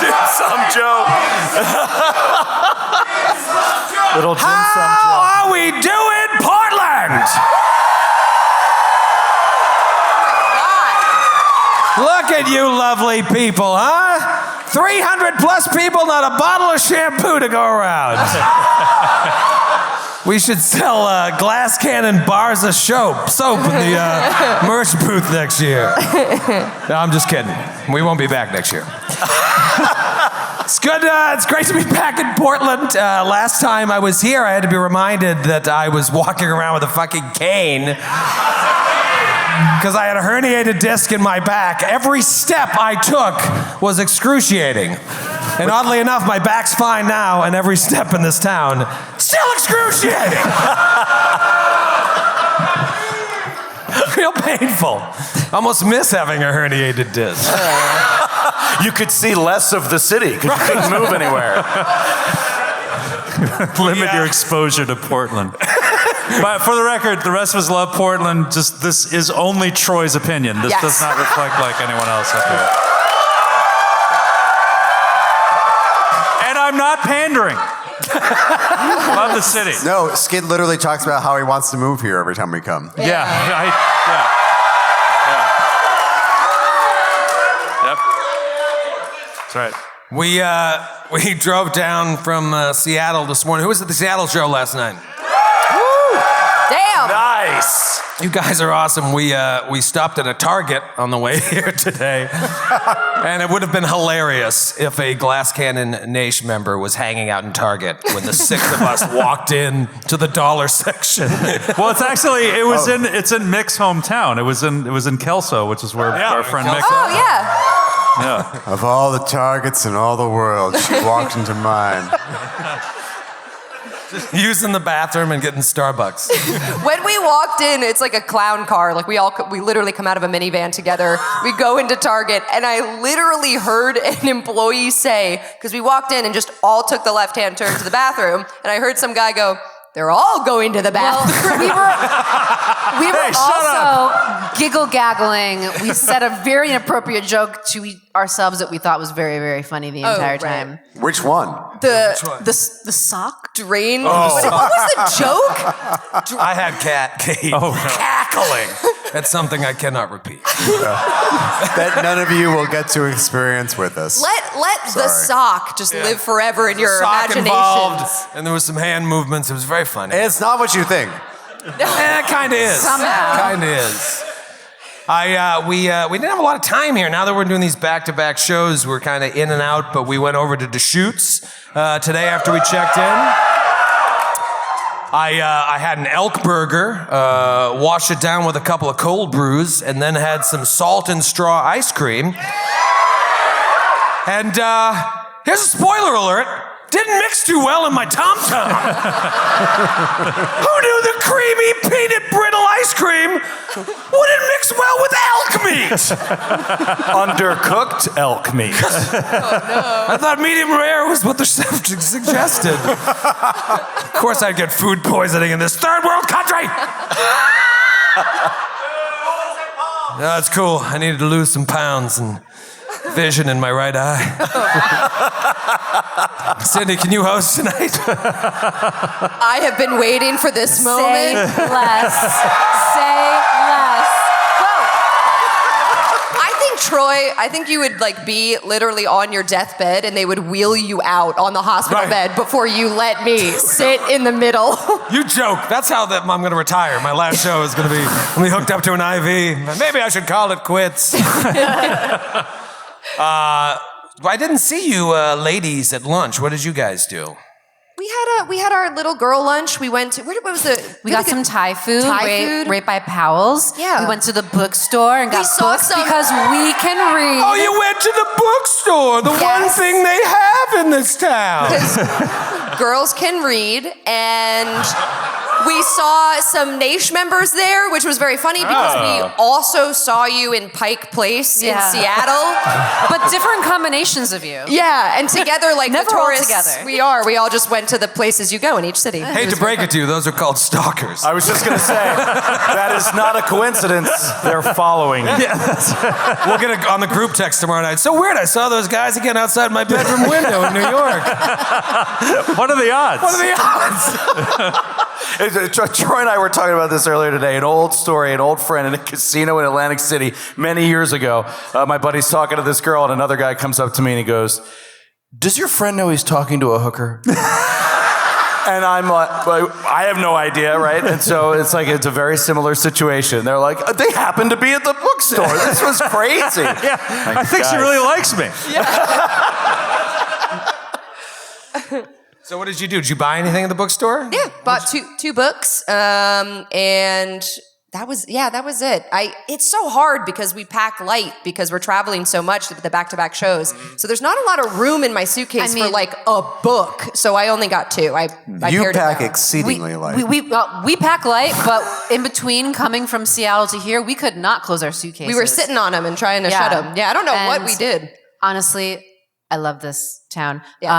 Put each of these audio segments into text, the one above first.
Dim-sum Joe. Little dim-sum Joe. How are we doing, Portland? Look at you lovely people, huh? 300 plus people, not a bottle of shampoo to go around. We should sell glass cannon bars of soap in the merch booth next year. No, I'm just kidding. We won't be back next year. It's good. It's great to be back in Portland. Last time I was here, I had to be reminded that I was walking around with a fucking cane because I had a herniated disc in my back. Every step I took was excruciating. And oddly enough, my back's fine now, and every step in this town, still excruciating. Real painful. Almost miss having a herniated disc. You could see less of the city because you couldn't move anywhere. Limit your exposure to Portland. But for the record, the rest of us love Portland. Just this is only Troy's opinion. This does not reflect like anyone else up here. And I'm not pandering. Love the city. No, Skid literally talks about how he wants to move here every time we come. Yeah. Yep. That's right. We drove down from Seattle this morning. Who was at the Seattle show last night? Damn. Nice. You guys are awesome. We stopped at a Target on the way here today, and it would have been hilarious if a Glass Cannon Naish member was hanging out in Target when the six of us walked in to the dollar section. Well, it's in Mick's hometown. It was in Kelso, which is where our friend Mick. Oh, yeah. Yeah. Of all the Targets in all the world, she walked into mine. Using the bathroom and getting Starbucks. When we walked in, it's like a clown car. Like we literally come out of a minivan together. We go into Target, and I literally heard an employee say, because we walked in and just all took the left-hand turn to the bathroom, and I heard some guy go, "They're all going to the bathroom." We were also giggle-gaggling. We said a very inappropriate joke to ourselves that we thought was very, very funny the entire time. Which one? The sock drain. What was the joke? I had Kate cackling. That's something I cannot repeat. That none of you will get to experience with us. Let the sock just live forever in your sock imagination. Involved, and there was some hand movements. It was very funny. It's not what you think. It kind of is. Somehow. Kind of is. We didn't have a lot of time here. Now that we're doing these back-to-back shows, we're kind of in and out, but we went over to Deschutes today after we checked in. I had an elk burger, washed it down with a couple of cold brews, and then had some salt and straw ice cream. And here's a spoiler alert. Didn't mix too well in my tom-tom. Who knew the creamy peanut brittle ice cream wouldn't mix well with elk meat? Undercooked elk meat. I thought medium rare was what the chef suggested. Of course I'd get food poisoning in this third world country. No, that's cool. I needed to lose some pounds and vision in my right eye. Cindy, can you host tonight? I have been waiting for this moment. Say less. Say less. I think you would be literally on your deathbed and they would wheel you out on the hospital bed before you let me sit in the middle. You joke. That's how I'm going to retire. My last show is going to be hooked up to an IV. Maybe I should call it quits. I didn't see you ladies at lunch. What did you guys do? We had our little girl lunch. We went to We got some Thai food right by Powell's. Yeah. We went to the bookstore and got books because we can read. Oh, you went to the bookstore, the one thing they have in this town. Because girls can read, and We saw some Naish members there, which was very funny because we also saw you in Pike Place in Seattle. But different combinations of you. Yeah, and together, like Never the all tourists, together. we all just went to the places you go in each city. Hate to break it to you, those are called stalkers. I was just going to say, that is not a coincidence. They're following. We'll get on the group text tomorrow night. So weird, I saw those guys again outside my bedroom window in New York. What are the odds? What are the odds? Troy and I were talking about this earlier today. An old story, an old friend in a casino in Atlantic City many years ago. My buddy's talking to this girl, and another guy comes up to me and he goes, "Does your friend know he's talking to a hooker?" And I'm like, I have no idea, right? And so it's a very similar situation. They're like, they happen to be at the bookstore. This was crazy. Yeah, Like, I think she guys. really likes me. So what did you do? Did you buy anything at the bookstore? Yeah, bought two books, and that was it. It's so hard because we pack light because we're traveling so much with the back-to-back shows. So there's not a lot of room in my suitcase for like a book. So I only got two. I You pared it pack down. exceedingly light. We pack light, but in between coming from Seattle to here, we could not close our suitcases. We were sitting on them and trying to shut them. Yeah, I don't know what And we did. Honestly, I love this town. Yeah.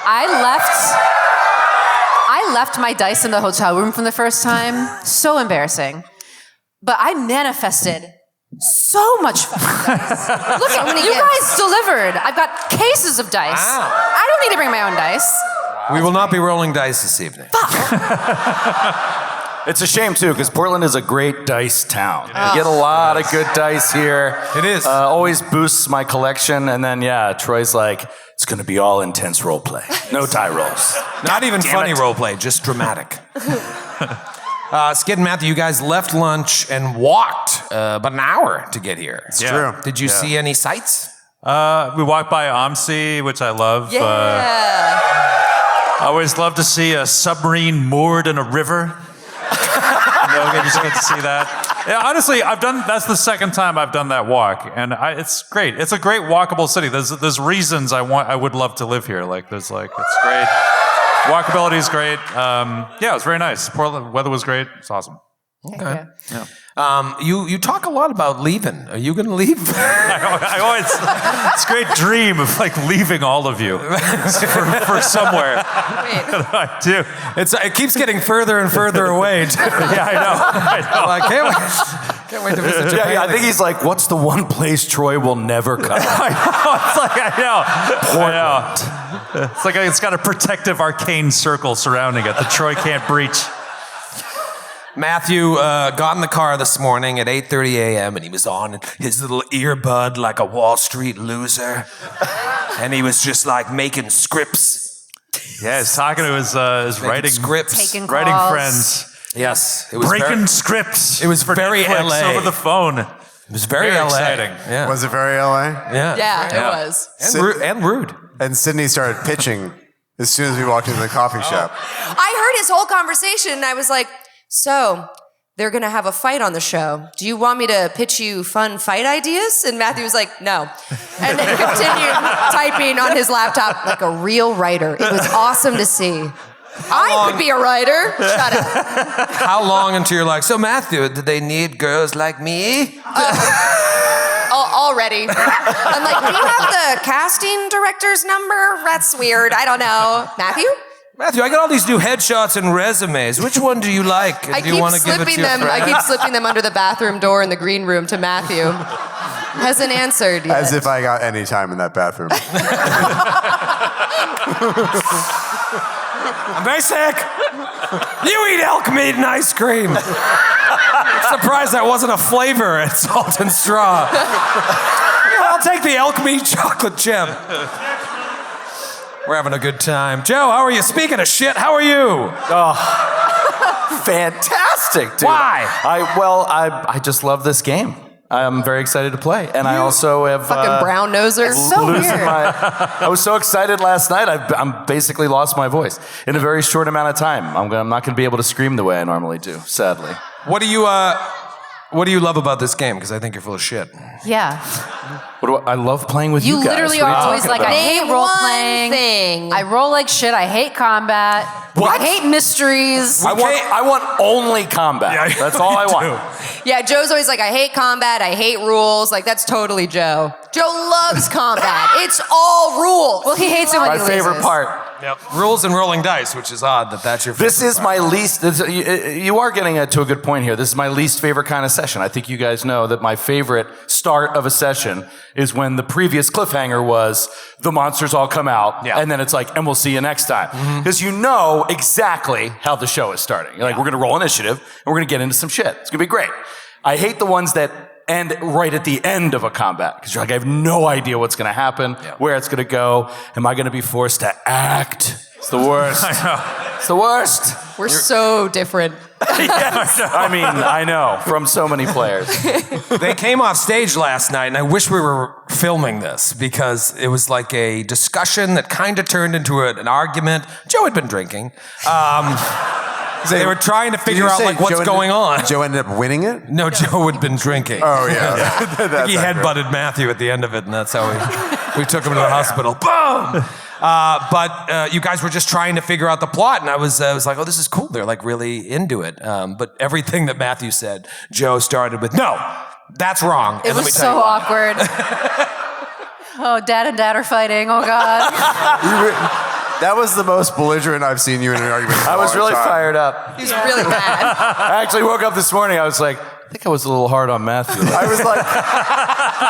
I left my dice in the hotel room for the first time. So embarrassing. But I manifested so much fucking dice. Look, So many you gifts. guys delivered. I've got cases of dice. Wow. I don't need to bring my own dice. We will not be rolling dice this evening. It's a shame, too, because Portland is a great dice town. You get a lot of good dice here. It is. Always boosts my collection. And then, Troy's like, it's going to be all intense role play. No die rolls. Not even damn funny it. role play, just dramatic. Skid and Matthew, you guys left lunch and walked about an hour to get here. It's true. Did you see any sights? We walked by Amsi, which I love. Yeah. I always love to see a submarine moored in a river. You just get to see that. Yeah, honestly, that's the second time I've done that walk, and it's great. It's a great walkable city. There's reasons I would love to live here. It's great. Walkability is great. It was very nice. Portland weather was great. It's awesome. Okay. Yeah. You talk a lot about leaving. Are you going to leave? I always, it's a great dream of leaving all of you for somewhere. I do. It keeps getting further and further away. Too. Yeah, I know. Like, can't wait to visit Japan. I think he's like, what's the one place Troy will never come? I know. It's like it's got a protective arcane circle surrounding it that Troy can't breach. Matthew got in the car this morning at 8:30 a.m. and he was on his little earbud like a Wall Street loser. And he was just making scripts. Yeah, he's talking to his writing scripts. Taking writing calls. friends. Yes. It was Breaking scripts. It was for very Netflix LA. over the phone. It was very LA. exciting. Yeah. Was it very LA? Yeah. Yeah, it was. And rude. And Sydney started pitching as soon as we walked into the coffee shop. I heard his whole conversation and I was like, so they're going to have a fight on the show. Do you want me to pitch you fun fight ideas? And Matthew was like, no. And then continued typing on his laptop like a real writer. It was awesome to see. I could be a writer. Shut up. How long until you're like, so Matthew, do they need girls like me? Already. I'm like, do you have the casting director's number? That's weird. I don't know. Matthew? Matthew, I got all these new headshots and resumes. Which one do you like? I Do you keep want to give it to slipping your them. friend? I keep slipping them under the bathroom door in the green room to Matthew. Hasn't answered yet. As if I got any time in that bathroom. I'm very sick. You eat elk meat and ice cream. I'm surprised that wasn't a flavor at Salt and Straw. I'll take the elk meat chocolate chip. We're having a good time. Joe, how are you? Speaking of shit, how are you? Fantastic, dude. Why? I just love this game. I'm very excited to play. And I also have... Fucking brown noser. So losing weird. I was so excited last night, I'm basically lost my voice in a very short amount of time. I'm not going to be able to scream the way I normally do, sadly. What do you love about this game? Because I think you're full of shit. Yeah. I love playing with you guys. You literally What are you always talking like, I about? hate Name role one playing. thing. I roll like shit. I hate combat. What? I hate mysteries. I want only combat. That's all I want. Yeah, Joe's always like, I hate combat, I hate rules. Like, that's totally Joe. Joe loves combat. It's all rules. Well, he hates it when My he favorite loses. part. Yep. Rules and rolling dice, which is odd that's your favorite This is my least. You are getting to a good point here. This is my least favorite kind of session. I think you guys know that my favorite start of a session is when the previous cliffhanger was the monsters all come out, and then it's like, and we'll see you next time. Because you know exactly how the show is starting. You're like, we're going to roll initiative, and we're going to get into some shit. It's going to be great. I hate the ones that end right at the end of a combat, because you're like, I have no idea what's going to happen, where it's going to go. Am I going to be forced to act? It's the worst. I know. It's the worst. We're so different. I mean, I know, from so many players. They came off stage last night, and I wish we were filming this because it was like a discussion that kind of turned into an argument. Joe had been drinking. They were trying to figure out like what's going on. Joe ended up winning it? No, Joe had been drinking. Oh, yeah. He headbutted Matthew at the end of it, and that's how we took him to the hospital. Boom! But you guys were just trying to figure out the plot, and I was like, oh, this is cool. They're like really into it. But everything that Matthew said, Joe started with, no, that's wrong. It was so awkward. Oh, Dad and Dad are fighting. Oh, God. That was the most belligerent I've seen you in an argument. I was really fired up. He's really mad. I actually woke up this morning. I was like, I think I was a little hard on Matthew. I was like,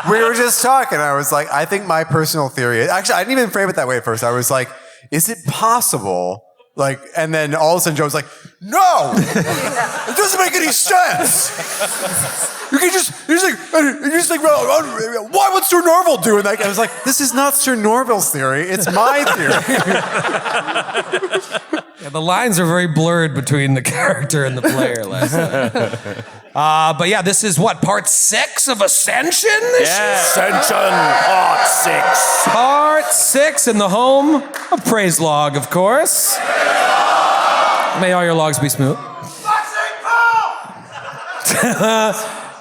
we were just talking. I was like, I think my personal theory, actually, I didn't even frame it that way at first. I was like, is it possible? Like, and then all of a sudden Joe was like, no, it doesn't make any sense. You can just like, why would Sir Norval do it? Like, I was like, this is not Sir Norval's theory. It's my theory. Yeah, the lines are very blurred between the character and the player last night. But yeah, this is what, part 6 of Ascension this year? Ascension Part 6. Part 6 in the home of Praise Log, of course. May all your logs be smooth.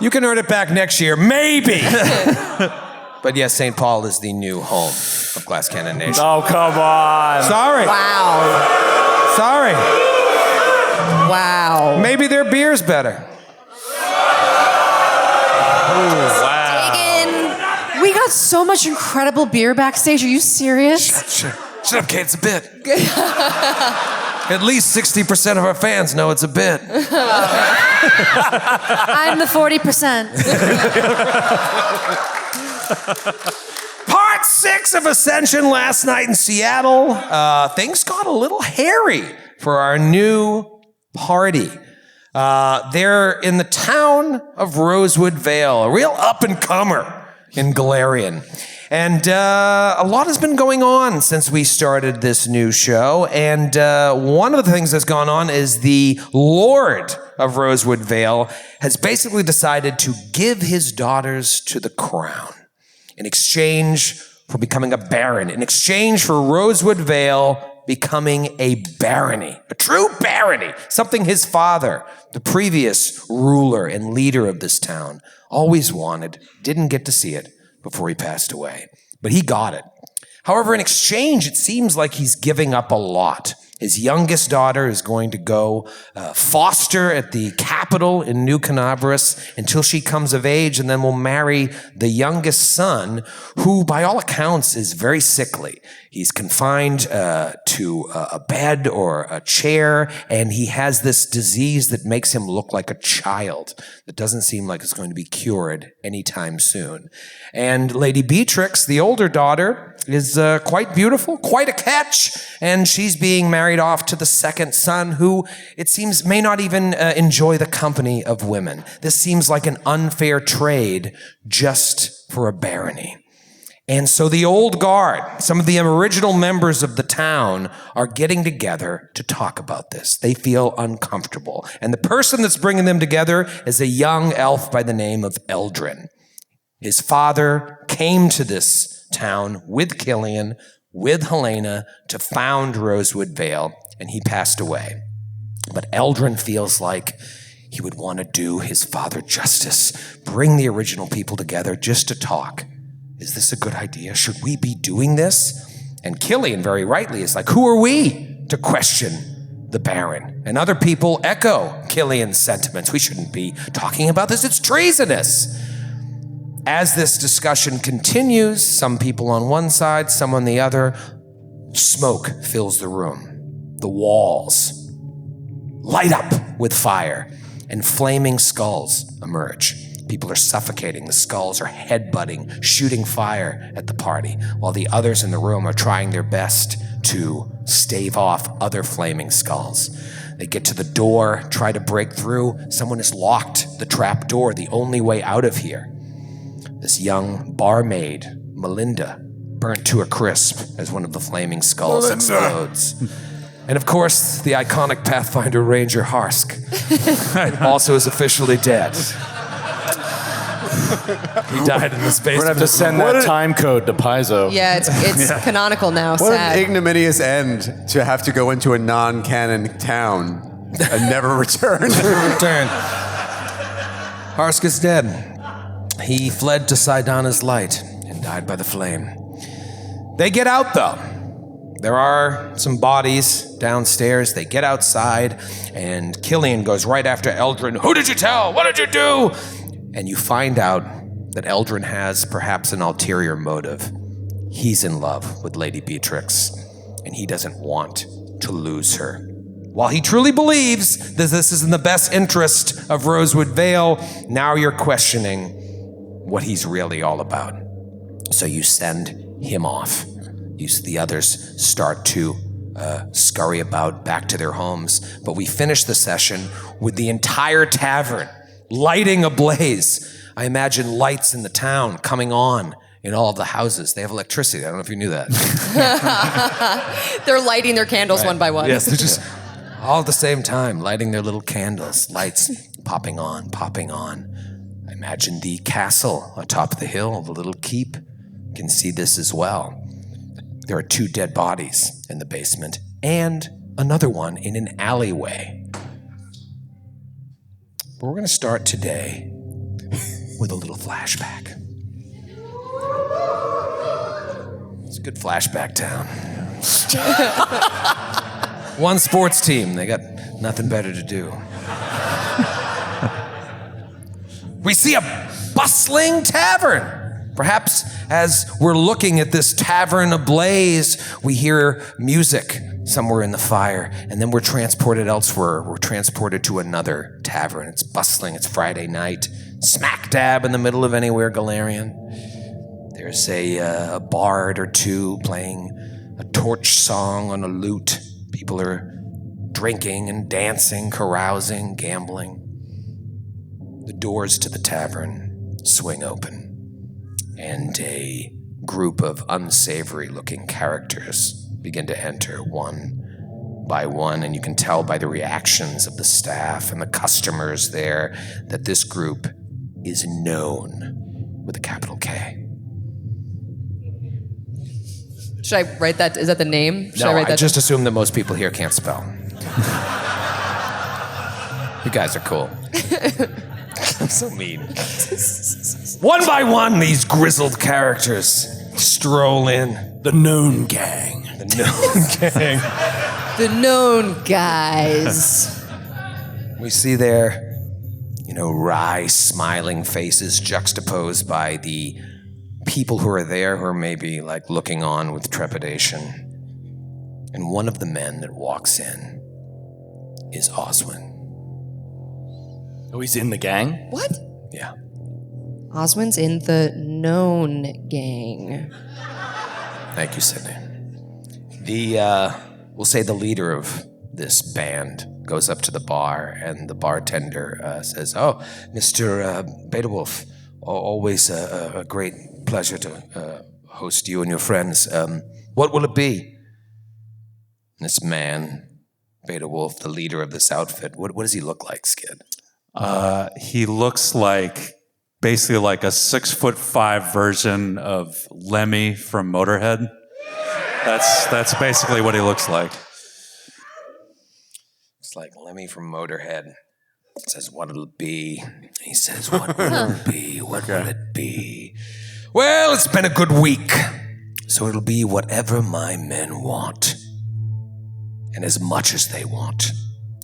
You can earn it back next year, maybe. But yes, St. Paul is the new home of Glass Cannon Nation. Oh, come on. Sorry. Wow. Sorry. Wow. Maybe their beer's better. Diggin'. We got so much incredible beer backstage. Are you serious? Shut up, Kate. It's a bit. At least 60% of our fans know it's a bit. I'm the 40%. Part 6 of Ascension last night in Seattle. Things got a little hairy for our new party. They're in the town of Rosewood Vale, a real up-and-comer in Galarian. And a lot has been going on since we started this new show. And one of the things that's gone on is the Lord of Rosewood Vale has basically decided to give his daughters to the crown in exchange for becoming a baron, in exchange for Rosewood Vale becoming a barony, a true barony, something his father, the previous ruler and leader of this town, always wanted, didn't get to see it before he passed away. But he got it. However, in exchange, it seems like he's giving up a lot. His youngest daughter is going to go foster at the capital in New Canabras until she comes of age, and then will marry the youngest son, who, by all accounts, is very sickly. He's confined to a bed or a chair, and he has this disease that makes him look like a child that doesn't seem like it's going to be cured anytime soon. And Lady Beatrix, the older daughter, is quite beautiful, quite a catch, and she's being married off to the second son, who it seems may not even enjoy the company of women. This seems like an unfair trade just for a barony. And so the old guard, some of the original members of the town, are getting together to talk about this. They feel uncomfortable. And the person that's bringing them together is a young elf by the name of Eldrin. His father came to this town with Killian, with Helena, to found Rosewood Vale, and he passed away. But Eldrin feels like he would want to do his father justice, bring the original people together just to talk is this a good idea? Should we be doing this? And Killian, very rightly, is like, who are we to question the Baron? And other people echo Killian's sentiments. We shouldn't be talking about this. It's treasonous. As this discussion continues, some people on one side, some on the other, smoke fills the room. The walls light up with fire, and flaming skulls emerge. People are suffocating. The skulls are headbutting, shooting fire at the party, while the others in the room are trying their best to stave off other flaming skulls. They get to the door, try to break through. Someone has locked the trap door, the only way out of here. This young barmaid, Melinda, burnt to a crisp as one of the flaming skulls explodes. And of course, the iconic Pathfinder Ranger Harsk also is officially dead. He died in this basement. We're gonna have to send that time code to Paizo. Yeah, it's canonical now. What Sad. an ignominious end to have to go into a non-canon town and never return. Return. Harsk is dead. He fled to Sidana's light and died by the flame. They get out, though. There are some bodies downstairs. They get outside, and Killian goes right after Eldrin. Who did you tell? What did you do? And you find out that Eldrin has perhaps an ulterior motive. He's in love with Lady Beatrix, and he doesn't want to lose her. While he truly believes that this is in the best interest of Rosewood Vale, now you're questioning what he's really all about. So you send him off. The others start to scurry about back to their homes, but we finish the session with the entire tavern lighting ablaze. I imagine lights in the town coming on in all of the houses. They have electricity. I don't know if you knew that. They're lighting their candles one by one. Yes, they're just all at the same time lighting their little candles, lights popping on, popping on. I imagine the castle atop the hill, the little keep, can see this as well. There are 2 dead bodies in the basement and another one in an alleyway. But we're going to start today with a little flashback. It's a good flashback town. One sports team, they got nothing better to do. We see a bustling tavern. Perhaps as we're looking at this tavern ablaze, we hear music somewhere in the fire, and then we're transported elsewhere. We're transported to another tavern. It's bustling. It's Friday night, smack dab in the middle of Anywhere Galarian. There's a bard or two playing a torch song on a lute. People are drinking and dancing, carousing, gambling. The doors to the tavern swing open, and a group of unsavory-looking characters begin to enter one by one, and you can tell by the reactions of the staff and the customers there that this group is known with a capital K. Should I write that? Is that the name? Should No, I write that? I just assume that most people here can't spell. You guys are cool. I'm so mean. One by one, these grizzled characters stroll in. The known gang. The known gang. The known guys. We see their, wry, smiling faces juxtaposed by the people who are there who are maybe looking on with trepidation. And one of the men that walks in is Oswin. Oh, he's in the gang? What? Yeah. Oswin's in the known gang. Thank you, Sydney. We'll say the leader of this band goes up to the bar, and the bartender says, "Oh, Mr. Beowulf, always a great pleasure to host you and your friends. What will it be?" This man, Beowulf, the leader of this outfit, what does he look like, Skid? He looks basically like a 6'5" version of Lemmy from Motorhead. That's basically what he looks like. It's like Lemmy from Motorhead. Says, "What'll it be?" He says, "What will it be? What will it be? Well, it's been a good week, so it'll be whatever my men want. And as much as they want.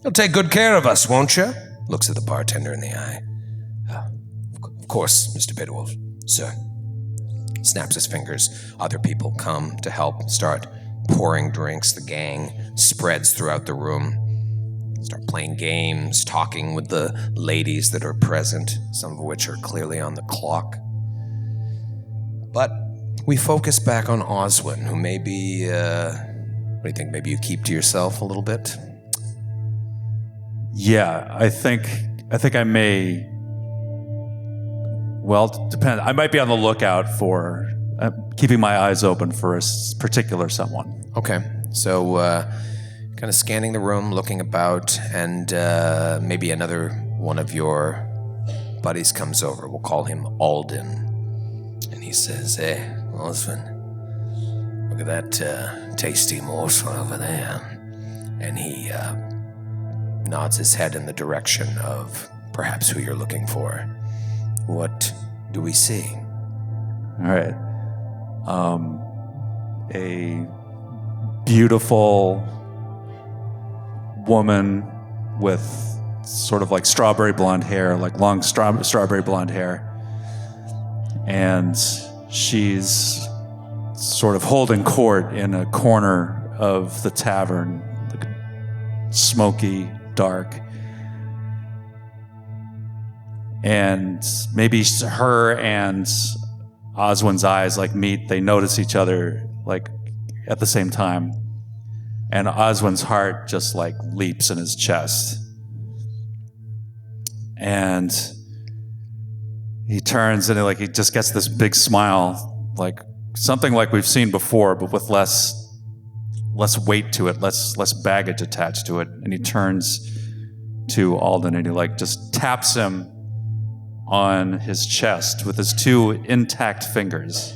You'll take good care of us, won't you? Looks at the bartender in the eye. Of course, Mr. Bidwolf, sir. Snaps his fingers. Other people come to help, start pouring drinks. The gang spreads throughout the room. Start playing games, talking with the ladies that are present, some of which are clearly on the clock. But we focus back on Oswin, who maybe, what do you think, maybe you keep to yourself a little bit? Yeah, I think I may. Well, depends. I might be on the lookout for keeping my eyes open for a particular someone. Okay, so kind of scanning the room, looking about, and maybe another one of your buddies comes over. We'll call him Alden. And he says, "Hey, Oswin, look at that tasty morsel over there." And he nods his head in the direction of perhaps who you're looking for. What do we see? All right. A beautiful woman with sort of like strawberry blonde hair, like long strawberry blonde hair. And she's sort of holding court in a corner of the tavern, like smoky, dark. And maybe her and Oswin's eyes like meet, they notice each other like at the same time. And Oswin's heart just like leaps in his chest. And he turns and he just gets this big smile, like something like we've seen before, but with less weight to it, less baggage attached to it. And he turns to Alden and he like just taps him on his chest with his two intact fingers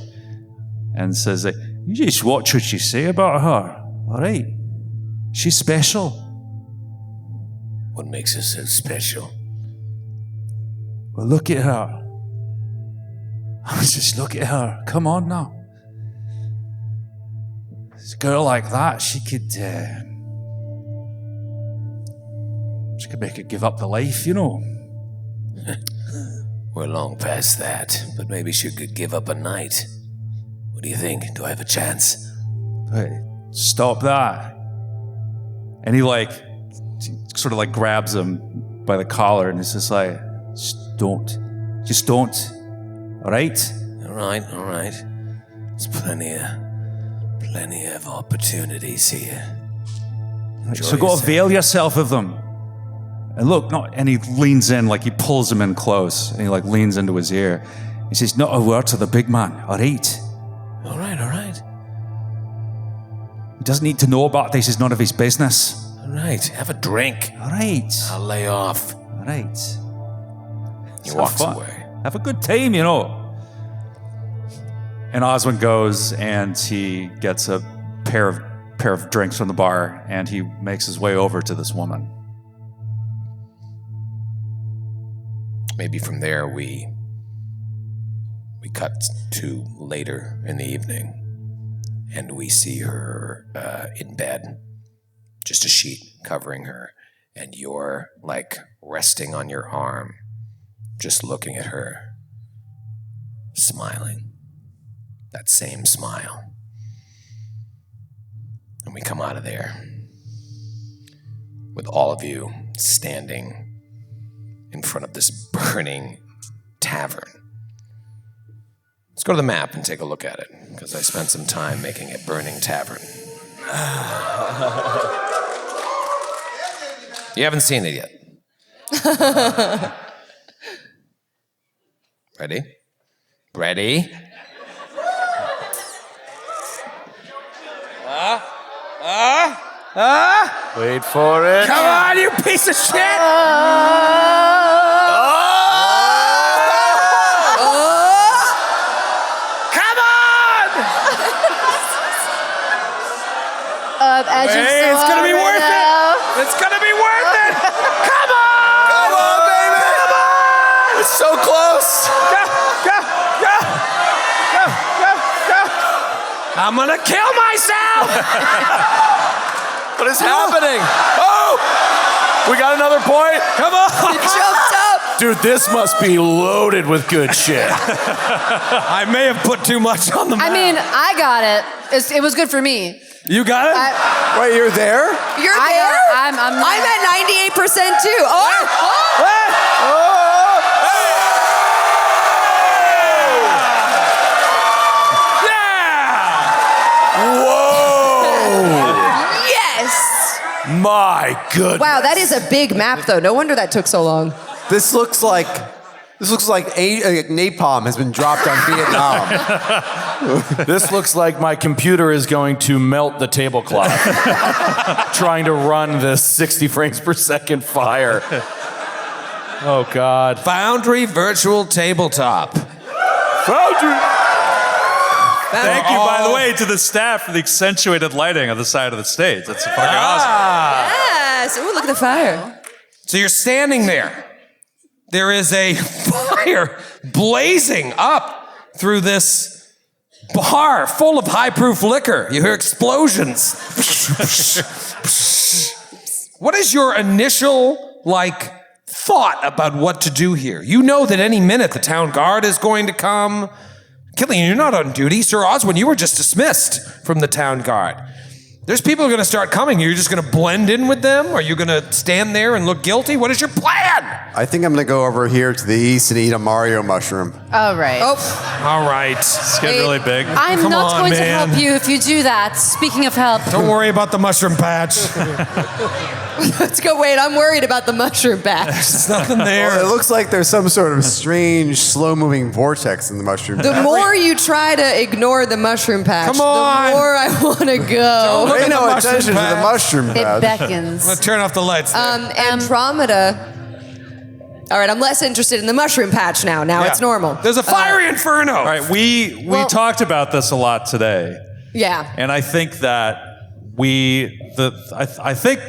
and says, "You just watch what you say about her, all right? She's special." What makes her so special? Well, look at her. Just look at her. Come on now. A girl like that, she could make her give up the life, you know. We're long past that, but maybe she could give up a night. What do you think? Do I have a chance? Hey, stop that. And he sort of like grabs him by the collar and he's just like, just don't. All right? All right. There's plenty of opportunities here. Enjoy So go yourself. avail yourself of them. And look, and he leans in, like he pulls him in close, and he like leans into his ear. He says, "Not a word to the big man, all right? All right. He doesn't need to know about this, it's none of his business. All right, have a drink. All right. I'll lay off. All right. He Have walks fun. away. Have a good time, you know." And Oswin goes and he gets a pair of drinks from the bar and he makes his way over to this woman. Maybe from there we cut to later in the evening, and we see her in bed, just a sheet covering her, and you're like resting on your arm, just looking at her, smiling, that same smile. And we come out of there with all of you standing in front of this burning tavern. Let's go to the map and take a look at it, because I spent some time making a burning tavern. You haven't seen it yet. Ready? Wait for it. Come on, you piece of shit! Come on! Hey, it's gonna be worth it! It's gonna be worth it! Come on! Come on, baby! Come on! It's so close. Go! I'm gonna kill myself! What is happening? Oh! We got another point? Come on! Jumped up. Dude, this must be loaded with good shit. I may have put too much on the map. I mean, I got it. It was good for me. You got it? Wait, you're there? You're there? I'm at 98% too. Oh! Yes! My goodness. Wow, that is a big map though. No wonder that took so long. This looks like napalm has been dropped on Vietnam. This looks like my computer is going to melt the tablecloth trying to run this 60 frames per second fire. Oh, God. Foundry Virtual Tabletop. Foundry! Thank you, by the way, to the staff for the accentuated lighting on the side of the stage. That's fucking awesome. Yes. Ooh, look at the fire. So you're standing there. There is a fire blazing up through this bar full of high-proof liquor. You hear explosions. What is your initial, thought about what to do here? You know that any minute the town guard is going to come. Killian, you're not on duty. Sir Oswin, you were just dismissed from the town guard. There's people who are going to start coming. You're just going to blend in with them? Are you going to stand there and look guilty? What is your plan? I think I'm going to go over here to the east and eat a Mario mushroom. All right. Oh, All right. It's getting really big. I'm Come not on, going to man. help you if you do that. Speaking of help. Don't worry about the mushroom patch. let's go. Wait, I'm worried about the mushroom patch. There's nothing there. Well, it looks like there's some sort of strange, slow-moving vortex in the mushroom. The more you try to ignore the mushroom patch, Come on. the more I want to go. Look Pay at the no mushroom attention to the patch. mushroom It patch. beckons. Let's turn off the lights. Andromeda. All right, I'm less interested in the mushroom patch now. Now it's normal. There's a fiery inferno. All right, we talked about this a lot today, Yeah. and I think that I think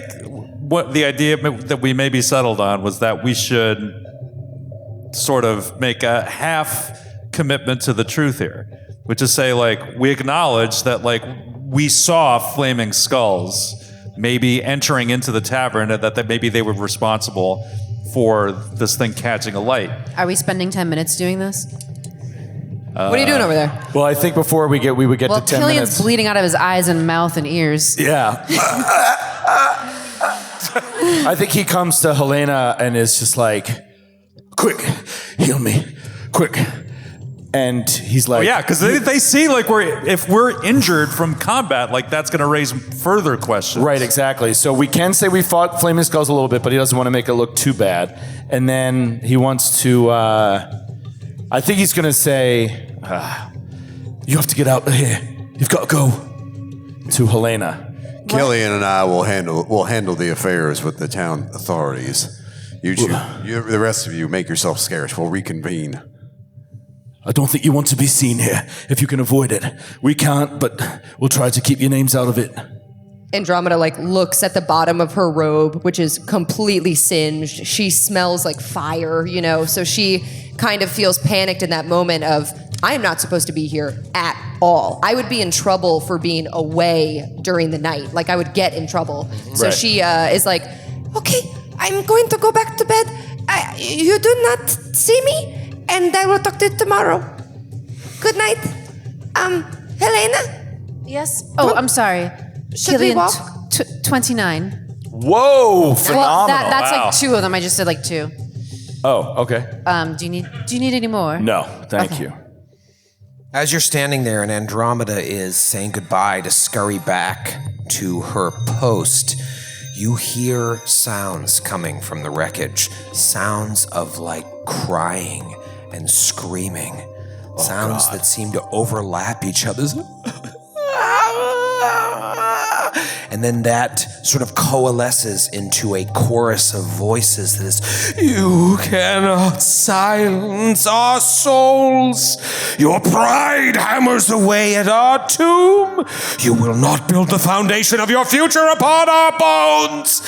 what the idea that we maybe settled on was that we should sort of make a half commitment to the truth here, which is say we acknowledge that we saw flaming skulls maybe entering into the tavern and that maybe they were responsible for this thing catching alight. Are we spending 10 minutes doing this? What are you doing over there? Well, I think before we would get Well, to 10 Killian's minutes. bleeding out of his eyes and mouth and ears. Yeah. I think he comes to Helena and is just like, quick, heal me, quick. And he's like, Yeah, because they see if we're injured from combat, that's going to raise further questions. right, exactly. So we can say we fought Flaming Skulls a little bit, but he doesn't want to make it look too bad. And then he wants to, I think he's going to say, you have to get out of here. You've got to go to Helena. Killian and I will handle the affairs with the town authorities. The rest of you, make yourself scarce. We'll reconvene. I don't think you want to be seen here if you can avoid it. We can't, but we'll try to keep your names out of it. Andromeda looks at the bottom of her robe, which is completely singed. She smells like fire, so she kind of feels panicked in that moment of, I am not supposed to be here at all. I would be in trouble for being away during the night. I would get in trouble. So Right. she is like, okay, I'm going to go back to bed. You do not see me, and I will talk to you tomorrow. Good night. Helena? Yes? Oh, I'm sorry. Should we Killian, walk? 29. Whoa, phenomenal. Well, that's Wow. 2 of them. I just did 2. Oh, okay. Do you need any more? No, thank Okay. you. As you're standing there and Andromeda is saying goodbye to scurry back to her post, you hear sounds coming from the wreckage. Sounds of crying and screaming. Sounds that seem to overlap each other's. And then that sort of coalesces into a chorus of voices that is, you cannot silence our souls. Your pride hammers away at our tomb. You will not build the foundation of your future upon our bones.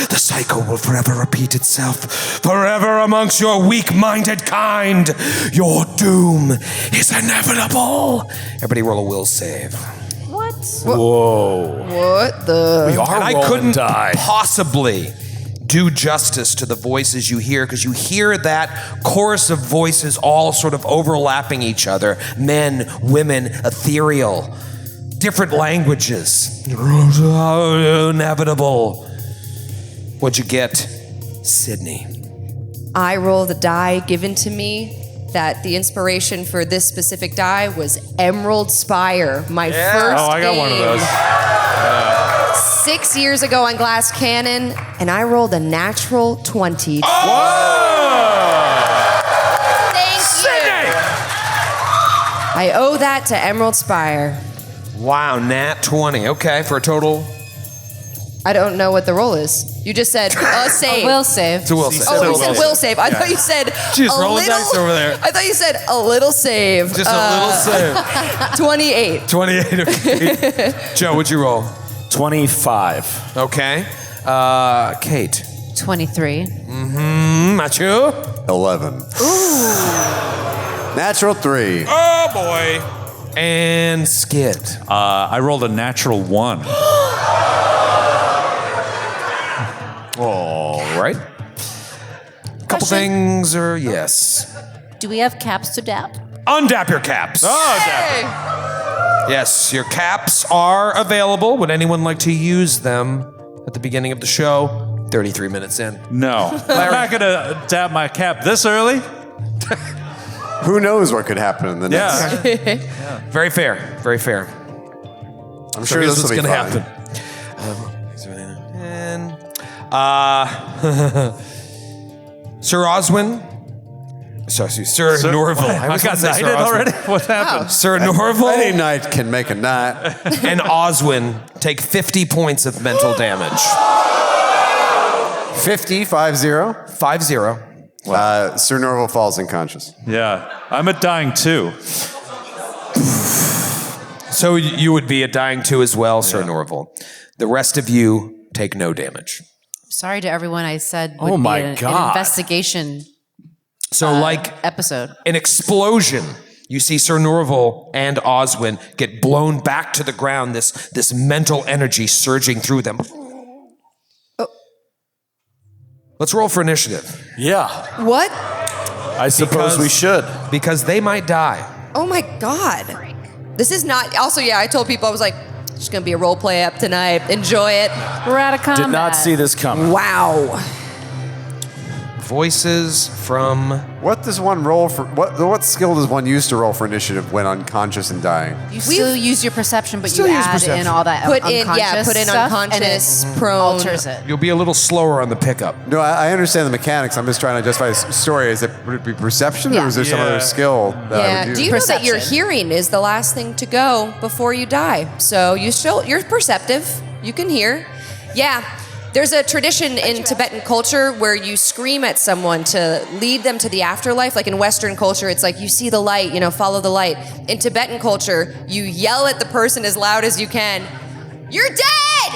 The cycle will forever repeat itself, forever amongst your weak-minded kind. Your doom is inevitable. Everybody roll a will save. What? Whoa. What the? We are And I rolling couldn't die. possibly do justice to the voices you hear because you hear that chorus of voices all sort of overlapping each other. Men, women, ethereal, different languages. Inevitable. What'd you get, Sydney? I roll the die given to me that the inspiration for this specific die was Emerald Spire, my first Oh, I got game. one of those. 6 years ago on Glass Cannon, and I rolled a natural 20. Thank you. I owe that to Emerald Spire. Wow, nat 20. Okay, for a total. I don't know what the roll is. You just said a save. Will save. It's a will save. Oh, you said will save. I thought you said Just a roll the little. dice over there. I thought you said a little save. Just a little save. 28. 28. Okay. Joe, what'd you roll? 25. Okay. Kate. 23. Matthew. 11. Natural 3. Oh, boy. And Skid. I rolled a natural 1. All right. Couple things are yes. Do we have caps to dap? Undap your caps. Yes, your caps are available. Would anyone like to use them at the beginning of the show? 33 minutes in. No. I'm not going to dab my cap this early. Who knows what could happen in the next? Yeah. Very fair. Very fair. I'm sure this will be gonna fun. happen. Sir Oswin. Sir Norval. I was gonna got say Sir knighted Oswin. already? What happened? Sir Norval Any knight can make a knot. and Oswin take 50 points of mental damage. 50. 5-0. Sir Norval falls unconscious. Yeah. I'm at dying too. So you would be a dying 2 as well, Sir Norval. The rest of you take no damage. Sorry to everyone I said Oh would my be an God. investigation So like episode. an explosion, you see Sir Norval and Oswin get blown back to the ground, this mental energy surging through them. Let's roll for initiative. Yeah. What? I suppose we should. Because they might die. Oh my God. This is not. Also, yeah, I told people, I was like, it's just going to be a role play up tonight. Enjoy it. We're out of combat. Did not see this coming. Wow. Voices from... What does one roll for? What skill does one use to roll for initiative when unconscious and dying? You still use your perception, but you Still use add perception. in all that Put unconscious in stuff, unconscious, and it prone. alters it. You'll be a little slower on the pickup. No, I understand the mechanics. I'm just trying to justify the story. Would it be perception, or is there some Yeah. other skill that I Yeah. would Do use? you know that your Perception. hearing is the last thing to go before you die? So you're perceptive. You can hear. Yeah. There's a tradition in Tibetan culture where you scream at someone to lead them to the afterlife. Like in Western culture, it's like you see the light, follow the light. In Tibetan culture, you yell at the person as loud as you can, "You're dead!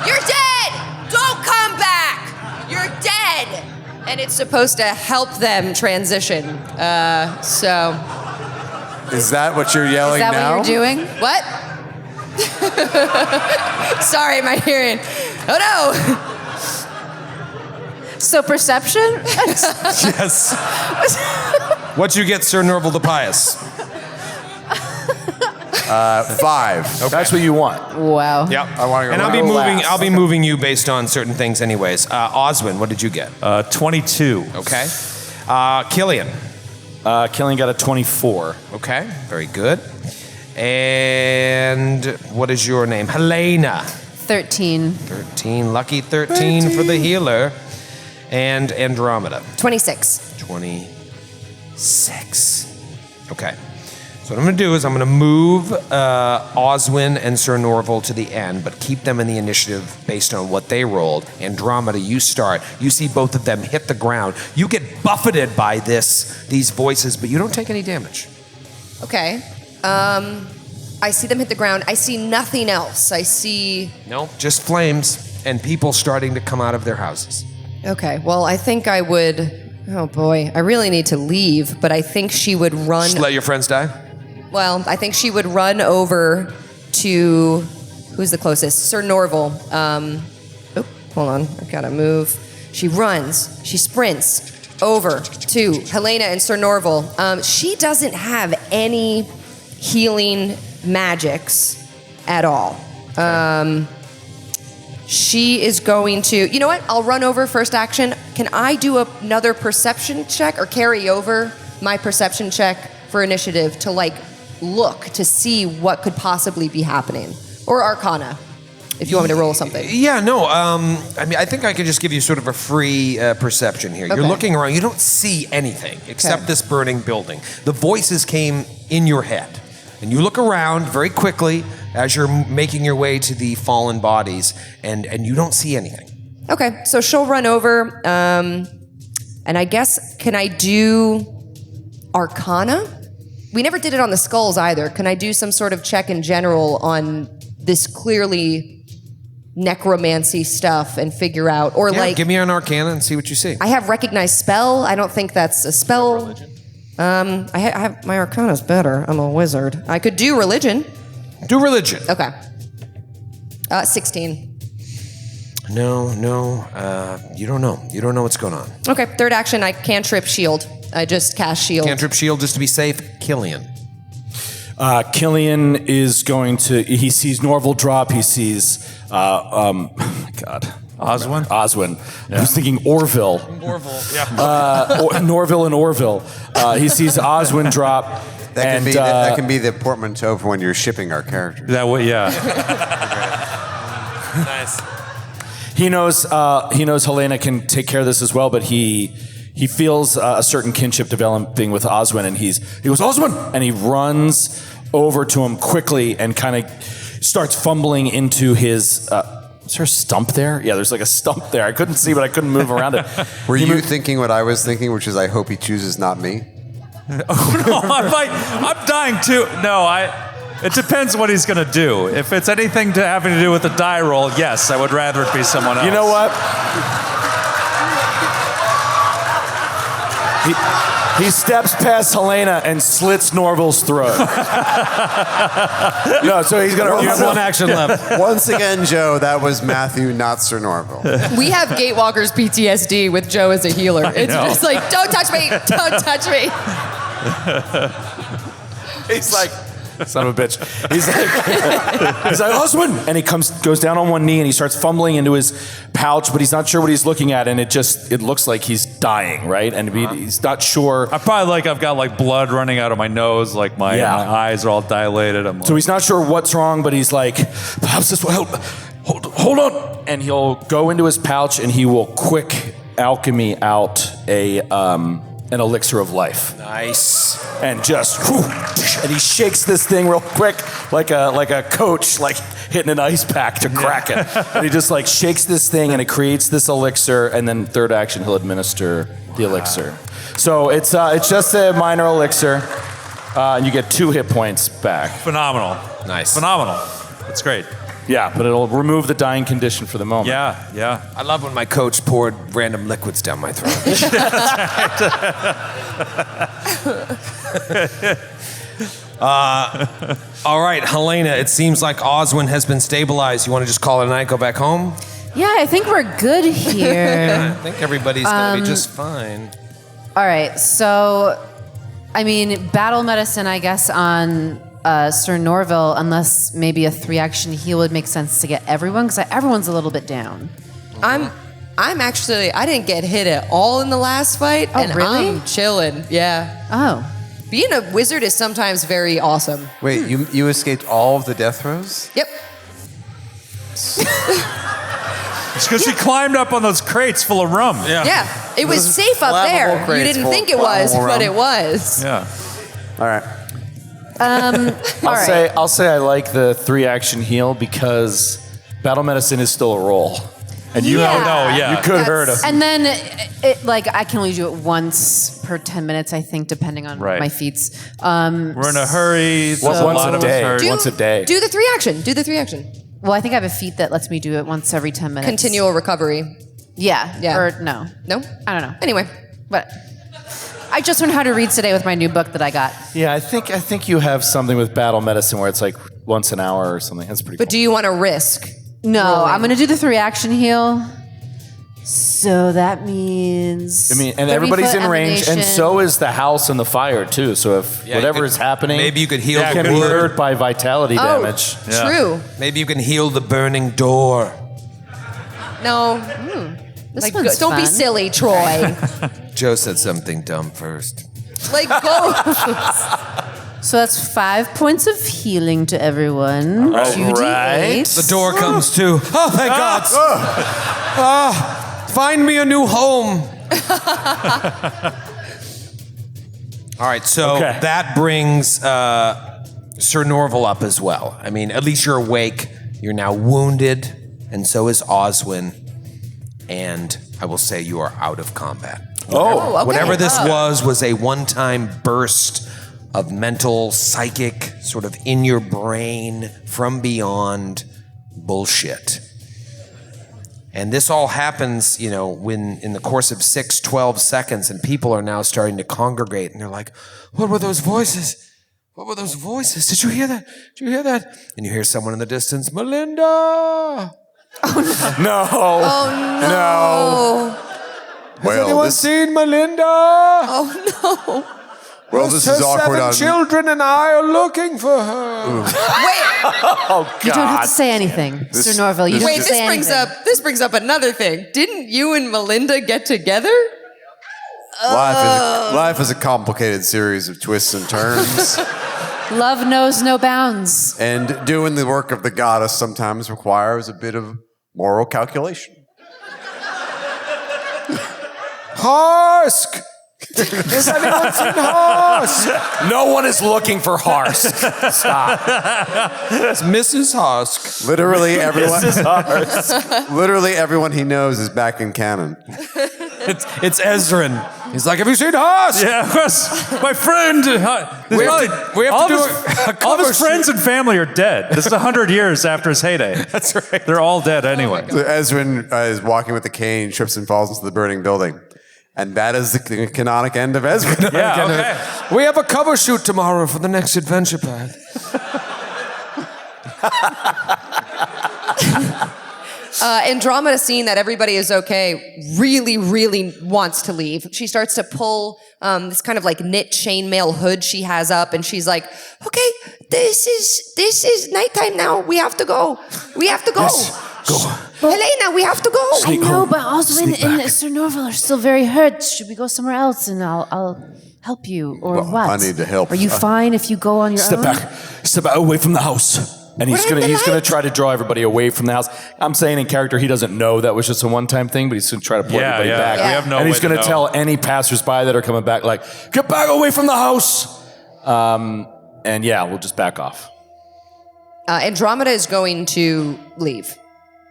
You're dead! Don't come back! You're dead!" And it's supposed to help them transition. So, Is that what you're yelling Is that now? what you're doing? what? Sorry, my hearing. Oh no! So perception? Yes. What'd you get, Sir Norval the Pious? 5. That's what you want. Wow. Yep. I wanna go And last. I'll be moving you based on certain things anyways. Oswin, what did you get? 22. Okay. Killian. Killing got a 24. Okay. Very good. And what is your name? Helena. 13. 13. Lucky 13 for the healer. And Andromeda. 26. 26. Okay. So what I'm going to do is I'm going to move Oswin and Sir Norval to the end, but keep them in the initiative based on what they rolled. Andromeda, you start. You see both of them hit the ground. You get buffeted by these voices, but you don't take any damage. Okay. I see them hit the ground. I see nothing else. I see. No, just flames and people starting to come out of their houses. Okay. Well, I think I would. Oh boy, I really need to leave, but I think she would run. Just let your friends die. Well, I think she would run over to, who's the closest? Sir Norval. Hold on, I've got to move. She runs, she sprints over to Helena and Sir Norval. She doesn't have any healing magics at all. She is going to, you know what? I'll run over first action. Can I do another perception check or carry over my perception check for initiative to like look to see what could possibly be happening? Or Arcana, if you want me to roll something. Yeah, no. I mean, I think I could just give you sort of a free perception here. You're Okay. looking around. You don't see anything except this burning building. The voices came in your head. And you look around very quickly as you're making your way to the fallen bodies, and you don't see anything. Okay, so she'll run over, and I guess, can I do Arcana? We never did it on the skulls either. Can I do some sort of check in general on this clearly necromancy stuff and figure out, or Yeah, like, give me an Arcana and see what you see. I have recognized spell. I don't think that's a spell. I have my Arcana's better. I'm a wizard. I could do religion. Do religion. Okay. 16. No, you don't know. You don't know what's going on. Okay, third action, I cantrip shield. I just cast shield. Cantrip shield just to be safe. Killian. Killian is going to. He sees Norval drop. He sees. God. Oswin. I was thinking Orville. Norville and Orville. He sees Oswin drop. That can be the portmanteau for when you're shipping our characters. That way, yeah. Nice. He knows Helena can take care of this as well, but he feels a certain kinship developing with Oswin, and he goes, Oswin! And he runs over to him quickly and kind of starts fumbling into his. Is there a stump there? Yeah, there's like a stump there. I couldn't see, but I couldn't move around it. Were you thinking what I was thinking, which is I hope he chooses not me? Oh no, I'm dying too. No, it depends what he's gonna do. If it's anything having to do with the die roll, yes, I would rather it be someone else. You know what? He steps past Helena and slits Norval's throat. No, so he's gonna. You have one action left. Once again, Joe, that was Matthew, not Sir Norval. We have Gatewalkers PTSD with Joe as a healer. It's just like, don't touch me, don't touch me. He's like, son of a bitch. He's like, Oswin! And he goes down on one knee and he starts fumbling into his pouch, but he's not sure what he's looking at, and it looks like he's dying, right? And he's not sure. I've got blood running out of my nose, like my eyes are all dilated. So he's not sure what's wrong, but he's like, perhaps this will help. Hold on. And he'll go into his pouch and he will quick alchemy out an elixir of life. Nice. And and he shakes this thing real quick, like a coach, like hitting an ice pack to crack it. And he just like shakes this thing, and it creates this elixir. And then third action, he'll administer the elixir. So it's just a minor elixir, and you get 2 hit points back. Phenomenal. Nice. Phenomenal. That's great. Yeah, but it'll remove the dying condition for the moment. Yeah. I love when my coach poured random liquids down my throat. All right, Helena, it seems like Oswin has been stabilized. You want to just call it a night, go back home? Yeah, I think we're good here. I think everybody's going to be just fine. All right, so, I mean, battle medicine, I guess, on Sir Norval, unless maybe a 3-action heal would make sense to get everyone, because everyone's a little bit down. I'm actually, I didn't get hit at all in the last fight, and really? I'm chilling. Yeah. Oh. Being a wizard is sometimes very awesome. Wait, you escaped all of the death throws? Yep. It's because she climbed up on those crates full of rum. Yeah. It was safe up flammable there. You crates didn't full- think it was, flammable but rum. it was. Yeah. All right. I'll say I like the 3-action heal because battle medicine is still a roll. And you Yeah. don't know, you could hurt him. And then, I can only do it once per 10 minutes, I think, depending on Right. my feats. We're in a hurry. There's Once a lot a of us day. hurt. Once a day. Do the 3-action. Do the 3-action. Well, I think I have a feat that lets me do it once every 10 minutes. Continual recovery. Yeah. Yeah. Or no. No? I don't know. Anyway. But I just learned how to read today with my new book that I got. Yeah, I think you have something with battle medicine where it's like once an hour or something. That's pretty But cool. do you want to risk? No, rolling? I'm going to do the 3-action heal. So that means. I mean, and 30 everybody's foot in range, and emanation. so is the house and the fire too. So if Yeah, whatever you could- is happening, maybe you could heal it the can be wood. hurt by vitality damage. Oh, true. Maybe you can heal the burning door. No. This Like, one's don't be fun. silly, Troy. Joe said something dumb first. Like, go. So that's 5 points of healing to everyone. All 2d8. right. The door comes to. Oh, thank God. Find me a new home. All right, so Okay. that brings Sir Norval up as well. I mean, at least you're awake. You're now wounded, and so is Oswin. And I will say you are out of combat. Oh, okay. Whatever this Oh. was a one-time burst of mental, psychic, sort of in your brain, from beyond bullshit. And this all happens, you know, when in the course of 12 seconds, and people are now starting to congregate, and they're like, what were those voices? What were those voices? Did you hear that? Did you hear that? And you hear someone in the distance, Melinda! No. Oh, no. Has anyone seen Melinda? Oh, no. Well, this is awkward. 7 children and I are looking for her. Wait. Oh God. You don't have to say anything, Sir Norville. You don't Wait, have to say anything. this brings up another thing. Didn't you and Melinda get together? Life is a complicated series of twists and turns. Love knows no bounds. And doing the work of the goddess sometimes requires a bit of moral calculation. Harsk! Has anyone seen Harsk? No one is looking for Harsk. Stop. It's Mrs. Harsk. Literally everyone. This is Harsk. Literally everyone he knows is back in canon. It's Ezrin. He's like, have you seen Harsk? Yeah, of course. My friend. We have to all do of a all cover of his friends shoot. and family are dead. This is 100 years after his heyday. That's right. They're all dead anyway. So Ezrin is walking with the cane, trips and falls into the burning building. And that is the canonic end of Ezrin. Yeah, okay. We have a cover shoot tomorrow for the next Adventure Path. Andromeda, seeing that everybody is okay, really, really wants to leave. She starts to pull this kind of like knit chainmail hood she has up, and she's like, "Okay, this is nighttime now. We have to go. We have to go. Go. Helena, we have to go." I know, home. but Oswin Sneak and back. Sir Norval are still very hurt. Should we go somewhere else and I'll help you? Or Well, what? I need to help. Are you fine if you go on your Step own? back. Step back away from the house. And he's What gonna happened, he's gonna try to draw everybody away from the house. I'm saying in character he doesn't know that was just a one-time thing, but he's gonna try to pull Yeah, everybody yeah. back. We have no and he's way to gonna know. tell any passersby that are coming back, like, get back away from the house. And yeah, we'll just back off. Andromeda is going to leave.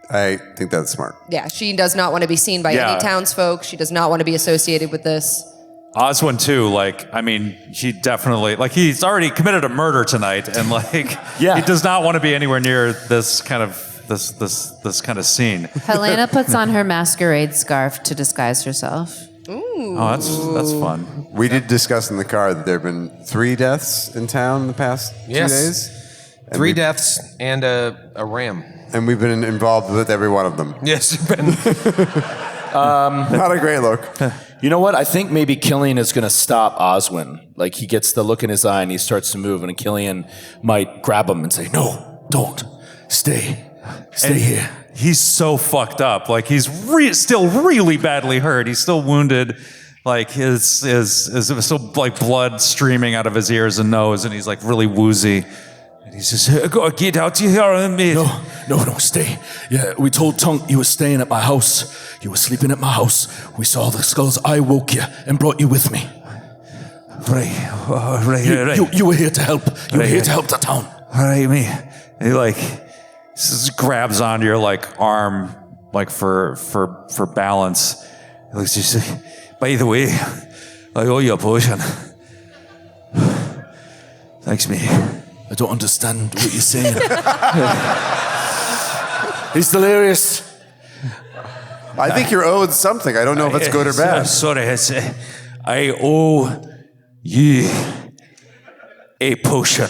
I think that's smart. Yeah, she does not want to be seen by Yeah. any townsfolk. She does not want to be associated with this. Oswin too, like, I mean, he definitely, like, he's already committed a murder tonight, and like, Yeah. he does not want to be anywhere near this kind of this kind of scene. Helena puts on her masquerade scarf to disguise herself. Oh, that's fun. We did discuss in the car that there have been 3 deaths in town in the past 2 Yes. days. 3 deaths and a ram. And we've been involved with every one of them. Yes, Ben. Not a great look. You know what? I think maybe Killian is gonna stop Oswin. Like he gets the look in his eye and he starts to move, and Killian might grab him and say, "No, don't. Stay here." He's so fucked up. Like, he's still really badly hurt. He's still wounded. Like, his still like blood streaming out of his ears and nose, and he's like really woozy. And he's just, "Go get out here and me." No, stay. Yeah, we told Tunk you were staying at my house. You were sleeping at my house. We saw the skulls. I woke you and brought you with me. Right. You were here to help. You were Right, here right. to help the town. All right, me. And he like just grabs onto your like arm, like for balance. He looks just like, by the way, I owe you a potion. Thanks, me. I don't understand what you're saying. He's delirious. I think you're owed something. I don't know if it's good or bad. Sorry, I owe ye a potion.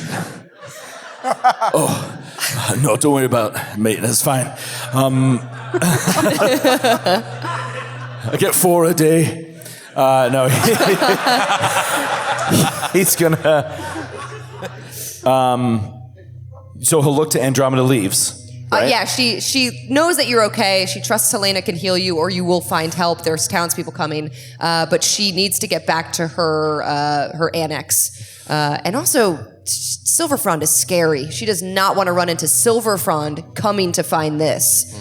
No, don't worry about it, mate. That's fine. I get 4 a day. No, he's gonna. So he'll look to Andromeda leaves. Right? Yeah, she knows that you're okay. She trusts Helena can heal you, or you will find help. There's townspeople coming, but she needs to get back to her annex. And also, Silverfrond is scary. She does not want to run into Silverfrond coming to find this.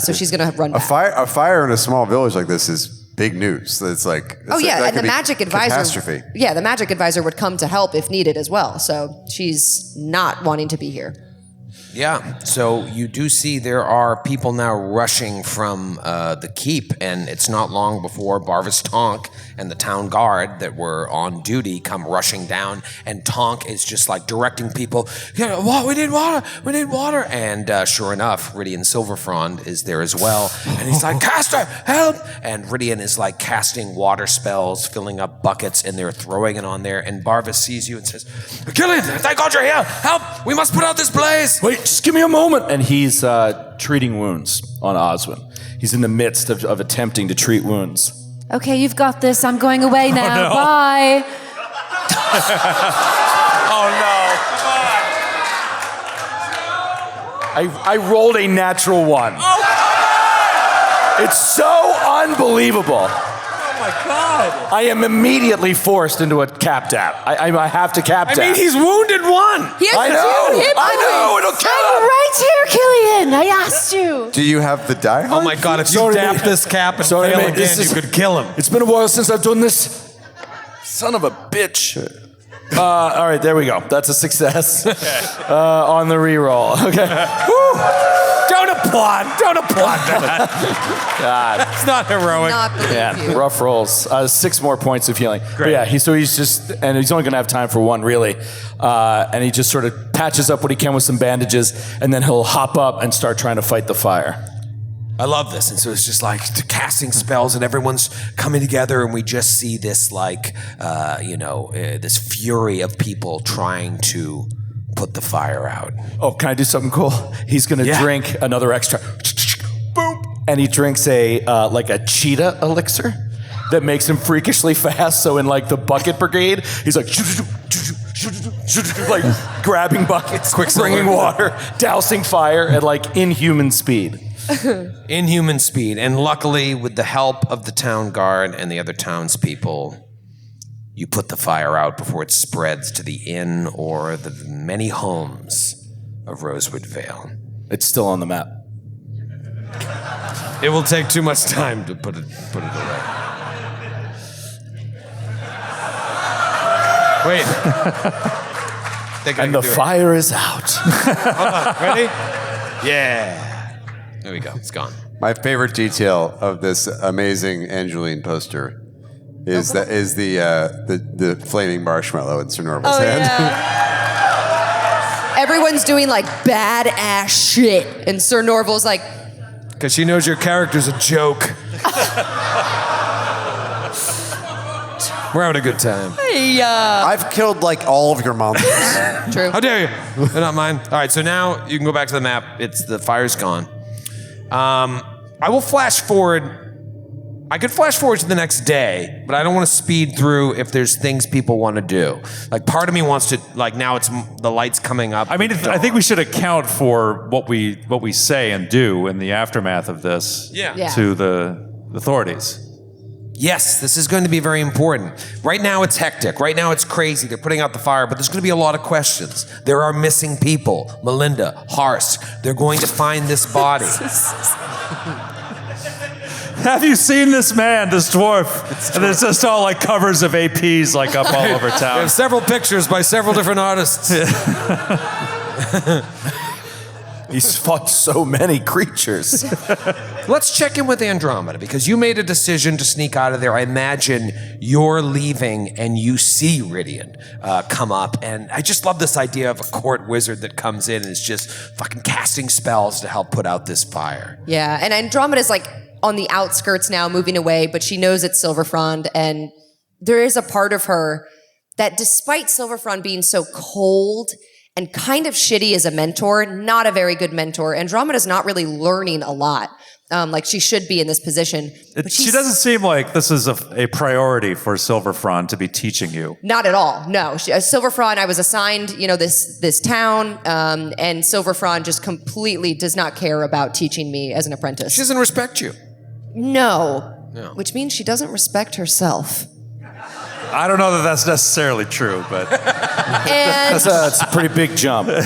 So she's gonna run back. A fire in a small village like this is big news. It's like Oh yeah, that and the could be magic advisor. catastrophe. Yeah, the magic advisor would come to help if needed as well. So she's not wanting to be here. Yeah, so you do see there are people now rushing from the keep, and it's not long before Barvis Tonk and the town guard that were on duty come rushing down, and Tonk is just like directing people, yeah, we need water, and sure enough, Rydian Silverfrond is there as well, and he's like, Caster, help! And Rydian is like casting water spells, filling up buckets, and they're throwing it on there, and Barvis sees you and says, Killian, thank God you're here! Help! We must put out this blaze! Wait, just give me a moment. And he's treating wounds on Oswin. He's in the midst of attempting to treat wounds. Okay, you've got this. I'm going away now. no. Bye. Oh no. I rolled a natural 1. It's so unbelievable. Oh my God. I am immediately forced into a cap tap. I have to cap tap. I mean, he's wounded 1! He has I 2 know. hit I know. points. It'll kill I'm him. right here, Killian. I asked you. Do you have the die? Oh my God, if you Sorry, dap mate. this cap and Sorry, fail mate, again, this you is- could kill him. It's been a while since I've done this. Son of a bitch. All right, there we go. That's a success on the reroll. Okay. Woo. Don't applaud that. God. It's not heroic. Not believe Yeah, you. rough rolls. 6 more points of healing. But yeah, he's just, and he's only going to have time for 1, really. And he just sort of patches up what he can with some bandages, and then he'll hop up and start trying to fight the fire. I love this. And so it's just like casting spells and everyone's coming together and we just see this like, this fury of people trying to put the fire out. Oh, can I do something cool? He's going to drink another extra. Boom. And he drinks a cheetah elixir that makes him freakishly fast. So in like the bucket brigade, he's like grabbing buckets, bringing water, dousing fire at like inhuman speed. Inhuman speed. And luckily, with the help of the town guard and the other townspeople, you put the fire out before it spreads to the inn or the many homes of Rosewood Vale. It's still on the map. It will take too much time to put it away. Wait. And the fire is out. Ready? Yeah. There we go. It's gone. My favorite detail of this amazing Angeline poster is the flaming marshmallow in Sir Norval's hand. Yeah. Everyone's doing like badass shit, and Sir Norval's like, Because she knows your character's a joke. We're having a good time. yeah. I've killed like all of your monsters. True. How dare you? They're not mine. All right, so now you can go back to the map. The fire's gone. I will flash forward. I could flash forward to the next day, but I don't want to speed through if there's things people want to do. Like part of me wants to, like now it's the light's coming up. I mean, I think we should account for what we say and do in the aftermath of this Yeah. to the authorities. Yes, this is going to be very important. Right now it's hectic. Right now it's crazy. They're putting out the fire, but there's going to be a lot of questions. There are missing people. Melinda, Harsk. They're going to find this body. Have you seen this man, this dwarf? And it's just all like covers of APs like up all over We town. have several pictures by several different artists. He's fought so many creatures. Let's check in with Andromeda because you made a decision to sneak out of there. I imagine you're leaving and you see Rydian come up. And I just love this idea of a court wizard that comes in and is just fucking casting spells to help put out this fire. Yeah, and Andromeda's like on the outskirts now, moving away, but she knows it's Silverfrond, and there is a part of her that despite Silverfrond being so cold and kind of shitty as a mentor, not a very good mentor, Andromeda's not really learning a lot. Like she should be in this position. But She doesn't seem like this is a priority for Silverfrond to be teaching you. Not at all. No, Silverfrond. I was assigned, this town, and Silverfrond just completely does not care about teaching me as an apprentice. She doesn't respect you. No. Which means she doesn't respect herself. I don't know that that's necessarily true, but And That's a pretty big jump. but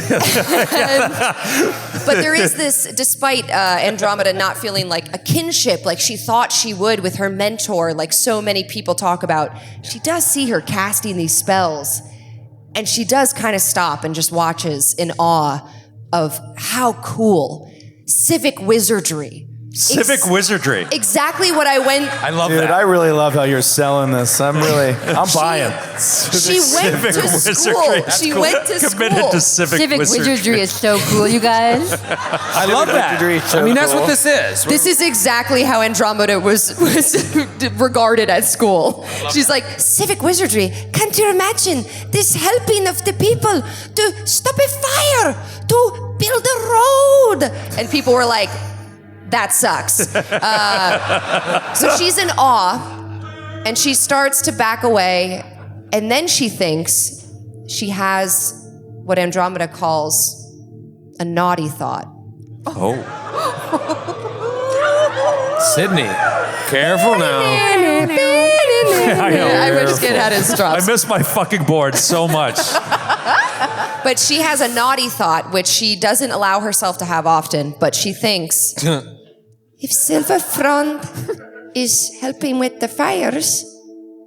there is this, despite Andromeda not feeling like a kinship, like she thought she would with her mentor, like so many people talk about, she does see her casting these spells. And she does kind of stop and just watches in awe of how cool civic wizardry. wizardry. Exactly what I went. I love Dude, that. I really love how you're selling this. I'm buying. She went Civic to wizardry. school. That's She cool. went to Committed school. to civic wizardry. is so cool, you guys. I love that. Wizardry, so I mean, that's cool. what this is. This is exactly how Andromeda was regarded at school. She's like, civic wizardry. Can't you imagine this helping of the people to stop a fire, to build a road? And people were like, that sucks. So she's in awe, and she starts to back away, and then she thinks she has what Andromeda calls a naughty thought. Oh. Sydney. Careful now. I just get had his I drops. miss my fucking board so much. But she has a naughty thought, which she doesn't allow herself to have often, but she thinks, if Silverfrond is helping with the fires,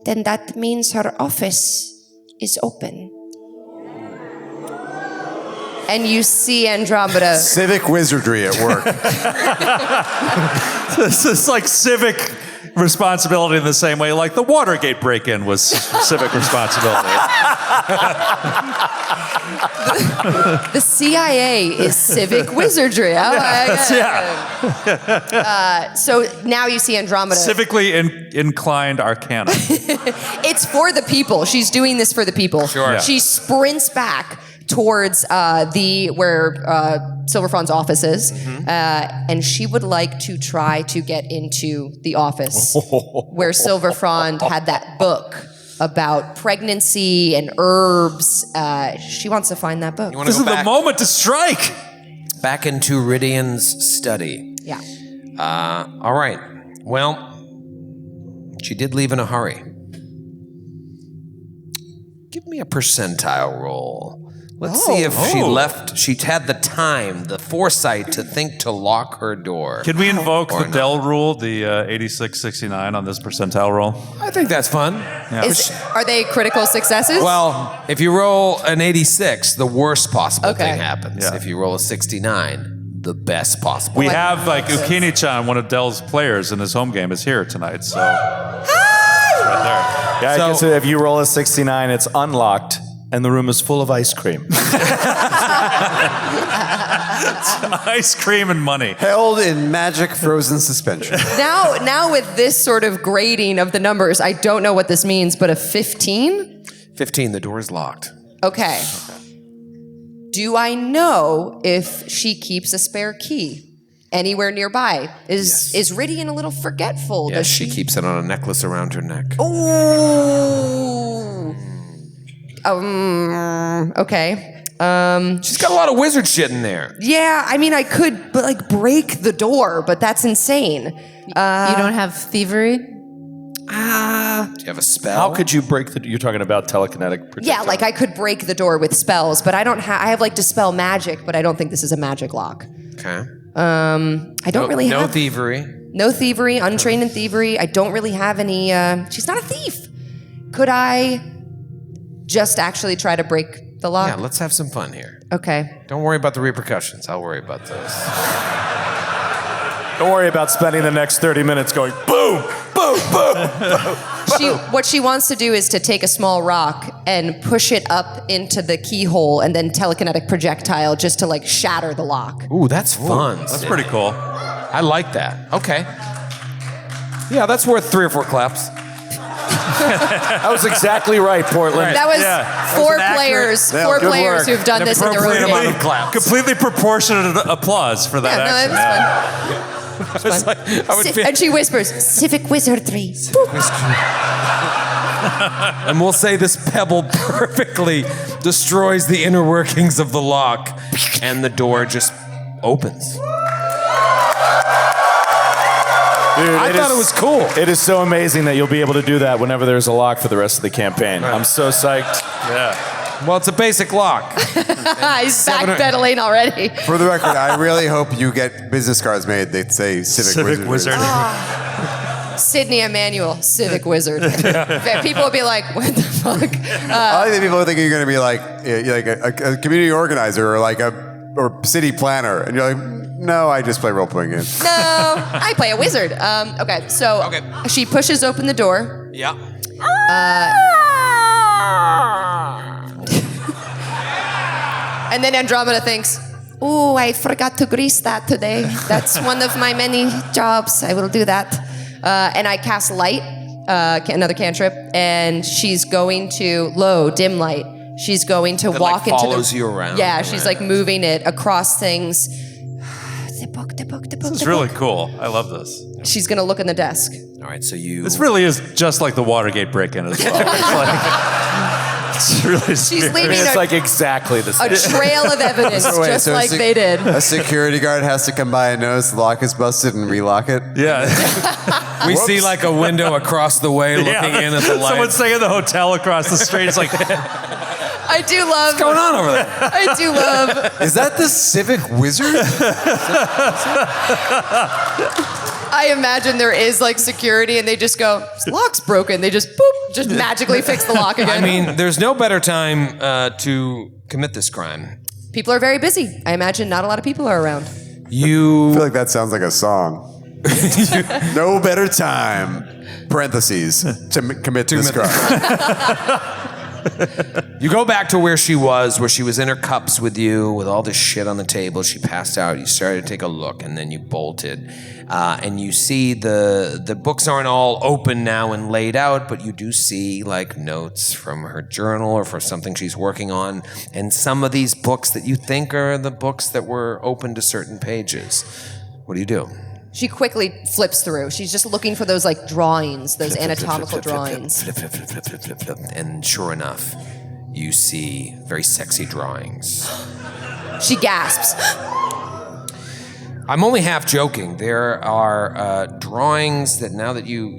then that means her office is open. And you see Andromeda. Civic wizardry at work. This is like civic responsibility in the same way like the Watergate break-in was civic responsibility. The CIA is civic wizardry. Oh, so now you see Andromeda. Civically inclined arcana. It's for the people. She's doing this for the people. Sure. Yeah. She sprints back towards where Silverfrond's office is, and she would like to try to get into the office where Silverfrond had that book about pregnancy and herbs. She wants to find that book. You want This to is go the back, moment to strike. back into Ridian's study. Yeah. All right. Well, she did leave in a hurry. Give me a percentile roll. Let's see if she left. She had the time, the foresight to think to lock her door. Can we invoke Or the not. Dell rule, the 8669 on this percentile roll? I think that's fun. Are they critical successes? Well, if you roll an 86, the worst possible Okay. thing happens. Yeah. If you roll a 69, the best possible. We Like- have Ukini-chan, one of Dell's players in his home game, is here tonight. So right Yeah, So- I guess if you roll a 69, it's unlocked, and the room is full of ice cream. there. Ice cream and money. Held in magic frozen suspension. now with this sort of grading of the numbers, I don't know what this means, but a 15? 15, the door is locked. Okay. Do I know if she keeps a spare key anywhere nearby? Is Ridian a little forgetful? Yes, Does she keeps it on a necklace around her neck. Ooh. Okay. She's got a lot of wizard shit in there. Yeah, I mean, I could break the door, but that's insane. You don't have thievery? Do you have a spell? How could you break the? You're talking about telekinetic projectile. Yeah, like I could break the door with spells, but I don't have. I have like dispel magic, but I don't think this is a magic lock. Okay. I don't really no have thievery. no thievery, untrained in thievery. I don't really have any. She's not a thief. Could I just actually try to break the lock? Yeah, let's have some fun here. Okay. Don't worry about the repercussions. I'll worry about those. Don't worry about spending the next 30 minutes going boom, boom, boom. What she wants to do is to take a small rock and push it up into the keyhole and then telekinetic projectile just to like shatter the lock. Ooh, that's fun. That's pretty cool. I like that. Okay. Yeah, that's worth 3 or 4 claps. That was exactly right, Portland. That was Yeah. four That was an players, Yeah, four good players work. who've done this in their own appropriate amount game. of claps. Completely proportionate applause for that Yeah, no, action. it's fun. It's like, I would feel, And she whispers, Civic Wizardry. and we'll say this pebble perfectly destroys the inner workings of the lock, and the door just opens. Dude, I thought it was cool. It is so amazing that you'll be able to do that whenever there's a lock for the rest of the campaign. I'm so psyched. Yeah. Well, it's a basic lock. He's backpedaling already. For the record, I really hope you get business cards made that say Civic Wizard. Sydney Amanuel, Civic Wizard. People will be like, what the fuck? I think people think you're going to be like a community organizer or like or city planner, and you're like, no, I just play role-playing games. No, I play a wizard. Okay, so she pushes open the door. Yeah. And then Andromeda thinks, "Oh, I forgot to grease that today. That's one of my many jobs. I will do that." And I cast light, another cantrip, and she's going to dim light. She's going to That, walk like, into follows you around. Yeah, she's like moving it across things. The book. This is really cool. I love this. She's gonna look in the desk. All right, so you. This really is just like the Watergate break-in as well. It's really She's leaving It's a, like exactly the a same. trail of evidence, Wait, just so like they did. A security guard has to come by and notice the lock is busted and relock it. Yeah. we see like a window across the way looking in at the light. Someone's staying at the hotel across the street. It's like, I do love. What's going on over there? I do love. Is that the Civic Wizard? I imagine there is like security, and they just go, "This lock's broken." They just boop, just magically fix the lock I again. mean, there's no better time to commit this crime. People are very busy. I imagine not a lot of people are around. I You. feel like that sounds like a song. No better time, parentheses, to commit this crime. You go back to where she was in her cups with you, with all this shit on the table. She passed out. You started to take a look, and then you bolted. And you see the books aren't all open now and laid out, but you do see like notes from her journal or for something she's working on. And some of these books that you think are the books that were open to certain pages. What do you do? She quickly flips through. She's just looking for those like drawings, those anatomical drawings. Flip, flip, flip, flip, flip, flip, flip. And sure enough, you see very sexy drawings. She gasps. I'm only half joking. There are drawings that now that you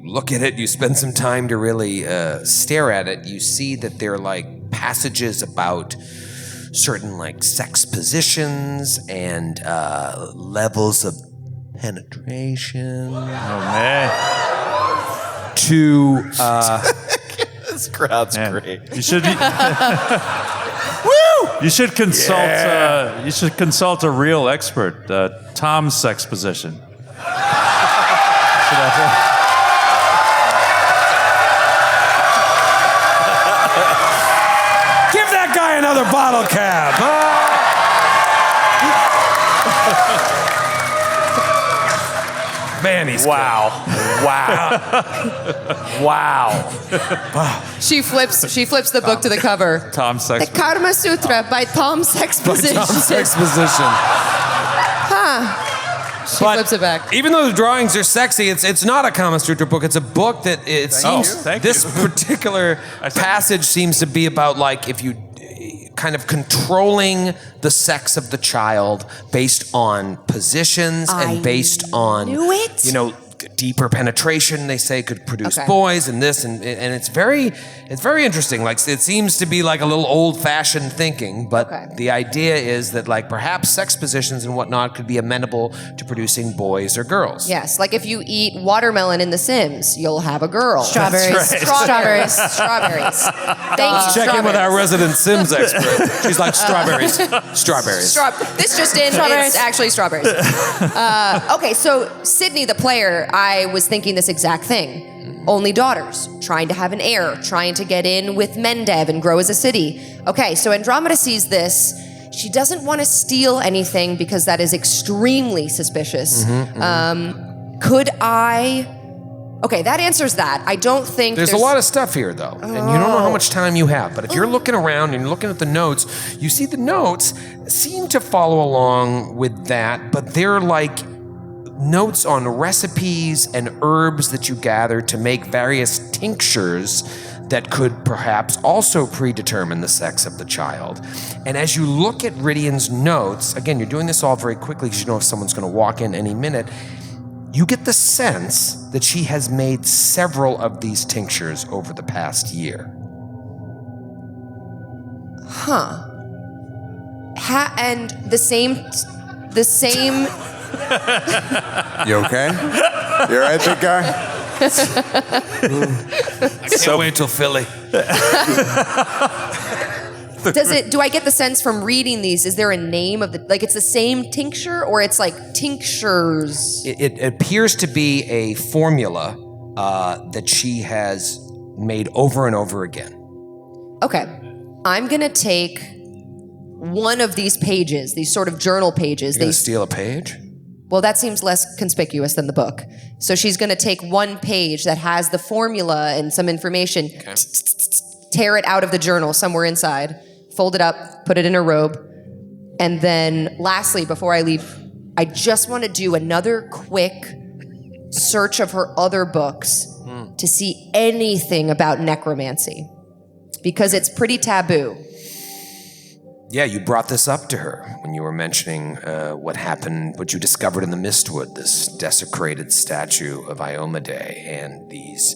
look at it, you spend some time to really stare at it, you see that they're like passages about certain like sex positions and levels of penetration. oh man. To This crowd's Man. great. You should be. You should consult. You should consult a real expert, Tom's sex position. give that guy another bottle cap. Man, he's Wow. Wow. She flips the book to the cover. Tom's sex. The Karma Sutra by Tom's Exposition. Tom's exposition. She flips it back. Even though the drawings are sexy, it's not a Kama Sutra book. It's a book that it seems Thank this you. particular passage seems to be about like if you kind of controlling the sex of the child based on positions and based on knew it. you know deeper penetration they say could produce Okay. boys and this and it's very interesting. Like it seems to be like a little old-fashioned thinking, but Okay. the idea is that like perhaps sex positions and whatnot could be amenable to producing boys or girls. Yes, like if you eat watermelon in The Sims, you'll have a girl. Strawberries. Strawberries. Strawberries. Thanks. Check in with our resident Sims expert. She's like strawberries. This just in. It's actually strawberries. Okay, so Sydney, the player, I was thinking this exact thing. Only daughters, trying to have an heir, trying to get in with Mendev and grow as a city. Okay, so Andromeda sees this. She doesn't want to steal anything because that is extremely suspicious. Could I Okay, that answers that. I don't think There's a lot of stuff here, though, and you don't know how much time you have. But if you're looking around and you're looking at the notes, you see the notes seem to follow along with that, but they're like notes on recipes and herbs that you gather to make various tinctures that could perhaps also predetermine the sex of the child. And as you look at Rydian's notes, again, you're doing this all very quickly because you know if someone's going to walk in any minute, you get the sense that she has made several of these tinctures over the past year. Huh. And the same. You okay? You all right, big guy? I can't wait till Philly. Do I get the sense from reading these, is there a name of the, like it's the same tincture or it's like tinctures? It appears to be a formula that she has made over and over again. Okay. I'm going to take one of these pages, these sort of journal pages. You're gonna steal a page? Well, that seems less conspicuous than the book. So she's going to take one page that has the formula and some information, tear it out of the journal somewhere inside, fold it up, put it in her robe. And then lastly, before I leave, I just want to do another quick search of her other books to see anything about necromancy, because it's pretty taboo. Yeah, you brought this up to her when you were mentioning what happened, what you discovered in the Mistwood, this desecrated statue of Iomedae and these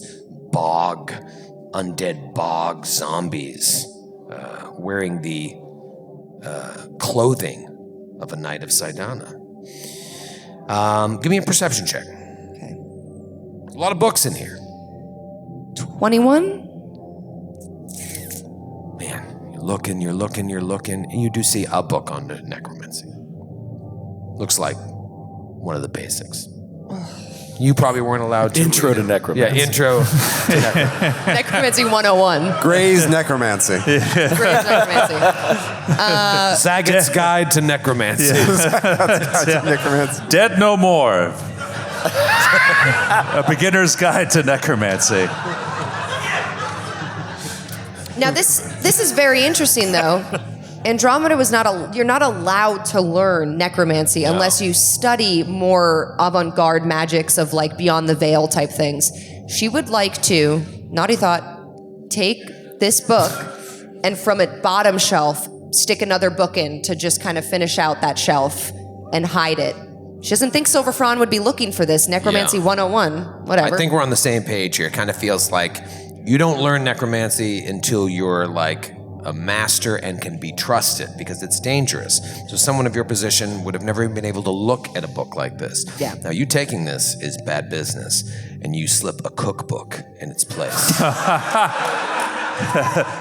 undead bog zombies wearing the clothing of a knight of Sidana. Give me a perception check. Okay. A lot of books in here. 21? Man, you're looking, and you do see a book on necromancy. Looks like one of the basics. You probably weren't allowed to. Intro to necromancy. Yeah, intro to necromancy. Necromancy 101. Gray's necromancy. Gray's necromancy. Zagat's Guide to Necromancy. Necromancy. Dead No More. A beginner's guide to necromancy. Now this is very interesting though. Andromeda was you're not allowed to learn necromancy unless you study more avant-garde magics of like beyond the veil type things. She would like to, naughty thought, take this book and from a bottom shelf stick another book in to just kind of finish out that shelf and hide it. She doesn't think Silverfron would be looking for this. Necromancy 101, whatever. I think we're on the same page here. It kind of feels like you don't learn necromancy until you're like a master and can be trusted because it's dangerous. So someone of your position would have never even been able to look at a book like this. Yeah. Now you taking this is bad business and you slip a cookbook in its place.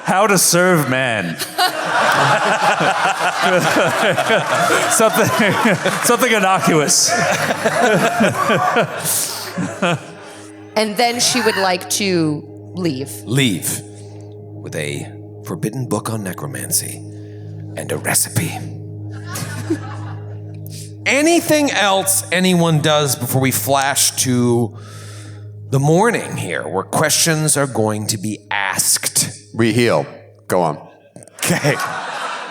How to serve man. something innocuous. And then she would like to leave. Leave with a forbidden book on necromancy and a recipe. Anything else anyone does before we flash to the morning here, where questions are going to be asked? We heal. Go on. Okay.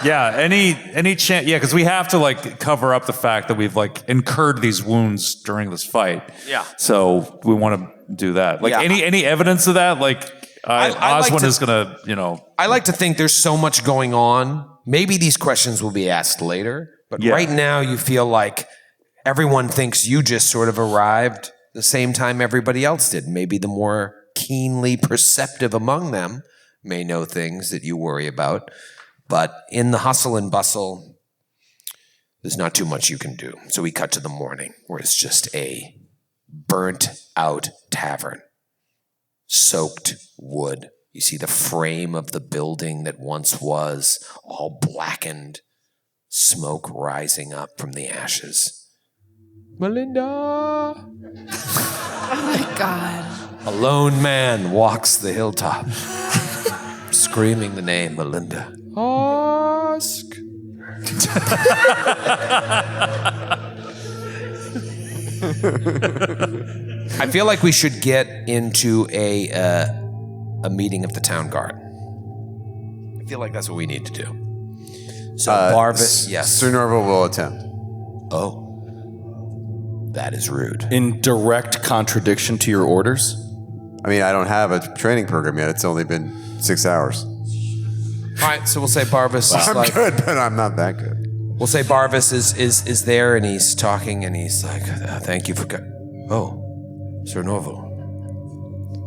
Yeah, any chance? Yeah, because we have to like cover up the fact that we've like incurred these wounds during this fight. Yeah. So we want to do that. Like Yeah. any evidence of that? Like I like Oswin to- is gonna, I like to think there's so much going on. Maybe these questions will be asked later, but Yeah. right now you feel like everyone thinks you just sort of arrived the same time everybody else did. Maybe the more keenly perceptive among them may know things that you worry about. But in the hustle and bustle, there's not too much you can do. So we cut to the morning, where it's just a burnt out tavern. Soaked wood. You see the frame of the building that once was all blackened, smoke rising up from the ashes. Melinda! Oh my God. A lone man walks the hilltop, screaming the name Melinda. Ask. I feel like we should get into a meeting of the town guard. I feel like that's what we need to do. So Barvis, yes. Sir Norval will attend. Oh. That is rude. In direct contradiction to your orders? I mean, I don't have a training program yet. It's only been 6 hours. All right, so we'll say Barvis is I'm like... good, but I'm not that good. We'll say Barvis is there, and he's talking, and he's like, thank you for... Oh, Sir Norval.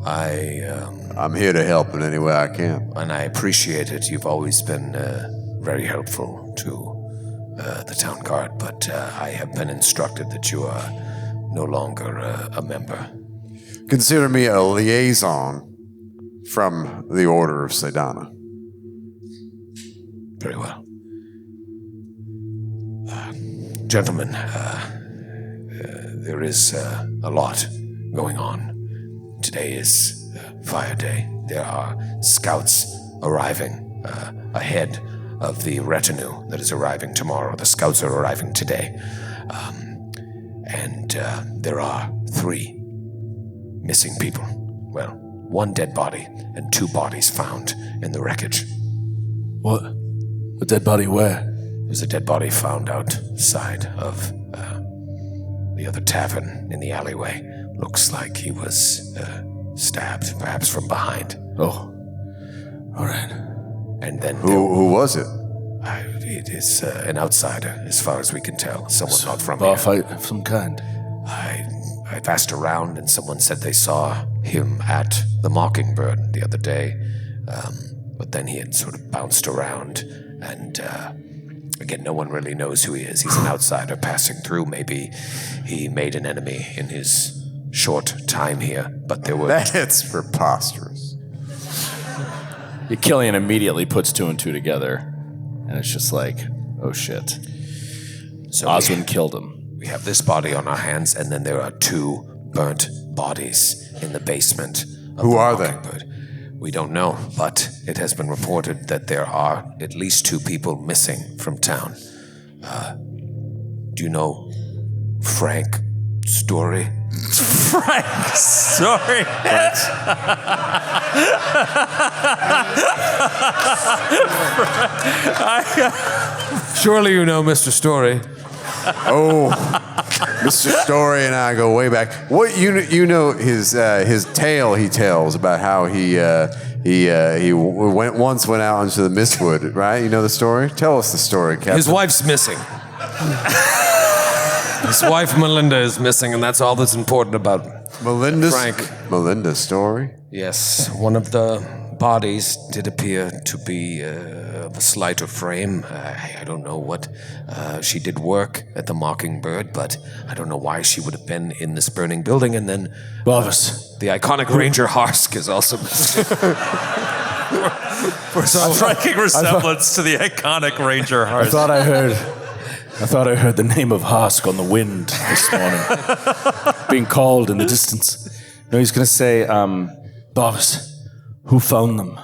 I'm here to help in any way I can. And I appreciate it. You've always been very helpful to the town guard, but I have been instructed that you are no longer a member. Consider me a liaison from the Order of Sedana. Very well. Gentlemen, there is a lot going on. Today is Fire Day. There are scouts arriving ahead of the retinue that is arriving tomorrow. The scouts are arriving today. And there are 3 missing people. Well, 1 dead body and 2 bodies found in the wreckage. What? A dead body where? There's a dead body found outside of the other tavern in the alleyway. Looks like he was stabbed, perhaps from behind. Oh. All right. And then Who was it? it is an outsider, as far as we can tell. Someone not from Bar here. fight of some kind. I've asked around, and someone said they saw him at the Mockingbird the other day. But then he had sort of bounced around, and again, no one really knows who he is. He's an outsider passing through. Maybe he made an enemy in his short time here, but there were... That's preposterous. Killian immediately puts 2 and 2 together, and it's just like, oh shit. So Oswin killed him. We have this body on our hands, and then there are 2 burnt bodies in the basement. Who are they? We don't know, but it has been reported that there are at least 2 people missing from town. Do you know Frank Story? Frank, sorry. Surely you know Mr. Story. Oh, Mr. Story and I go way back. What you know his tale he tells about how he went out into the Mistwood, right? You know the story? Tell us the story, Captain. His wife's missing. His wife Melinda is missing, and that's all that's important about Melinda's story? Yes, one of the bodies did appear to be of a slighter frame. I don't know what. She did work at the Mockingbird, but I don't know why she would have been in this burning building. And then Barvis. The iconic Ranger Harsk is also missing. For some striking resemblance to the iconic Ranger Harsk. I thought I heard the name of Harsk on the wind this morning, being called in the distance. No, he's going to say, Barvis, who found them?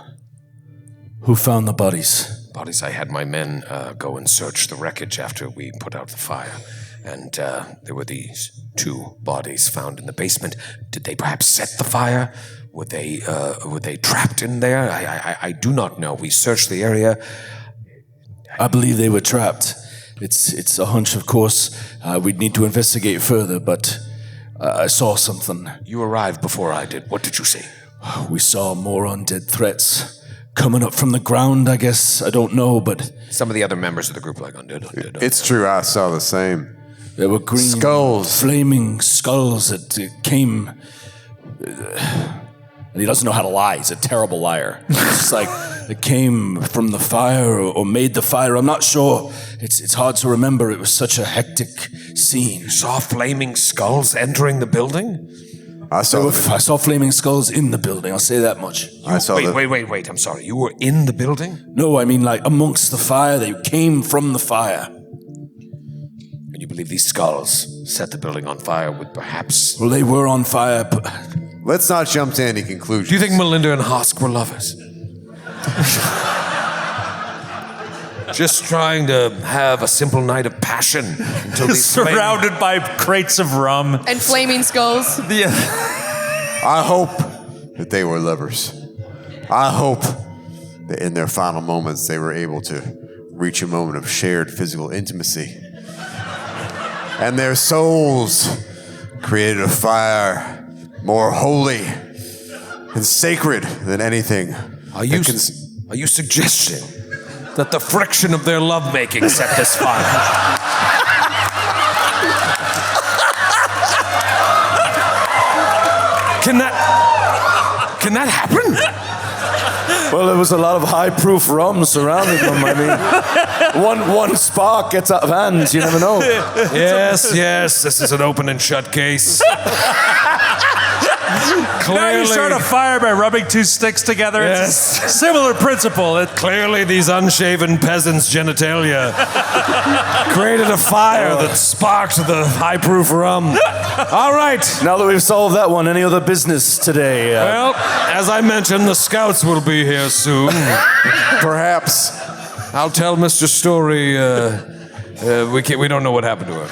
Who found the bodies? Bodies, I had my men go and search the wreckage after we put out the fire. And there were these 2 bodies found in the basement. Did they perhaps set the fire? Were they trapped in there? I do not know. We searched the area. I believe they were trapped. It's a hunch, of course. We'd need to investigate further, but I saw something. You arrived before I did. What did you see? We saw more undead threats coming up from the ground, I guess. I don't know, but... Some of the other members of the group were like, undead. It's true, I saw the same. There were green... Skulls. Flaming skulls that came... And he doesn't know how to lie. He's a terrible liar. It's just like, it came from the fire or made the fire. I'm not sure. It's hard to remember. It was such a hectic scene. You saw flaming skulls entering the building? I saw flaming skulls in the building. I'll say that much. Wait. I'm sorry. You were in the building? No, I mean like amongst the fire. They came from the fire. And you believe these skulls set the building on fire with perhaps... Well, they were on fire, but... Let's not jump to any conclusions. Do you think Melinda and Hosk were lovers? Just trying to have a simple night of passion until these Surrounded by crates of rum. And flaming skulls. I hope that they were lovers. I hope that in their final moments they were able to reach a moment of shared physical intimacy. And their souls created a fire more holy and sacred than anything. Are you suggesting that the friction of their lovemaking set this fire? Can that happen? Well, there was a lot of high-proof rum surrounding them. I mean, one spark gets out of hand. You never know. Yes, this is an open and shut case. Now you start a fire by rubbing two sticks together. Yes. It's a similar principle. Clearly, these unshaven peasants' genitalia created a fire that sparked the high-proof rum. All right. Now that we've solved that one, any other business today? Well, as I mentioned, the scouts will be here soon. Perhaps. I'll tell Mr. Story. We don't know what happened to her.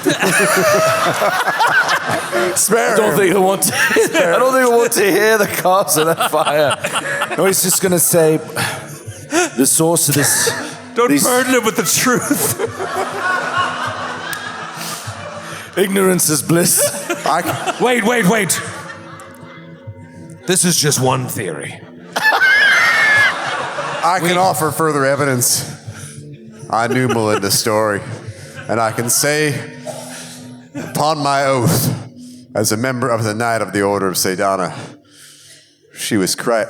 Spare I don't him. think he'll want to hear the cause of that fire. No, he's just going to say the source of this. Don't burden him with the truth. Ignorance is bliss. Wait. This is just one theory. I can offer further evidence. I knew Melinda's story, and I can say, upon my oath, as a member of the Knight of the Order of Sedana, she was quite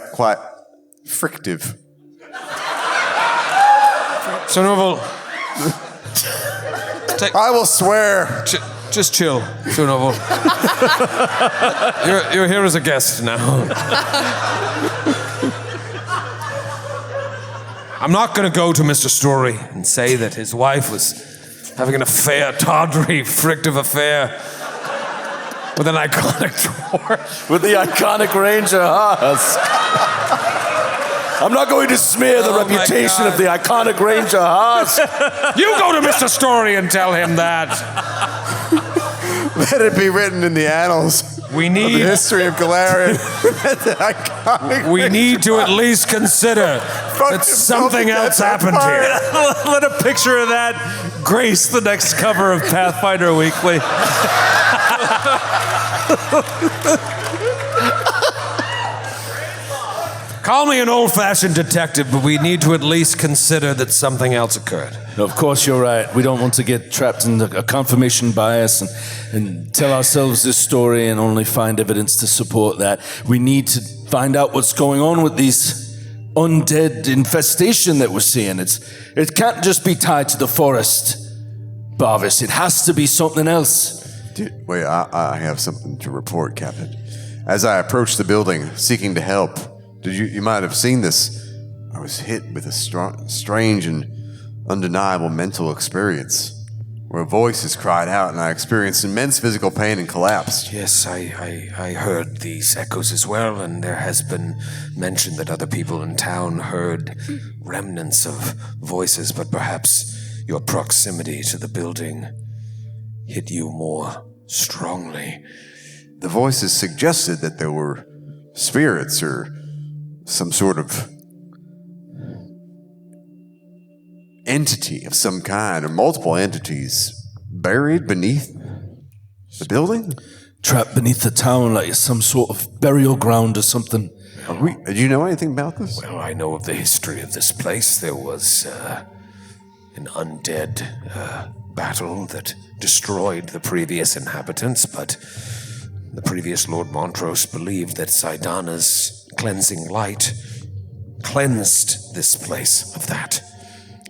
frictive. So, Novel, I will swear. just chill, Sir Novel. You're here as a guest now. I'm not going to go to Mr. Story and say that his wife was having an affair, tawdry, frictive affair with an iconic dwarf. With the iconic Ranger Haas. I'm not going to smear the reputation of the iconic Ranger Haas. You go to Mr. Story and tell him that. Let it be written in the annals. We of the need history of Galarian. The iconic we need to at least consider that something else happened here. Let a picture of that grace the next cover of Pathfinder Weekly. Call me an old-fashioned detective, but we need to at least consider that something else occurred. No, of course, you're right. We don't want to get trapped in a confirmation bias and tell ourselves this story and only find evidence to support that. We need to find out what's going on with these undead infestation that we're seeing. It can't just be tied to the forest, Barvis. It has to be something else. Wait, I have something to report, Captain. As I approached the building, seeking to help, you might have seen this. I was hit with a strange and undeniable mental experience, where voices cried out, and I experienced immense physical pain and collapsed. Yes, I heard these echoes as well, and there has been mention that other people in town heard remnants of voices, but perhaps your proximity to the building hit you more strongly. The voices suggested that there were spirits or some sort of entity of some kind, or multiple entities, buried beneath the building? Trapped beneath the town like some sort of burial ground or something. Do you know anything about this? Well, I know of the history of this place. There was an undead battle that destroyed the previous inhabitants, but the previous Lord Montrose believed that Sidana's cleansing light cleansed this place of that.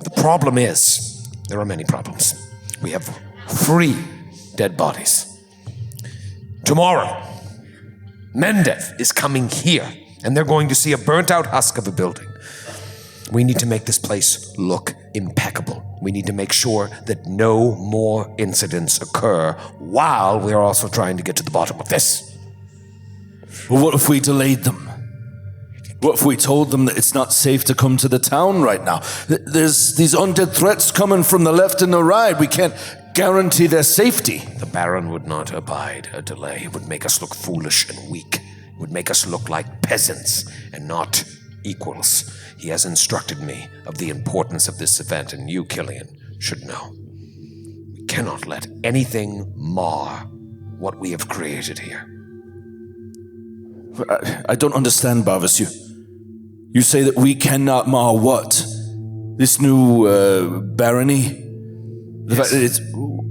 The problem is, there are many problems. We have 3 dead bodies. Tomorrow, Mendev is coming here, and they're going to see a burnt-out husk of a building. We need to make this place look impeccable. We need to make sure that no more incidents occur while we are also trying to get to the bottom of this. Well, what if we delayed them? What if we told them that it's not safe to come to the town right now? There's these undead threats coming from the left and the right. We can't guarantee their safety. The Baron would not abide a delay. It would make us look foolish and weak. It would make us look like peasants and not equals. He has instructed me of the importance of this event, and you, Killian, should know. We cannot let anything mar what we have created here. I don't understand, Barvis. You say that we cannot mar what? This new barony? The fact that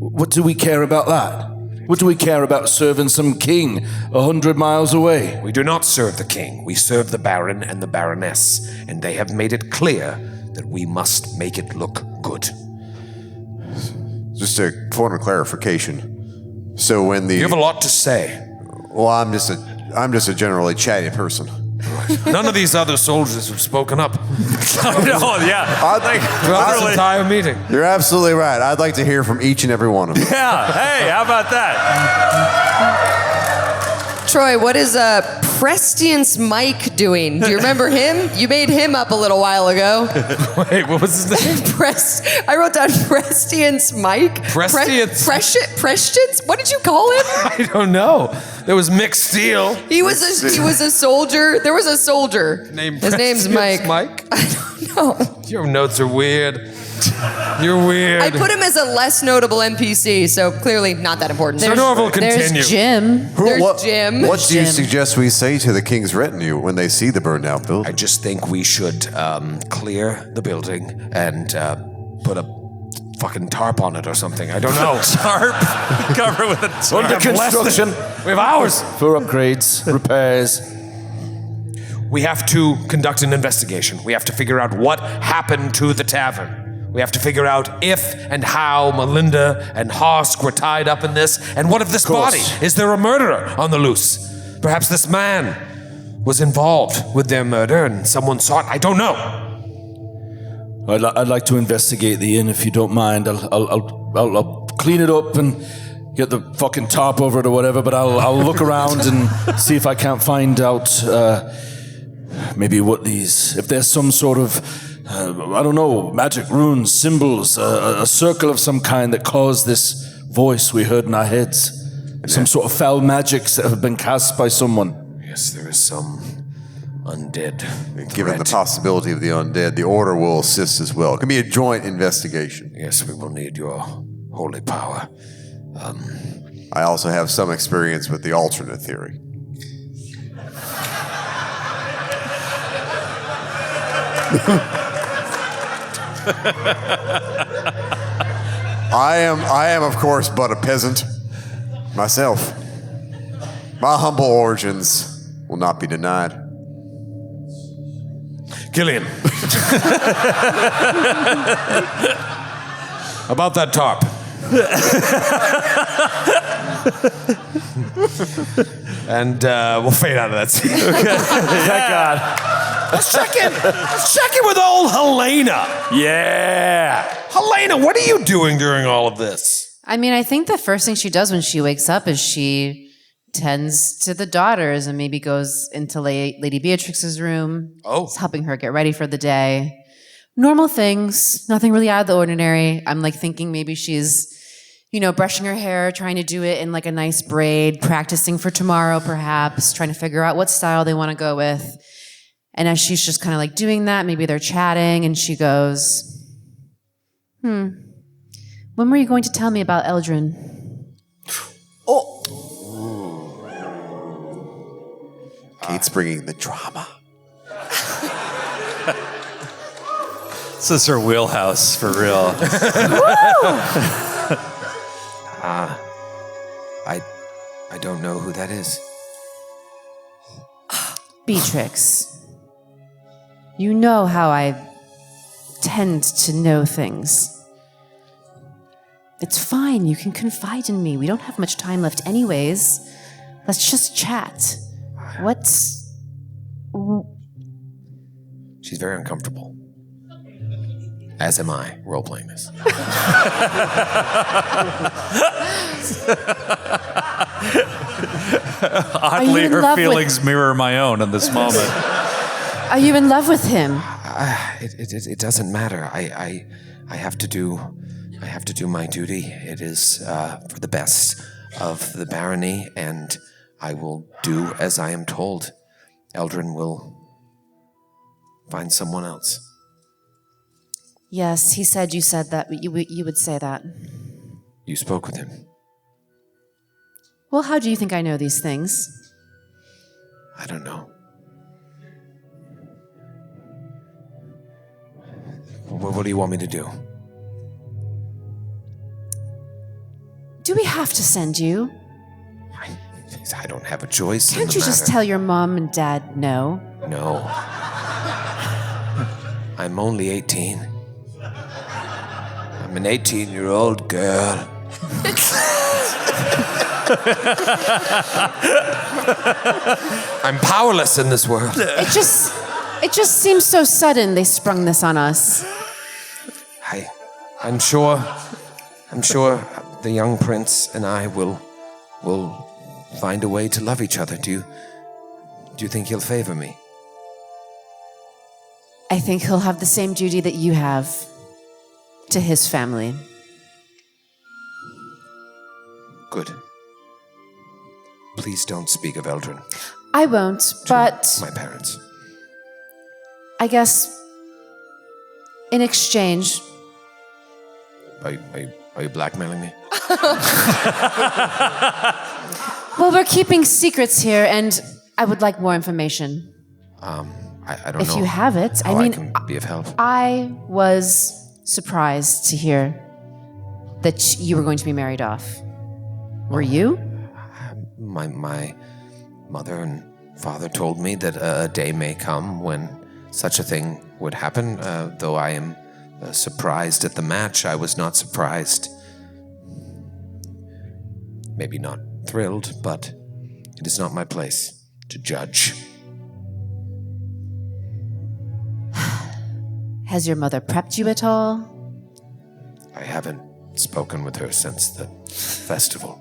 what do we care about that? What do we care about serving some king 100 miles away? We do not serve the king. We serve the Baron and the Baroness, and they have made it clear that we must make it look good. Just a point of clarification. So when the You have a lot to say. well, I'm just a generally chatty person. None of these other soldiers have spoken up Throughout this entire meeting. You're absolutely right. I'd like to hear from each and every one of them. Yeah. Hey, how about that? Troy, what is Prestiance Mike doing? Do you remember him? You made him up a little while ago. Wait, what was his name? I wrote down Prestiance Mike. Prestiance? Prestiance? What did you call him? I don't know. There was Mick Steele. He was a soldier. There was a soldier. His name's Mike. Mike? I don't know. Your notes are weird. You're weird. I put him as a less notable NPC, so clearly not that important. Sir Norval, continue. There's Jim. There's Jim. What do you Jim. suggest we say to the king's retinue when they see the burned out building? I just think we should clear the building and put a fucking tarp on it or something. I don't know. Tarp. Cover it with a tarp. Under construction. We have hours. For upgrades, repairs. We have to conduct an investigation. We have to figure out what happened to the tavern. We have to figure out if and how Melinda and Hosk were tied up in this. And what of this body? Is there a murderer on the loose? Perhaps this man was involved with their murder and someone saw it. I don't know. I'd like to investigate the inn if you don't mind. I'll clean it up and get the fucking tarp over it or whatever. But I'll look around and see if I can't find out maybe if there's some sort of I don't know, magic runes, symbols, a circle of some kind that caused this voice we heard in our heads. Some sort of foul magics that have been cast by someone. Yes, there is some undead. Given the possibility of the undead, the Order will assist as well. It can be a joint investigation. Yes, we will need your holy power. I also have some experience with the alternate theory. I am, of course, but a peasant myself. My humble origins will not be denied. Killian. About that tarp. And we'll fade out of that scene. Thank God. Let's check in with old Helena. Yeah. Helena, what are you doing during all of this? I mean, I think the first thing she does when she wakes up is she tends to the daughters and maybe goes into Lady Beatrix's room. Oh. Is helping her get ready for the day. Normal things, nothing really out of the ordinary. I'm like thinking maybe she's, brushing her hair, trying to do it in like a nice braid, practicing for tomorrow perhaps, trying to figure out what style they want to go with. And as she's just kind of like doing that, maybe they're chatting and she goes, when were you going to tell me about Eldrin? Kate's bringing the drama. This is her wheelhouse, for real. I don't know who that is. Beatrix. You know how I tend to know things. It's fine, you can confide in me. We don't have much time left anyways. Let's just chat. She's very uncomfortable. As am I, role-playing this. Oddly, her feelings mirror my own in this moment. Are you in love with him? It doesn't matter. I have to do my duty. It is for the best of the barony, and I will do as I am told. Eldrin will find someone else. Yes, he said you said that. You would say that. You spoke with him. Well, how do you think I know these things? I don't know. What do you want me to do? Do we have to send you? I don't have a choice. Can't you just tell your mom and dad no? No. I'm only 18. I'm an 18-year-old girl. I'm powerless in this world. It just seems so sudden they sprung this on us. I'm sure the young prince and I will find a way to love each other. Do you think he'll favor me? I think he'll have the same duty that you have to his family. Good. Please don't speak of Eldrin I won't, but to my parents. I guess in exchange, Are you blackmailing me? well, we're keeping secrets here, and I would like more information. I don't know. If you have it, how I mean, can be of help. I was surprised to hear that you were going to be married off. Were you? My mother and father told me that a day may come when such a thing would happen. Though I am surprised at the match, I was not surprised. Maybe not thrilled, but it is not my place to judge. Has your mother prepped you at all? I haven't spoken with her since the festival.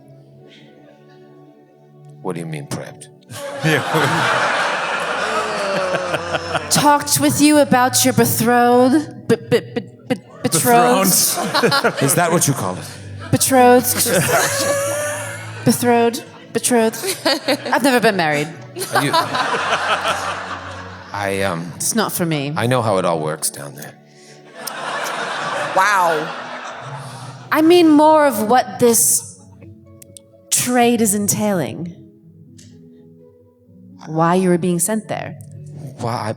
What do you mean prepped? Talked with you about your betrothed? Betrothed? Is that what you call it? Betrothed? Betrothed? I've never been married. Are you... It's not for me. I know how it all works down there. Wow. I mean more of what this trade is entailing. Why you were being sent there. Well,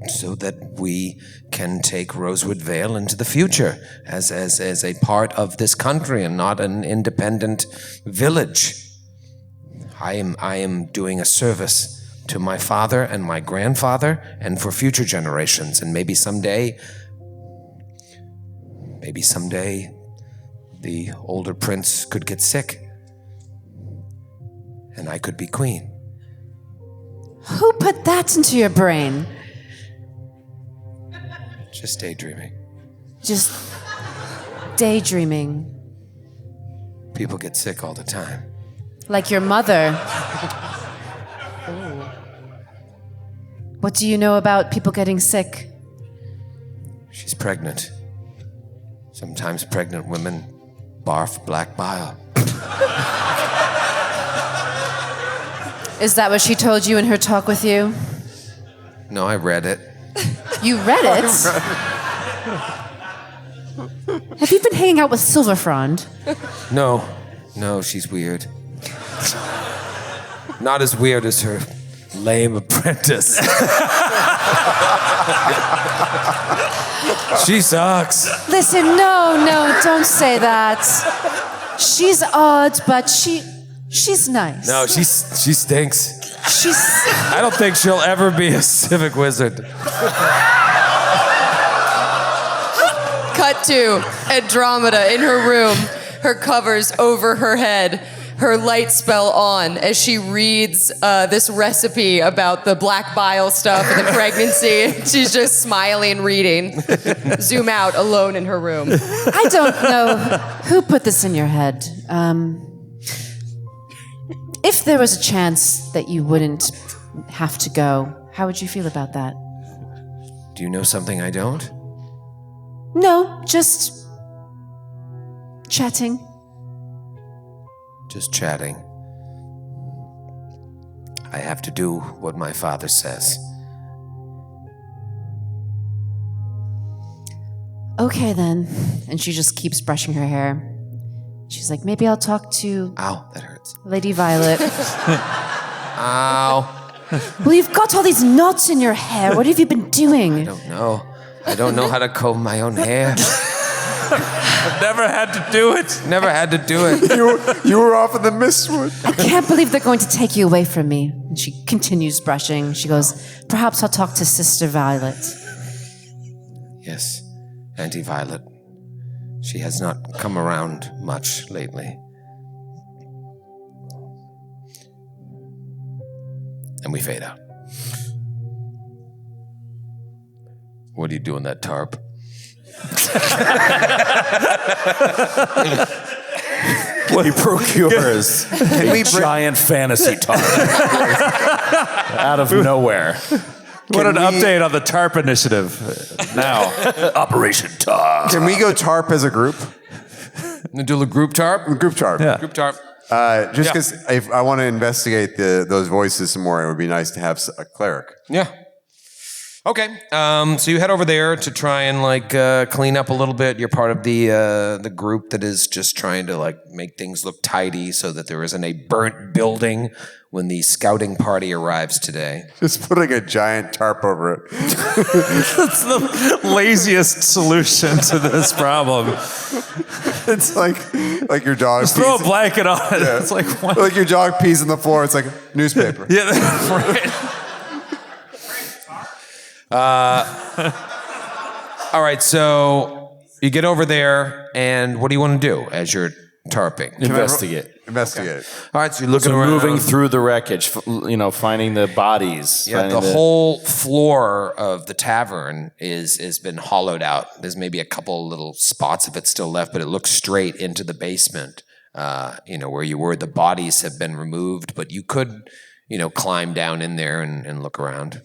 so that we can take Rosewood Vale into the future as a part of this country and not an independent village. I am doing a service to my father and my grandfather and for future generations, and maybe someday the older prince could get sick and I could be queen. Who put that into your brain? Just daydreaming. Just daydreaming. People get sick all the time. Like your mother. What do you know about people getting sick? She's pregnant. Sometimes pregnant women barf black bile. Is that what she told you in her talk with you? No, I read it. You read it? Have you been hanging out with Silverfrond? No, she's weird. Not as weird as her lame apprentice. She sucks. Listen, no, don't say that. She's odd, but she's nice. No, she stinks. She's... I don't think she'll ever be a civic wizard. Cut to Andromeda in her room, her covers over her head, her light spell on as she reads this recipe about the black bile stuff and the pregnancy. She's just smiling and reading. Zoom out, alone in her room. I don't know who put this in your head. If there was a chance that you wouldn't have to go, how would you feel about that? Do you know something I don't? No, just chatting. Just chatting. I have to do what my father says. Okay then. And she just keeps brushing her hair. She's like, maybe I'll talk to Ow, that hurts. Lady Violet. Ow. Well, you've got all these knots in your hair. What have you been doing? I don't know. I don't know how to comb my own hair. I've never had to do it. Never had to do it. You were off in the mistwood. I can't believe they're going to take you away from me. And she continues brushing. She goes, perhaps I'll talk to Sister Violet. Yes, Auntie Violet. She has not come around much lately. And we fade out. What do you do in that tarp? What he procures a giant fantasy tarp out of nowhere. What an update on the TARP initiative now. Operation Tarp. Can we go tarp as a group? Do a group tarp? Group tarp. Yeah. Group tarp. Just because if I want to investigate those voices some more, it would be nice to have a cleric. Yeah. Okay. So you head over there to try and clean up a little bit. You're part of the group that is just trying to make things look tidy so that there isn't a burnt building when the scouting party arrives today. Just putting a giant tarp over it. That's the laziest solution to this problem. It's like your dog. Just throw a pees. blanket on it. Yeah. It's like, what? Like your dog pees on the floor. It's like newspaper. Yeah, right. All right, so you get over there, and what do you want to do as you're tarping? Investigate. Investigate. All right, so you're looking So around. moving through the wreckage, finding the bodies. Yeah, finding the whole floor of the tavern is been hollowed out. There's maybe a couple little spots of it still left, but it looks straight into the basement. Where you were. The bodies have been removed, but you could, climb down in there and look around.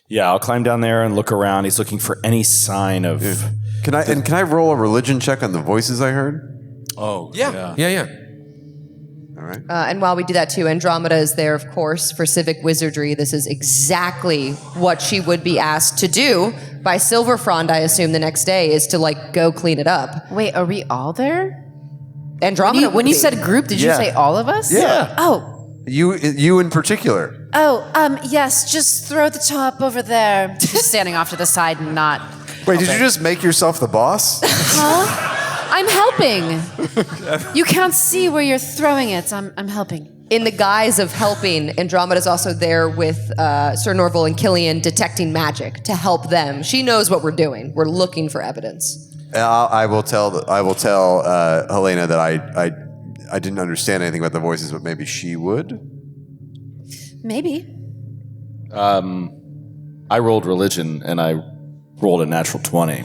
Yeah, I'll climb down there and look around. He's looking for any sign of. Can I roll a religion check on the voices I heard? Oh, Yeah. All right. And while we do that too, Andromeda is there, of course, for civic wizardry. This is exactly what she would be asked to do by Silverfrond, I assume, the next day, is to go clean it up. Wait, are we all there? Andromeda. When you would be. said group, did you Yeah. say all of us? Yeah. Oh. You in particular. Yes, just throw the top over there. She's standing off to the side and not. Wait, did you just make yourself the boss? Huh? I'm helping. You can't see where you're throwing it. I'm helping. In the guise of helping, Andromeda's also there with Sir Norval and Killian detecting magic to help them. She knows what we're doing. We're looking for evidence. I will tell Helena that I didn't understand anything about the voices, but maybe she would. Maybe. I rolled religion and I rolled a natural 20.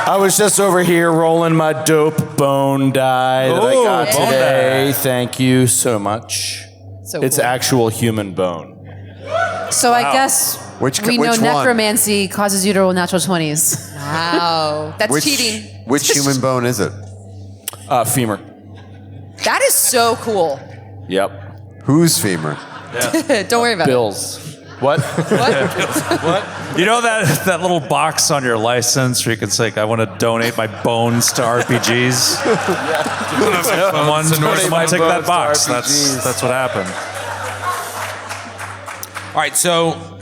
I was just over here rolling my dope bone die that I got bone today. die. Thank you so much. So It's cool. actual human bone. So I guess Which we know one? necromancy causes you to roll natural 20s. Wow. That's cheating. Which human bone is it? Femur. That is so cool. Yep. Whose femur? Don't worry about Bills. What? it. You know that little box on your license where you can say, I want to donate my bones to RPGs? Someone take that box. That's what happened. All right, so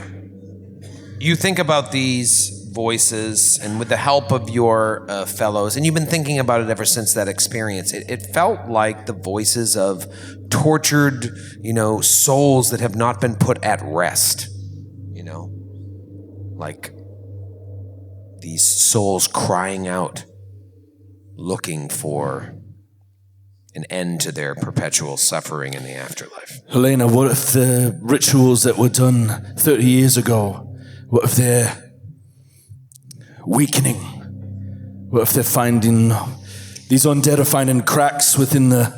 you think about these voices, and with the help of your fellows, and you've been thinking about it ever since that experience, it felt like the voices of tortured, souls that have not been put at rest, like these souls crying out, looking for an end to their perpetual suffering in the afterlife. Helena, what if the rituals that were done 30 years ago, what if they're weakening? What if they're these undead are finding cracks within the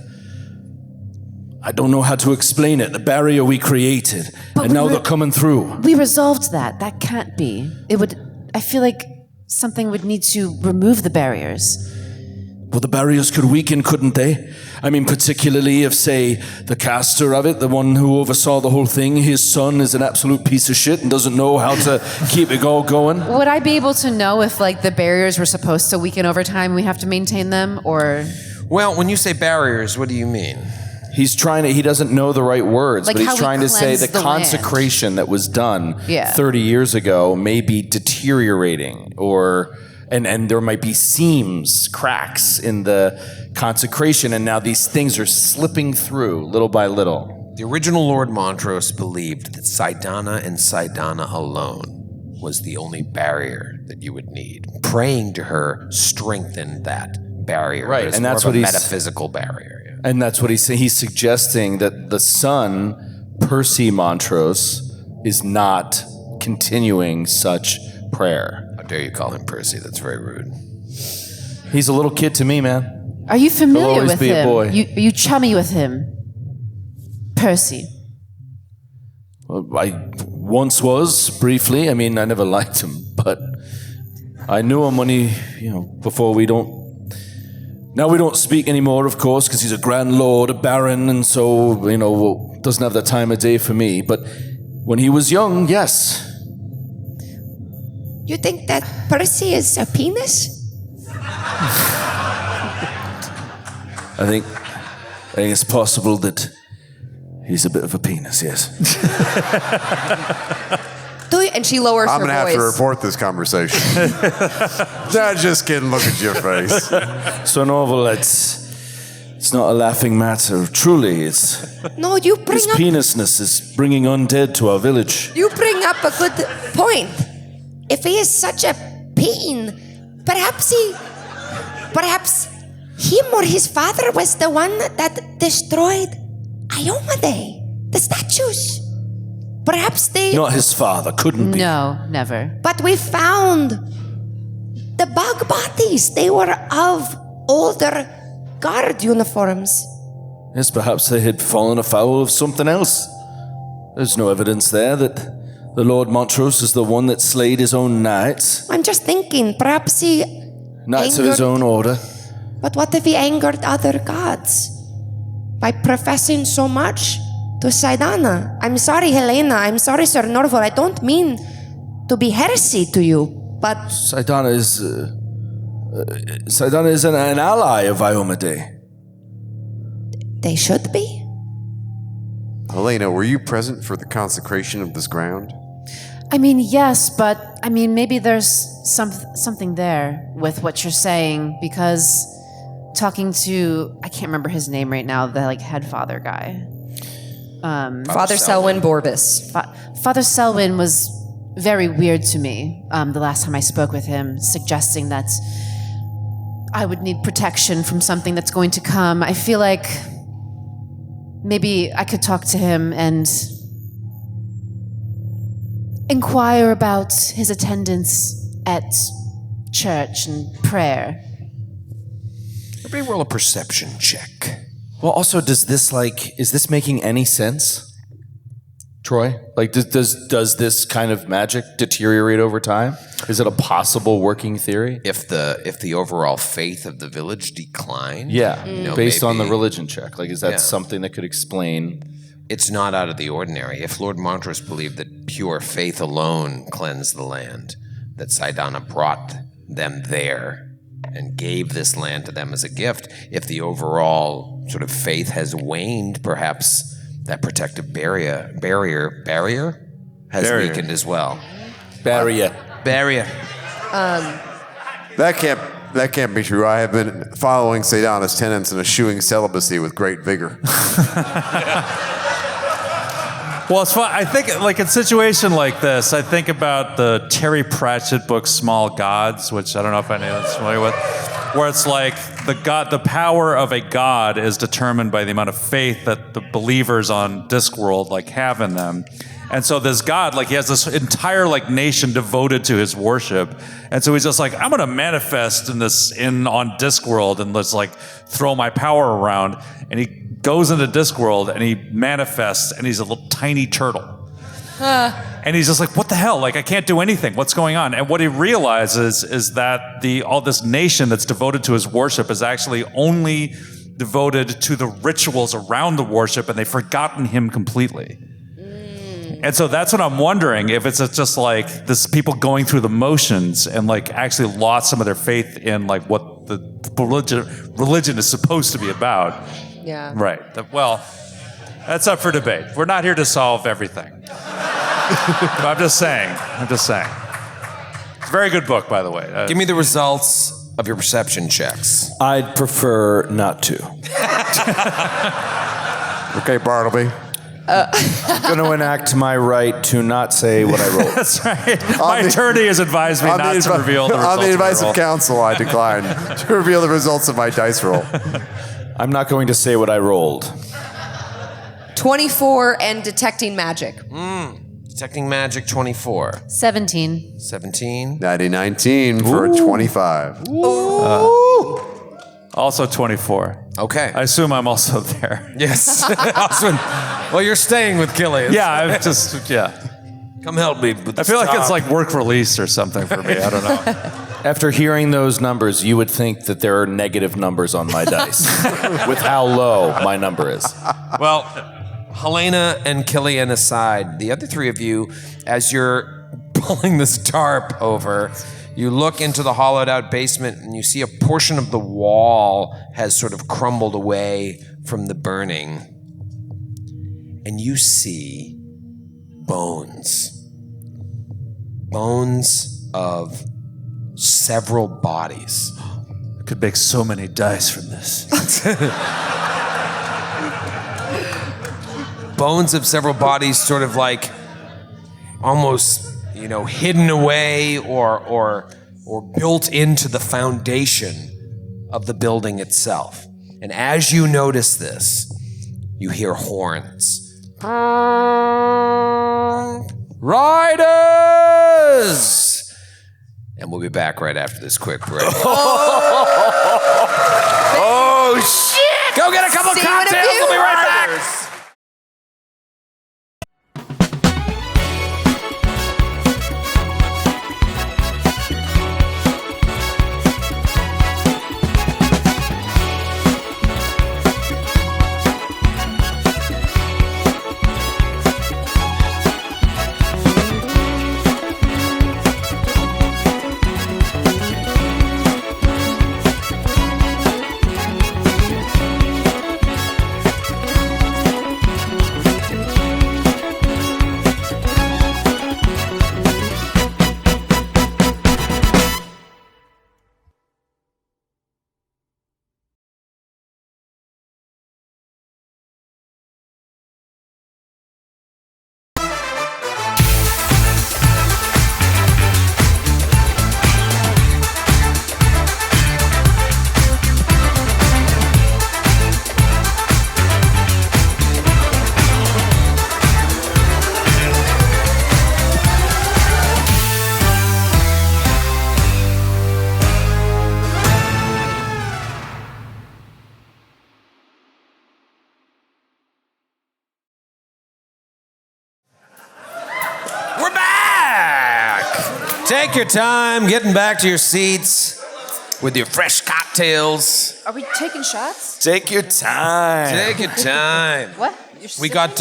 I don't know how to explain it. The barrier we created, But and we now were- they're coming through. We resolved that. That can't be. It would. I feel like something would need to remove the barriers. Well, the barriers could weaken, couldn't they? I mean, particularly if, say, the caster of it, the one who oversaw the whole thing, his son is an absolute piece of shit and doesn't know how to keep it all going. Would I be able to know if like the barriers were supposed to weaken over time? We have to maintain them, or Well, when you say barriers, what do you mean? He doesn't know the right words, Like but how he's we trying to say cleanse the the land. consecration that was done Yeah. 30 years ago may be deteriorating, and there might be seams, cracks in the consecration, and now these things are slipping through little by little. The original Lord Montrose believed that Saidana and Saidana alone was the only barrier that you would need. Praying to her strengthened that barrier. Right, But it's and more that's of what a he's- metaphysical barrier. Yeah. And that's what he's saying. He's suggesting that the son, Percy Montrose, is not continuing such prayer. How dare you call him Percy? That's very rude. He's a little kid to me, man. are you familiar always with be a him? boy. Are you chummy with him, Percy? Well, I once was, briefly. I mean, I never liked him, but I knew him when before we don't. Now we don't speak anymore, of course, because he's a grand lord, a baron, and so, doesn't have the time of day for me. But when he was young, yes. You think that Percy is a penis? I think it's possible that he's a bit of a penis, yes. And she lowers I'm her gonna have voice. to report this conversation. Nah, just kidding. Look at your face. So, Norval, it's not a laughing matter. Truly, No, you his bring up penisness is bringing undead to our village. you bring up a good point. If he is such a pain, perhaps him or his father was the one that destroyed Iomade, the statues. Perhaps they. Not his father, couldn't be. No, never. But we found the bug bodies. They were of older guard uniforms. Yes, perhaps they had fallen afoul of something else. There's no evidence there that the Lord Montrose is the one that slayed his own knights. I'm just thinking, perhaps he. Knights of his own order. But what if he angered other gods by professing so much to Saidana? I'm sorry, Helena. I'm sorry, Sir Norval. I don't mean to be heresy to you, but Saidana is an ally of Iomade. they should be. Helena, were you present for the consecration of this ground? I mean, yes, but I mean, maybe there's something there with what you're saying, because talking to, I can't remember his name right now, the head father guy. Father Selwyn Borbus. Father Selwyn was very weird to me the last time I spoke with him, suggesting that I would need protection from something that's going to come. I feel like maybe I could talk to him and inquire about his attendance at church and prayer. Everybody roll a perception check. Well, also, is this making any sense? Troy? Does this kind of magic deteriorate over time? Is it a possible working theory? If the overall faith of the village declined, Yeah, based on the maybe- religion check. Is that Yeah. something that could explain? It's not out of the ordinary. If Lord Montrose believed that pure faith alone cleansed the land, that Saidana brought them there and gave this land to them as a gift, if the overall sort of faith has waned, perhaps that protective barrier has weakened as well. Barrier. That can't be true. I have been following Saidana's tenets and eschewing celibacy with great vigor. Well, it's fun. I think, in a situation like this, I think about the Terry Pratchett book "Small Gods," which I don't know if anyone's familiar with, where it's like the power of a god is determined by the amount of faith that the believers on Discworld have in them. And so this god, he has this entire nation devoted to his worship, and so he's just I'm gonna manifest on Discworld and let's throw my power around, and he goes into Discworld and he manifests and he's a little tiny turtle. And he's just like, what the hell? Like, I can't do anything. What's going on? And what he realizes is that all this nation that's devoted to his worship is actually only devoted to the rituals around the worship, and they've forgotten him completely. And so that's what I'm wondering, if it's just like this people going through the motions and like actually lost some of their faith in like what the religion is supposed to be about. Yeah. Right. Well, that's up for debate. We're not here to solve everything. But I'm just saying. It's a very good book, by the way. Give me the results of your perception checks. I'd prefer not to. Okay, Bartleby. I'm going to enact my right to not say what I rolled. That's right. My attorney has advised me not to reveal the results. On the advice of my of counsel, I decline to reveal the results of my dice roll. I'm not going to say what I rolled. 24 and detecting magic. Detecting magic, 24. 17. 17. Natty 19 for a 25. Also 24. Okay. I assume I'm also there. Yes. Oswin. Well, you're staying with Killian. Yeah, I'm just, Come help me with I this feel like top. it's like work release or something for me. I don't know. After hearing those numbers, you would think that there are negative numbers on my dice with how low my number is. Well, Helena and Killian aside, the other three of you, as you're pulling this tarp over, you look into the hollowed out basement and you see a portion of the wall has sort of crumbled away from the burning. And you see bones. Bones of several bodies. I could make so many dice from this. Bones of several bodies sort of like almost, hidden away or built into the foundation of the building itself. And as you notice this, you hear horns. Riders! And we'll be back right after this quick break. Oh, shit! Go get a couple See you in a cocktails. few. We'll be right back. We're back! Take your time getting back to your seats with your fresh cocktails. Are we taking shots? Take your time. Take your time. What? We got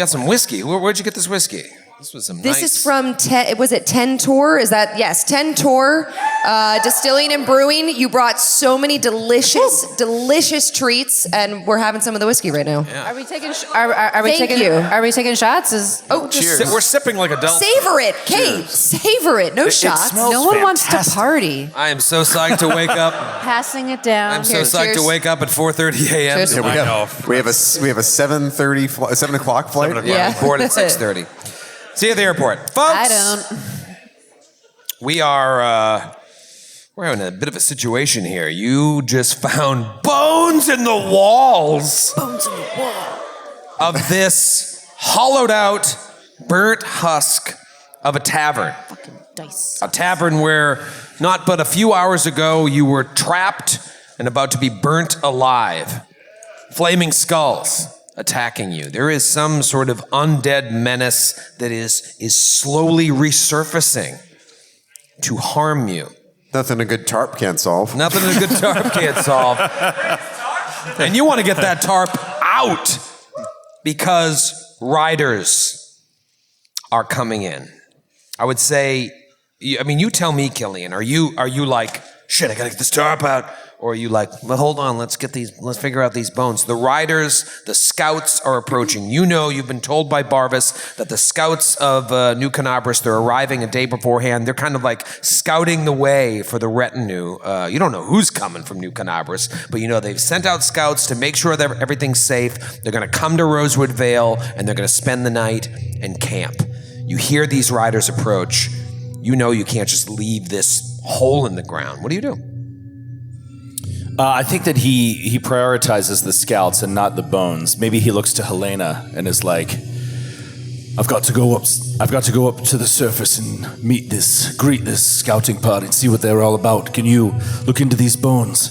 some whiskey. Where'd you get this whiskey? This was some This nice... is from, was it 10 Tour? Is that, yes, 10 Tour, Distilling and Brewing. You brought so many delicious treats, and we're having some of the whiskey right now. Are we taking? Are we Thank taking? you. Are we taking shots? Cheers. We're sipping like adults. Savor it, Kate. Savor it. No shots. smells No one wants fantastic. to party. I am so psyched to wake up. Passing it down. I'm so Cheers, psyched cheers. to wake up at 4:30 a.m. Cheers. to Yeah, we have a 7:30 7 o'clock flight. Yeah. board at 6:30. See you at the airport, folks. I don't. We are we're having a bit of a situation here. You just found bones in the walls. Bones in the wall. Of this hollowed out, burnt husk of a tavern. Dice. A tavern where not but a few hours ago you were trapped and about to be burnt alive flaming skulls attacking you. There is some sort of undead menace that is slowly resurfacing to harm you. Nothing a good tarp can't solve. Nothing a good tarp can't solve. And you want to get that tarp out because riders are coming in. I would say, you tell me, Killian, are you like, shit, I gotta get this tarp out? Or are you like, well, hold on, let's figure out these bones. The riders, the scouts are approaching. You've been told by Barvis that the scouts of New Canabras, they're arriving a day beforehand. They're kind of like scouting the way for the retinue. You don't know who's coming from New Canabras, but they've sent out scouts to make sure that everything's safe. They're gonna come to Rosewood Vale and they're gonna spend the night and camp. You hear these riders approach. You can't just leave this hole in the ground. What do you do? I think that he prioritizes the scouts and not the bones. Maybe he looks to Helena and is like, I've got to go up to the surface and greet this scouting party and see what they're all about. Can you look into these bones?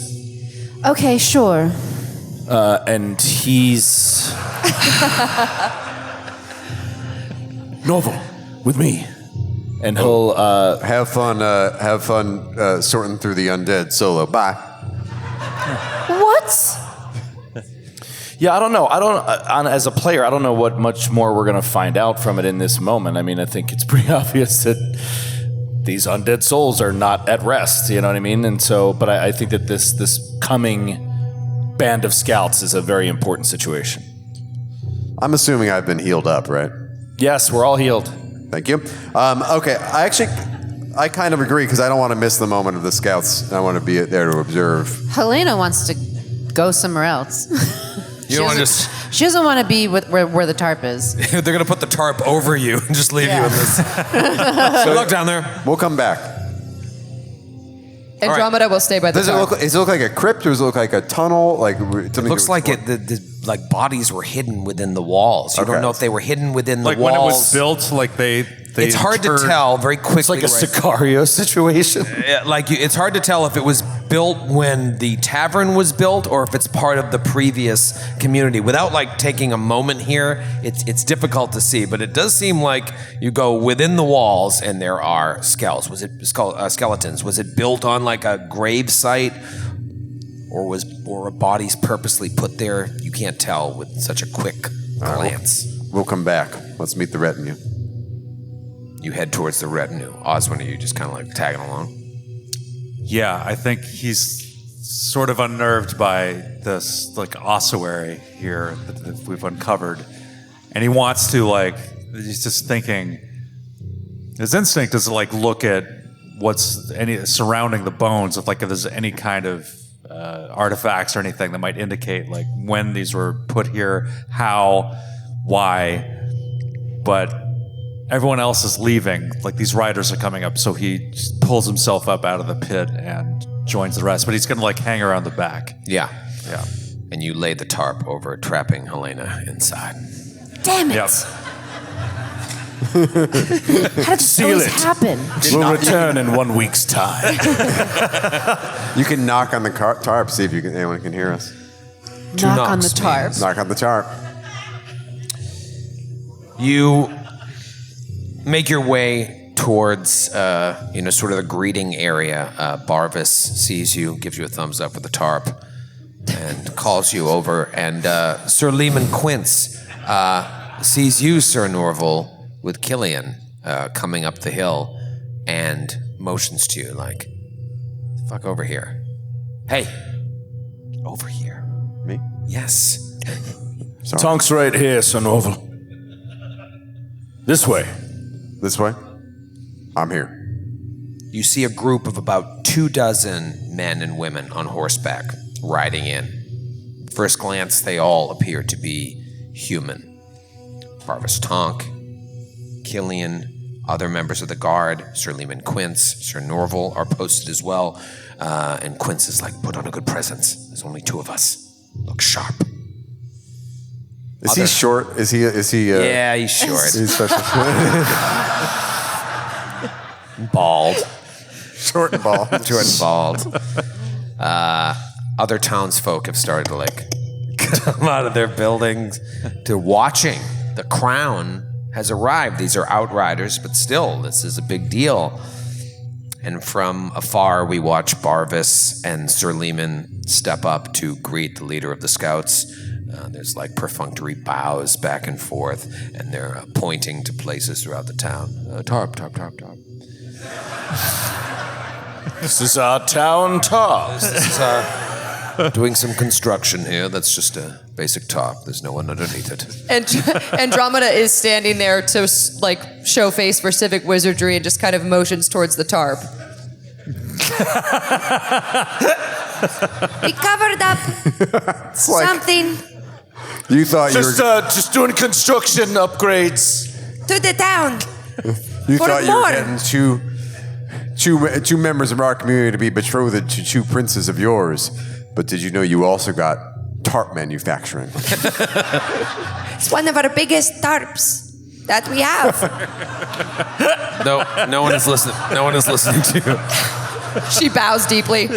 Okay, sure. And he's Norval with me. And he'll have fun sorting through the undead solo. Bye. What? Yeah, I don't know. As a player, I don't know what much more we're going to find out from it in this moment. I think it's pretty obvious that these undead souls are not at rest, you know what I mean? And so, but I think that this coming band of scouts is a very important situation. I'm assuming I've been healed up, right? Yes, we're all healed. Thank you. Okay, I kind of agree because I don't want to miss the moment of the scouts. I want to be there to observe. Helena wants to go somewhere else. You don't want to She doesn't want to be where the tarp is. They're going to put the tarp over you and just leave you in this. Good luck down there. We'll come back. Andromeda will stay by the Does it look like a crypt or does it look like a tunnel? Like it looks like the bodies were hidden within the walls. You don't know if they were hidden within the walls. Like when it was built, like they it's hard to tell very quickly. It's like a Sicario situation. It's hard to tell if it was built when the tavern was built or if it's part of the previous community. Without taking a moment here, it's difficult to see. But it does seem like you go within the walls and there are skulls. Was it skeletons? Was it built on a grave site, or were bodies purposely put there? You can't tell with such a quick glance. We'll come back. Let's meet the retinue. You head towards the retinue. Oswin, are you just kind of tagging along? Yeah, I think he's sort of unnerved by this ossuary here that we've uncovered. And he wants to he's just thinking, his instinct is to look at what's surrounding the bones, if there's any kind of artifacts or anything that might indicate when these were put here, how, why. But everyone else is leaving. These riders are coming up, so he just pulls himself up out of the pit and joins the rest. But he's gonna hang around the back. Yeah. And you lay the tarp over, trapping Helena inside. Damn it! Yep. How did this always happen? We'll return in 1 week's time. You can knock on the tarp, see if anyone can hear us. Knock on the tarp. Knock on the tarp. You make your way towards, sort of the greeting area. Barvis sees you, gives you a thumbs up with the tarp, and calls you over. And Sir Lehman Quince sees you, Sir Norval, with Killian coming up the hill, and motions to you fuck over here. Hey, over here. Me? Yes. Tonk's right here, Sir Norval. This way. This way? I'm here. You see a group of about 24 men and women on horseback riding in. First glance, they all appear to be human. Barvis Tonk, Killian, other members of the guard, Sir Lehman Quince, Sir Norval are posted as well. And Quince is put on a good presence. There's only 2 of us. Look sharp. Is he short? Is he? Yeah, he's short. He's special. Bald. Short and bald. Short and bald. Other townsfolk have started to come out of their buildings. They're watching. The crown has arrived. These are outriders, but still, this is a big deal. And from afar, we watch Barvis and Sir Lehman step up to greet the leader of the scouts. There's like perfunctory bows back and forth, and they're pointing to places throughout the town. Tarp. This is our town top. This is doing some construction here. That's just a basic top. There's no one underneath it. And Andromeda is standing there to like show face for civic wizardry and just kind of motions towards the tarp. We covered up It's like something you thought Just doing construction upgrades. to the town. you for thought you were more. getting two members of our community to be betrothed to two princes of yours. But did you know you also got tarp manufacturing? It's one of our biggest tarps that we have. No one is listening. No one is listening to you. She bows deeply.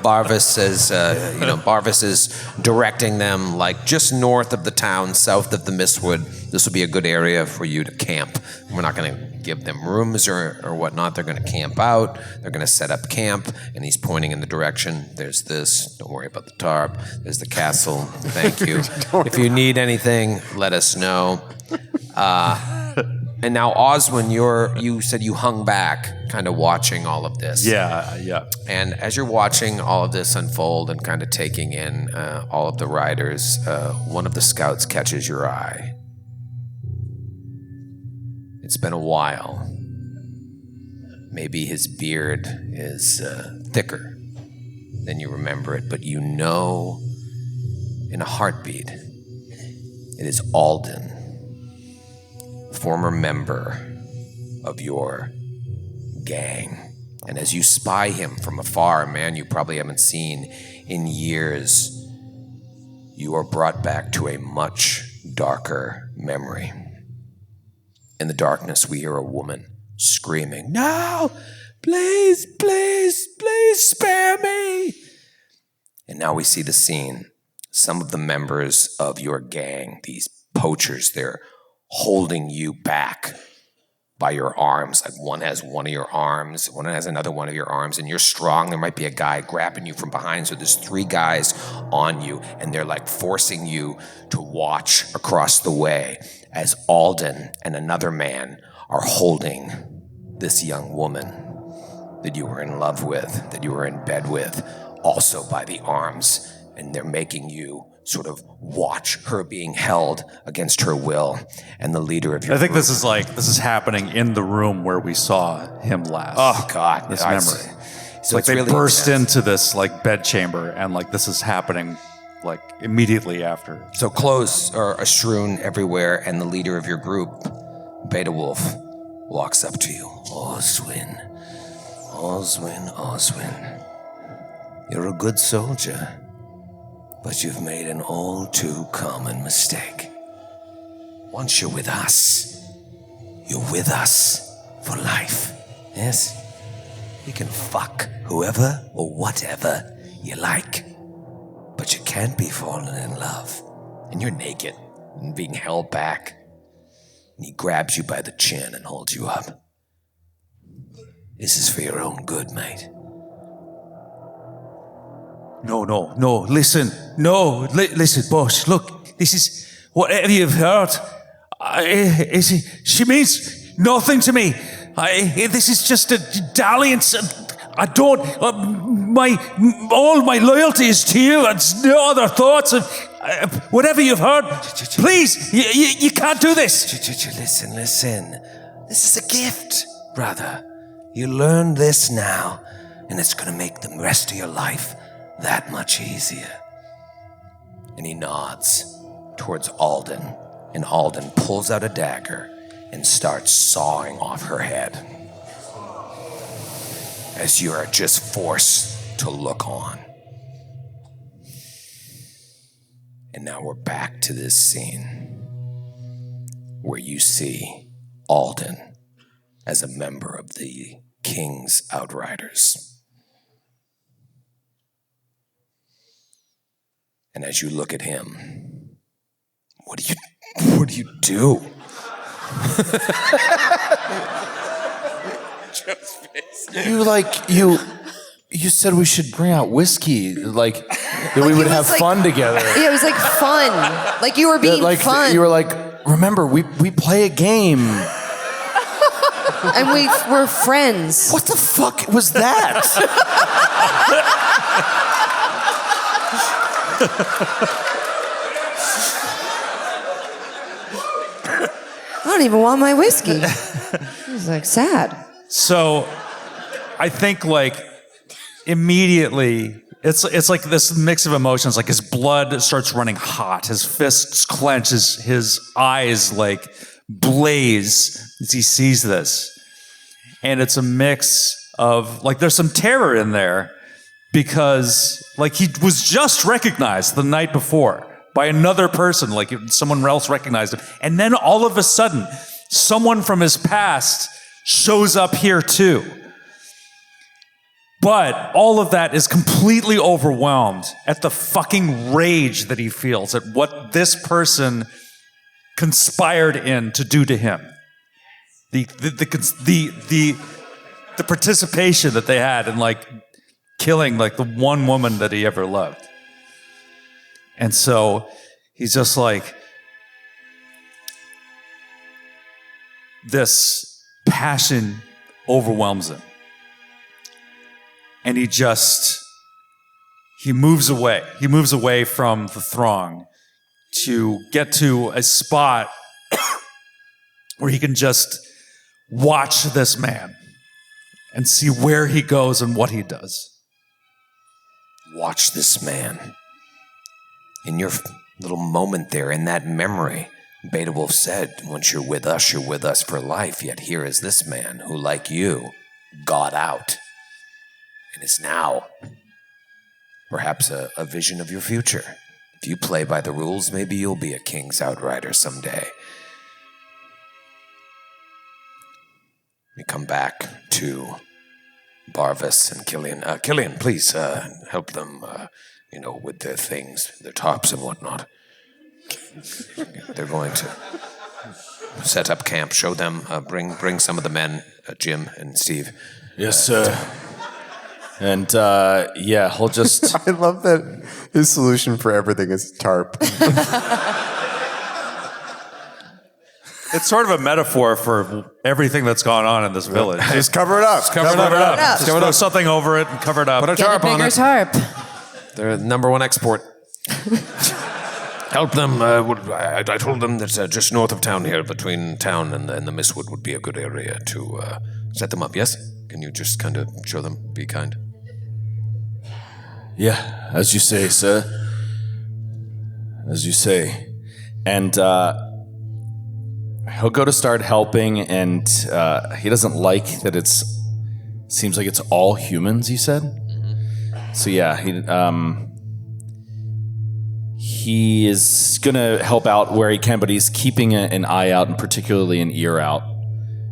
Barvis says, Barvis is directing them like just north of the town, south of the Mistwood. This will be a good area for you to camp. We're not going to give them rooms or whatnot. They're going to camp out. They're going to set up camp. And he's pointing in the direction. There's this. Don't worry about the tarp. There's the castle. Thank you. If you need anything, let us know. And now, Oswin, you said you hung back, kind of watching all of this. Yeah. And as you're watching all of this unfold and kind of taking in all of the riders, one of the scouts catches your eye. It's been a while. Maybe his beard is thicker than you remember it, but you know in a heartbeat it is Alden, former member of your gang. And as you spy him from afar, a man you probably haven't seen in years, you are brought back to a much darker memory. In the darkness, we hear a woman screaming, "No! Please, please, please spare me!" And now we see the scene. Some of the members of your gang, these poachers, they're holding you back by your arms. Like one has one of your arms, one has another one of your arms, and you're strong. There might be a guy grabbing you from behind. So there's three guys on you, and they're like forcing you to watch across the way as Alden and another man are holding this young woman that you were in love with, that you were in bed with, also by the arms. And they're making you sort of watch her being held against her will. And the leader of your I think group, this is happening in the room where we saw him last. Oh God, this I memory. see. So Like it's they really burst intense. into this like bedchamber, and like this is happening like immediately after. So clothes are strewn everywhere, and the leader of your group, Beta Wolf, walks up to you. Oswin. You're a good soldier, but you've made an all too common mistake. Once you're with us, you're with us for life. Yes? You can fuck whoever or whatever you like. But you can't be falling in love. And you're naked and being held back. And he grabs you by the chin and holds you up. This is for your own good, mate. No, listen. Listen, boss. Look, this is whatever you've heard. She means nothing to me. This is just a dalliance. I don't. All my loyalty is to you. It's no other thoughts. Whatever you've heard, please, you can't do this. Listen. This is a gift, brother. You learn this now, and it's gonna make the rest of your life that much easier. And he nods towards Alden, and Alden pulls out a dagger and starts sawing off her head. As you are just forced to look on. And now we're back to this scene where you see Alden as a member of the King's Outriders. And as you look at him, what do you do? You said we should bring out whiskey, like that we would have fun together. Yeah, it was like fun. Like you were being fun. You were like, remember, we play a game. And we were friends. What the fuck was that? I don't even want my whiskey. It was like sad. So I think like immediately it's like this mix of emotions. Like his blood starts running hot, his fists clench, his eyes like blaze as he sees this. And it's a mix of like there's some terror in there because like he was just recognized the night before by another person, like someone else recognized him. And then all of a sudden, someone from his past shows up here too. But all of that is completely overwhelmed at the fucking rage that he feels at what this person conspired in to do to him. The participation that they had in like killing like the one woman that he ever loved. And so he's just like, this passion overwhelms him. And he moves away. He moves away from the throng to get to a spot where he can just watch this man and see where he goes and what he does. Watch this man. In your little moment there, in that memory, Beta Wolf said, once you're with us for life. Yet here is this man who, like you, got out and is now perhaps a vision of your future. If you play by the rules, maybe you'll be a king's outrider someday. We come back to Barvis and Killian. Killian, please help them, with their things, their tarps and whatnot. They're going to set up camp. Show them. Bring some of the men, Jim and Steve. Yes, sir. And he'll just. I love that his solution for everything is tarp. It's sort of a metaphor for everything that's gone on in this village. Just cover it up. Cover it up. Just throw something over it and cover it up. Put a Get a tarp on bigger it. tarp. They're the number one export. Help them. I told them that just north of town here, between town and the Mistwood, would be a good area to set them up. Yes? Can you just kind of show them? Be kind. Yeah, as you say, sir. As you say. And he'll go to start helping, and he doesn't like that seems like it's all humans, you said? Mm-hmm. So yeah, he is going to help out where he can, but he's keeping an eye out and particularly an ear out.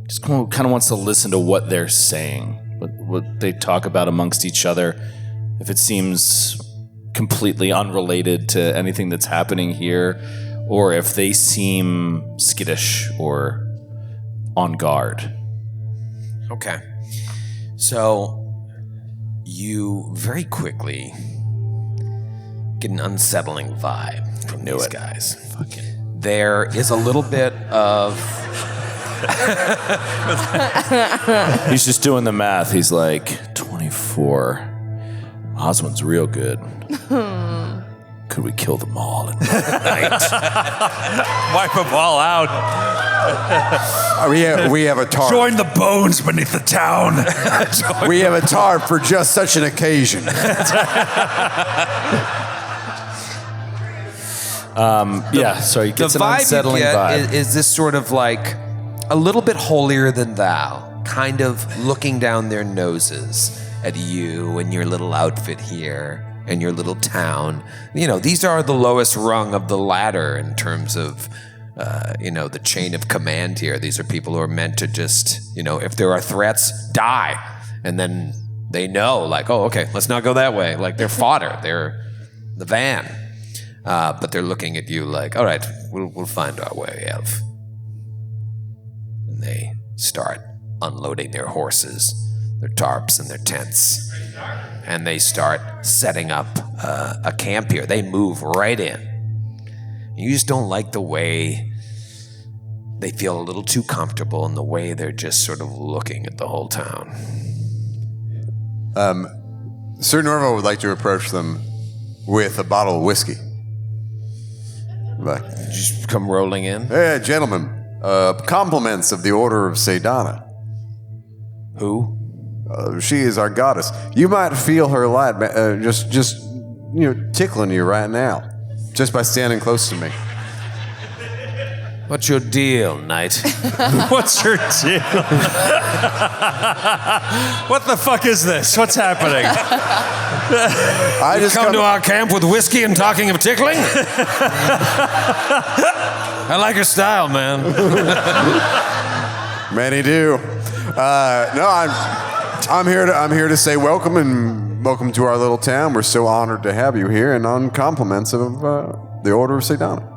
Just kind of wants to listen to what they're saying, what they talk about amongst each other. If it seems completely unrelated to anything that's happening here, or if they seem skittish or on guard. Okay. So you very quickly get an unsettling vibe from these guys. There is a little bit of... He's just doing the math. He's like, 24. Osmond's real good. Could we kill them all in one night? Wipe them all out. We have a tarp. Join the bones beneath the town. We have a tarp for just such an occasion. So he gets The an vibe unsettling you get vibe. is this sort of like a little bit holier than thou, kind of looking down their noses at you and your little outfit here and your little town. These are the lowest rung of the ladder in terms of, the chain of command here. These are people who are meant to just, if there are threats, die. And then they know, like, oh, okay, let's not go that way. Like, they're fodder. They're the van. but they're looking at you like, all right, we'll find our way, elf. And they start unloading their horses, their tarps, and their tents. And they start setting up a camp here. They move right in. You just don't like the way they feel a little too comfortable in the way they're just sort of looking at the whole town. Sir Norval would like to approach them with a bottle of whiskey. Like, Just come rolling in. hey, gentlemen, compliments of the Order of Sedana. Who? She is our goddess. You might feel her light just tickling you right now, just by standing close to me. What's your deal, knight? What's your deal? What the fuck is this? What's happening? I just Come to our camp with whiskey and talking of tickling? I like your style, man. Many do. No, I'm here to say welcome and welcome to our little town. We're so honored to have you here, and on compliments of the Order of Sedana.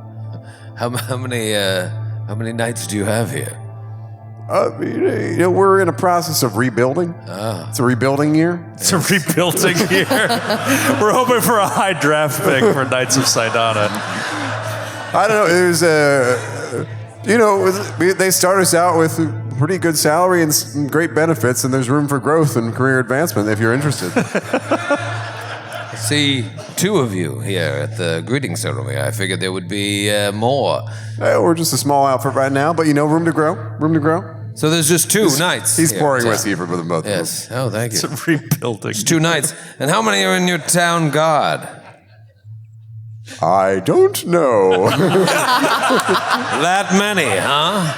How many knights do you have here? We're in a process of rebuilding. It's a rebuilding year. It's a rebuilding year. We're hoping for a high draft pick for Knights of Sidana. I don't know. They start us out with a pretty good salary and some great benefits, and there's room for growth and career advancement if you're interested. See, 2 of you here at the greeting ceremony. I figured there would be more. We're just a small outfit right now, but room to grow. Room to grow. So there's just 2 knights. He's here pouring in town. whiskey for them both. Yes. Oh, thank you. It's a rebuilding. It's 2 knights. And how many are in your town guard? I don't know. That many, huh?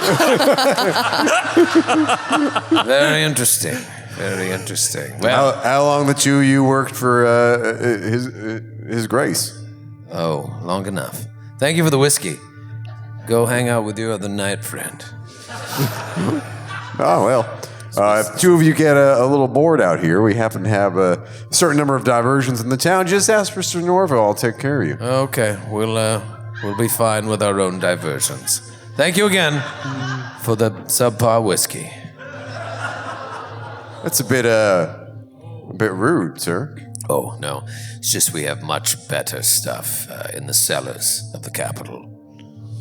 Very interesting. Very interesting. Well, How long the 2 of you worked for His Grace? oh, long enough. Thank you for the whiskey. Go hang out with your other knight friend. Oh, well. If 2 of you get a little bored out here, we happen to have a certain number of diversions in the town. Just ask for Sir Norville. I'll take care of you. Okay, we'll be fine with our own diversions. Thank you again for the subpar whiskey. That's a bit rude, sir. Oh, no. It's just we have much better stuff in the cellars of the capital.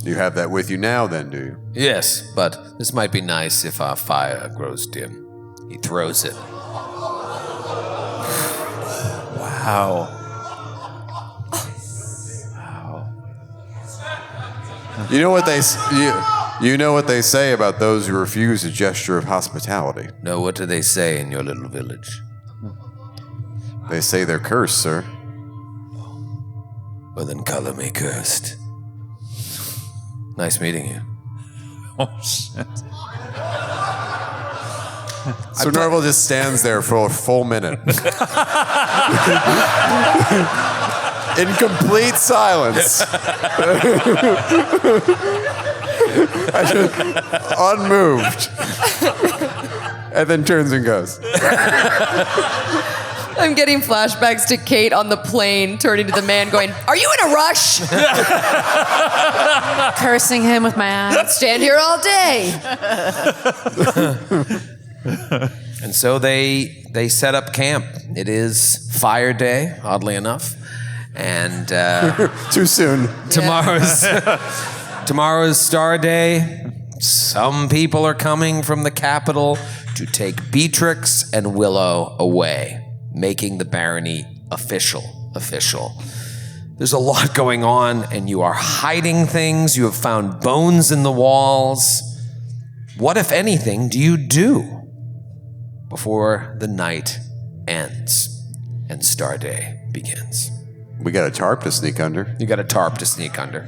You have that with you now, then, do you? Yes, but this might be nice if our fire grows dim. He throws it. Wow. You know what they say about those who refuse a gesture of hospitality. No, what do they say in your little village? They say they're cursed, sir. Well, then color me cursed. Nice meeting you. Oh, shit. Sir Norval just stands there for a full minute. In complete silence. Unmoved. And then turns and goes. I'm getting flashbacks to Kate on the plane, turning to the man, going, "Are you in a rush? Cursing him with my eyes. Stand here all day." And so they set up camp. It is Fire Day, oddly enough. And Too soon. tomorrow's Star Day. Some people are coming from the capital to take Beatrix and Willow away, making the barony official. There's a lot going on, and you are hiding things. You have found bones in the walls. What, if anything, do you do before the night ends and Star Day begins? We got a tarp to sneak under. You got a tarp to sneak under.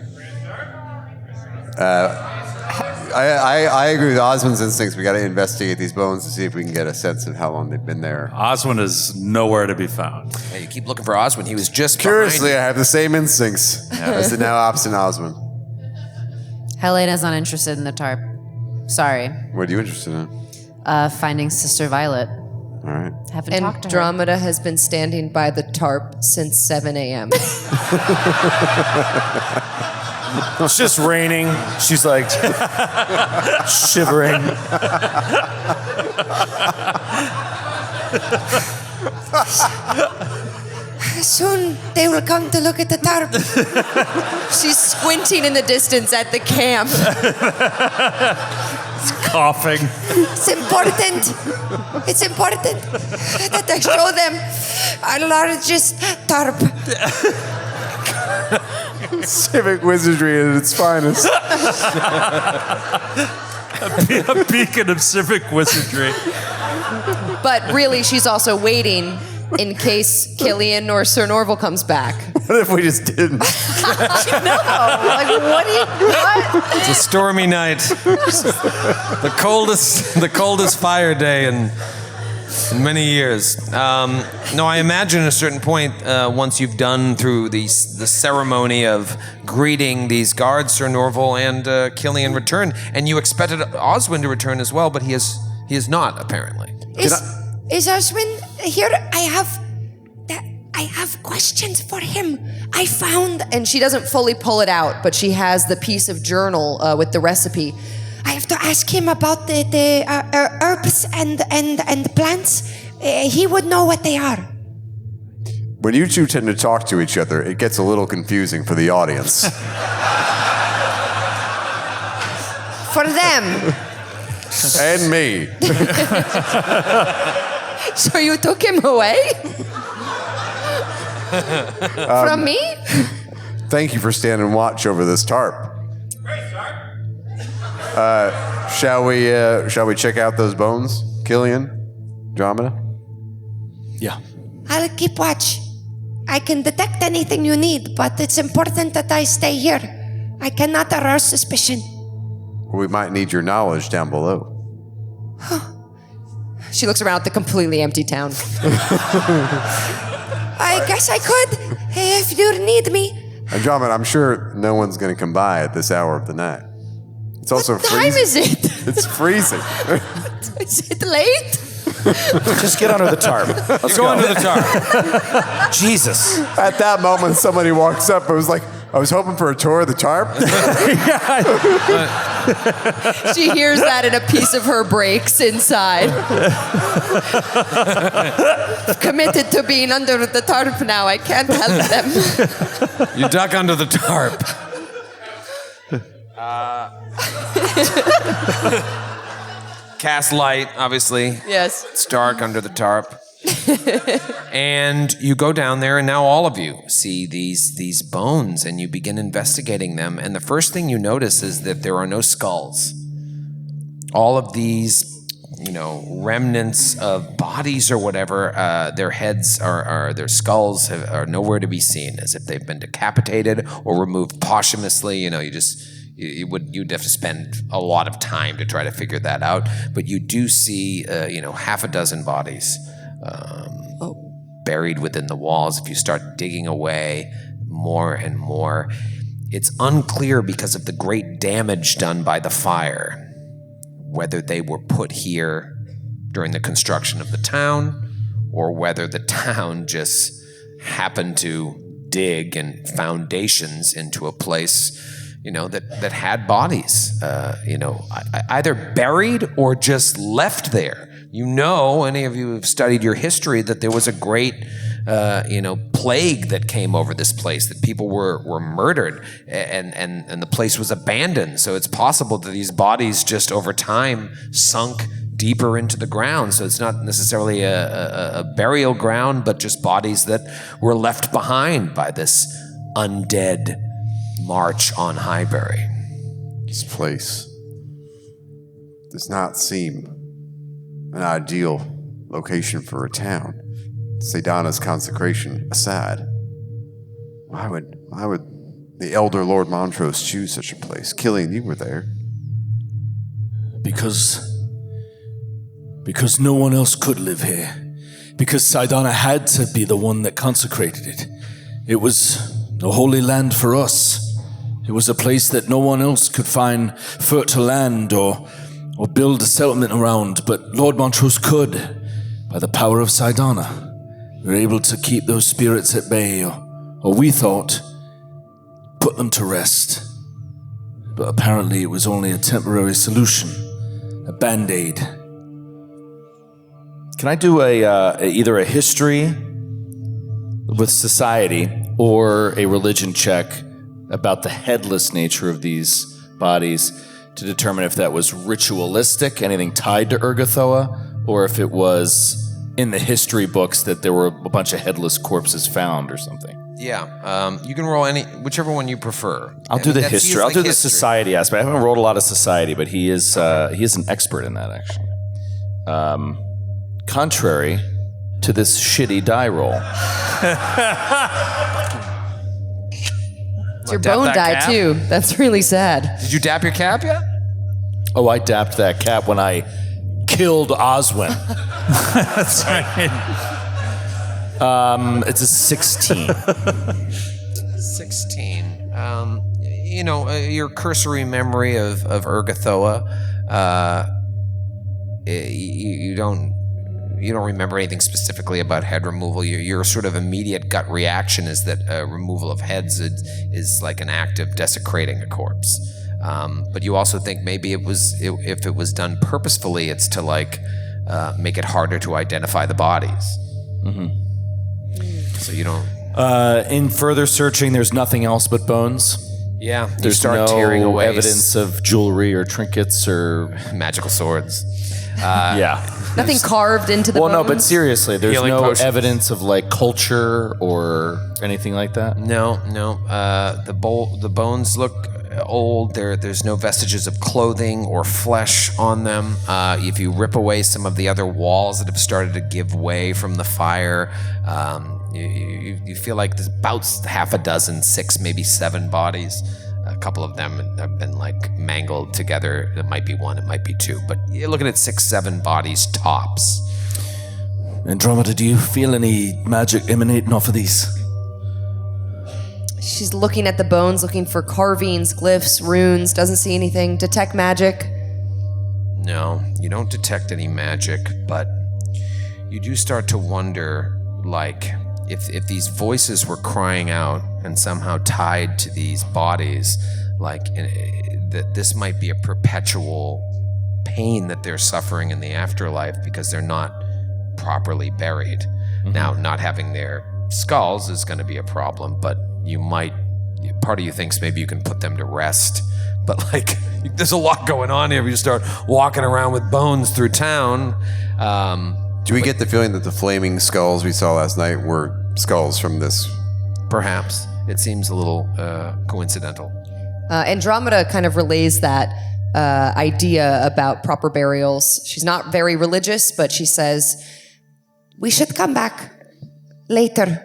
I agree with Osmond's instincts. We got to investigate these bones to see if we can get a sense of how long they've been there. Oswin is nowhere to be found. Hey, you keep looking for Oswin. He was just Curiously, behind I have the same instincts as the now absent Osmond. Helena's not interested in the tarp. Sorry. What are you interested in? Finding Sister Violet. All right. Haven't talked to her. Andromeda has been standing by the tarp since 7 a.m. It's just raining. She's like shivering. Soon they will come to look at the tarp. She's squinting in the distance at the camp. Coughing. It's important. It's important that I show them our largest tarp. Civic wizardry at its finest. A beacon of civic wizardry. But really, she's also waiting in case Killian or Sir Norval comes back. What if we just didn't? Like, what do you what? It's a stormy night. the coldest fire day in many years. No, I imagine at a certain point, once you've done through the ceremony of greeting these guards, Sir Norval and Killian return, and you expected Oswin to return as well, but he is not apparently. Is Oswin here? I have questions for him. I found, And she doesn't fully pull it out, but she has the piece of journal with the recipe. I have to ask him about the herbs and plants. He would know what they are. When you two tend to talk to each other, it gets a little confusing for the audience. For them. And me. So you took him away? From me? Thank you for standing watch over this tarp. Shall we check out those bones, Killian, Andromeda? Yeah. I'll keep watch. I can detect anything you need, but it's important that I stay here. I cannot arouse suspicion. We might need your knowledge down below. She looks around at the completely empty town. I guess I could, if you need me. Andromeda, I'm sure no one's going to come by at this hour of the night. It's also What time freezing. is it? It's freezing. Is it late? Just get under the tarp. Let's go Under the tarp. Jesus. At that moment, somebody walks up and was like, I was hoping for a tour of the tarp. She hears that and a piece of her breaks inside. Committed to being under the tarp now. I can't help them. You duck under the tarp. Cast light, obviously. Yes. It's dark under the tarp. And you go down there, and now all of you see these bones, and you begin investigating them. And the first thing you notice is that there are no skulls. All of these, remnants of bodies or whatever, their heads their skulls are nowhere to be seen, as if they've been decapitated or removed posthumously. You'd have to spend a lot of time to try to figure that out. But you do see, half a dozen bodies. Buried within the walls. If you start digging away more and more, it's unclear because of the great damage done by the fire, whether they were put here during the construction of the town or whether the town just happened to dig and foundations into a place, that had bodies, either buried or just left there. Any of you have studied your history, that there was a great, plague that came over this place, that people were murdered and the place was abandoned. So it's possible that these bodies just over time sunk deeper into the ground. So it's not necessarily a burial ground, but just bodies that were left behind by this undead march on Highbury. This place does not seem an ideal location for a town. Sedana's consecration aside, why would the elder Lord Montrose choose such a place? Killian, you were there. Because no one else could live here. Because Sedana had to be the one that consecrated it. It was the holy land for us. It was a place that no one else could find fertile land or build a settlement around, but Lord Montrose could. by the power of Saidana, we were able to keep those spirits at bay, or we thought, put them to rest. But apparently it was only a temporary solution, a band-aid. Can I do either a history with society or a religion check about the headless nature of these bodies to determine if that was ritualistic, anything tied to Urgathoa, or if it was in the history books that there were a bunch of headless corpses found or something? Yeah, you can roll whichever one you prefer. I'll do the That history. feels I'll like do the history. society aspect. I haven't rolled a lot of society, but he is an expert in that, actually. Contrary to this shitty die roll. It's your Dap bone that die cap? too. That's really sad. Did you dap your cap yet? Oh, I dapped that cap when I killed Oswin. That's right. It's a 16. 16. Your cursory memory of Urgathoa, you don't remember anything specifically about head removal. Your sort of immediate gut reaction is that removal of heads is like an act of desecrating a corpse. But you also think maybe if it was done purposefully, it's to make it harder to identify the bodies. Mm-hmm. So you don't. In further searching, there's nothing else but bones. Yeah, you There's start no tearing away evidence of jewelry or trinkets or magical swords. yeah. Nothing carved into the Well, bones. no, but seriously, there's Healing no potions. evidence of culture or anything like that. No. The bones look old. There's no vestiges of clothing or flesh on them. If you rip away some of the other walls that have started to give way from the fire, you feel like there's about half a dozen, 6, maybe 7 bodies. A couple of them have been mangled together. It might be 1, it might be 2, but you're looking at 6, 7 bodies tops. Andromeda, do you feel any magic emanating off of these? She's looking at the bones, looking for carvings, glyphs, runes, doesn't see anything. Detect magic. No, you don't detect any magic, but you do start to wonder, if these voices were crying out and somehow tied to these bodies, that this might be a perpetual pain that they're suffering in the afterlife because they're not properly buried. Mm-hmm. Now, not having their skulls is going to be a problem, but part of you thinks maybe you can put them to rest. But there's a lot going on here. If you start walking around with bones through town. Do we get the feeling that the flaming skulls we saw last night were skulls from this? Perhaps. It seems a little coincidental. Andromeda kind of relays that idea about proper burials. She's not very religious, but she says, We should come back later.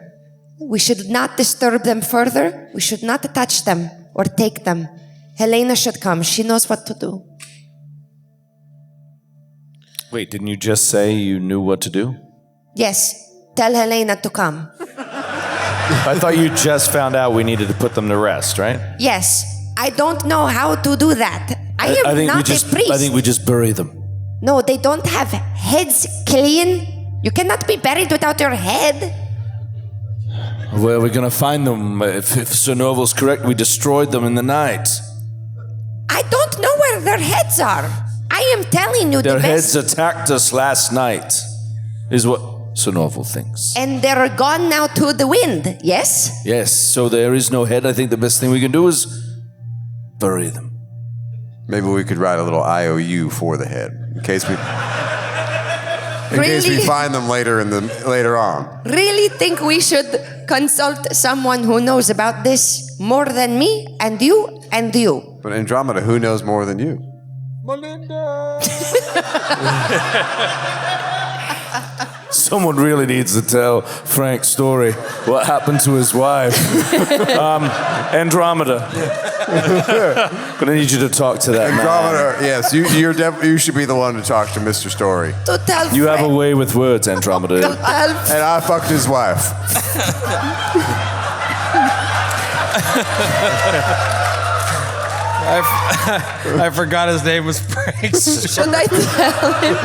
We should not disturb them further. We should not touch them or take them. Helena should come. She knows what to do. Wait, didn't you just say you knew what to do? Yes, tell Helena to come. I thought you just found out we needed to put them to rest, right? Yes, I don't know how to do that. I am not a priest. I think we just bury them. No, they don't have heads, Killian. You cannot be buried without your head. Where are we going to find them? If Sir Norval's correct, we destroyed them in the night. I don't know where their heads are. I am telling you Their the heads best. attacked us last night, is what Sir Norval thinks. And they're gone now to the wind, yes? Yes, so there is no head. I think the best thing we can do is bury them. Maybe we could write a little IOU for the head in case we Really? find them later on. Really think we should consult someone who knows about this more than me and you and you? But Andromeda, who knows more than you? Someone really needs to tell Frank's story. What happened to his wife? Andromeda. But I need you to talk to that man. Andromeda, yes, you should be the one to talk to Mr. Story. To tell You have a Frank. way with words, Andromeda. And I fucked his wife. I forgot his name was Frank. should I tell him?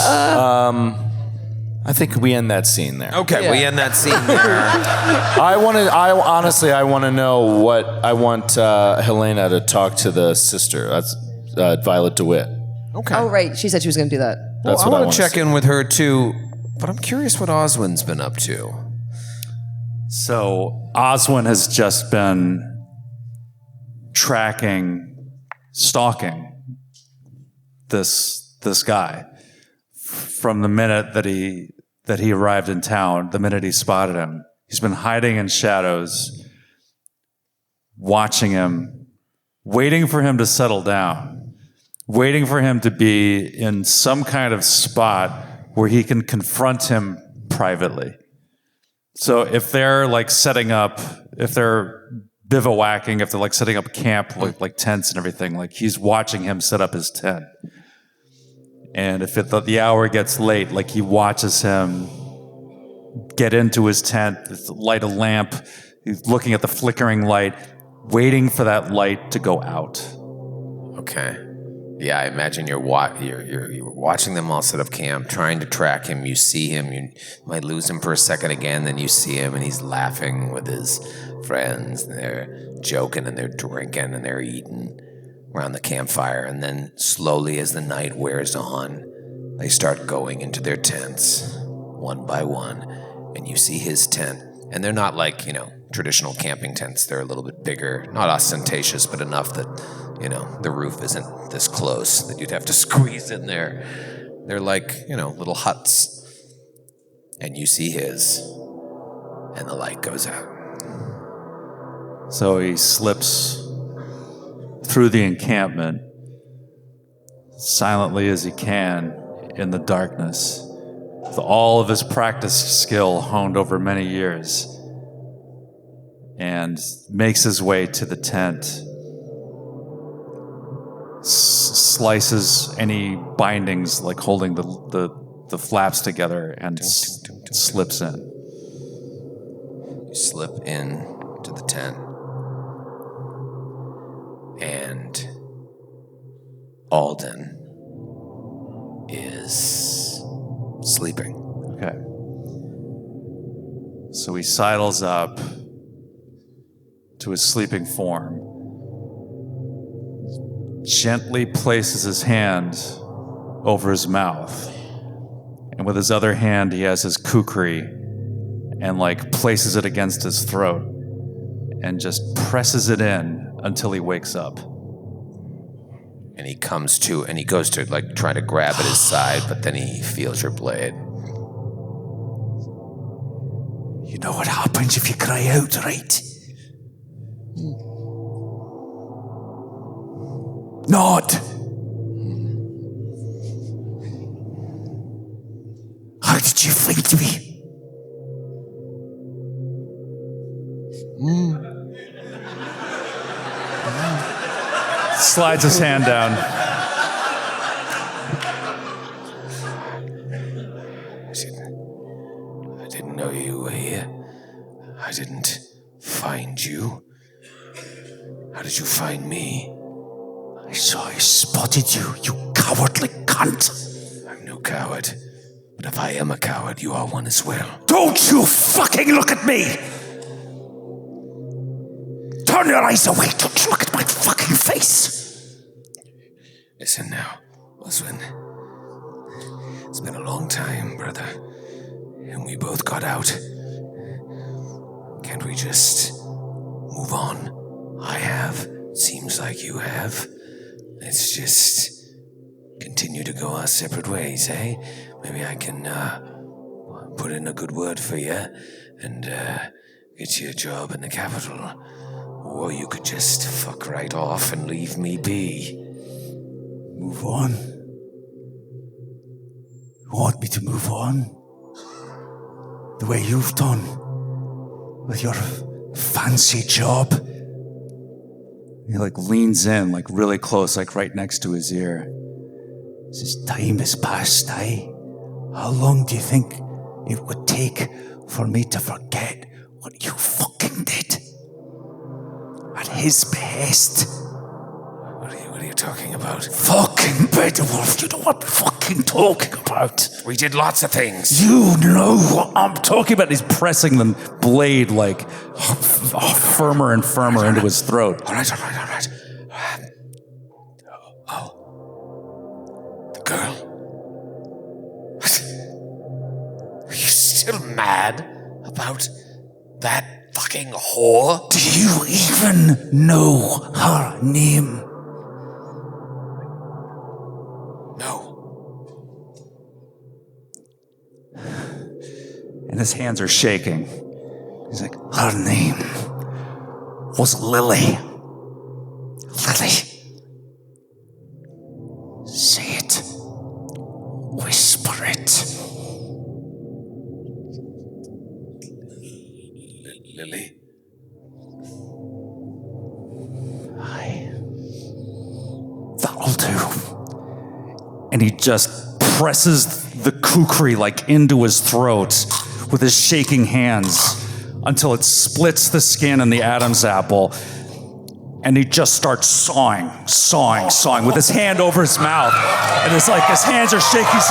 I think we end that scene there. Okay, we end that scene there. I want to know what I want Helena to talk to the sister. That's Violet DeWitt. Okay. Oh, right. She said she was going to do that. That's I what I want want to check in with her too, but I'm curious what Oswin's been up to. So Oswin has just been stalking this guy from the minute that he arrived in town, the minute he spotted him. He's been hiding in shadows, watching him, waiting for him to settle down, waiting for him to be in some kind of spot where he can confront him privately. So if they're like setting up, if they're bivouacking, if they're like setting up camp, like tents and everything, like he's watching him set up his tent. And if the hour gets late, like he watches him get into his tent, light a lamp, he's looking at the flickering light, waiting for that light to go out. Okay. Yeah, I imagine you're watching them all set up camp, trying to track him. You see him, you might lose him for a second again, then you see him and he's laughing with his friends, and they're joking and they're drinking and they're eating around the campfire. And then slowly as the night wears on, they start going into their tents one by one, and you see his tent. And they're not like, traditional camping tents. They're a little bit bigger, not ostentatious, but enough that, the roof isn't this close that you'd have to squeeze in there. They're like, little huts. And you see his, and the light goes out. So he slips through the encampment silently as he can in the darkness, with all of his practiced skill honed over many years, and makes his way to the tent, slices any bindings like holding the flaps together, and slips in. You slip in to the tent, and Alden is sleeping. Okay. So he sidles up to his sleeping form, gently places his hand over his mouth, and with his other hand he has his kukri and places it against his throat and just presses it in until he wakes up. And he comes to, and he goes to try to grab at his side, but then he feels your blade. You know what happens if you cry out, right? Nod. How did you find me? Slides his hand down. I didn't know you were here. I didn't find you. How did you find me? I spotted you, you cowardly cunt. I'm no coward. But if I am a coward, you are one as well. Don't you fucking look at me! Turn your eyes away, don't you look at my fucking face! Listen now, Oswin. It's been a long time, brother. And we both got out. Can't we just move on? I have. Seems like you have. Let's just continue to go our separate ways, eh? Maybe I can put in a good word for you and get you a job in the capital. Or you could just fuck right off and leave me be. Move on? You want me to move on? The way you've done? With your fancy job? He leans in really close, right next to his ear. Since time has passed, how long do you think it would take for me to forget what you fucking did? At his behest? What are you talking about? Fucking Beowulf, you know what I'm fucking talking about. We did lots of things. You know what I'm talking about. He's pressing the blade like firmer and firmer into his throat. All right. The girl. Are you still mad about that fucking whore? Do you even know her name? No. And his hands are shaking. He's like, Her name was Lily. Lily. Say it. Whisper it. Lily. That'll do. and he just presses the kukri like into his throat with his shaking hands until it splits the skin and the Adam's apple. And he just starts sawing with his hand over his mouth. And it's like his hands are shaking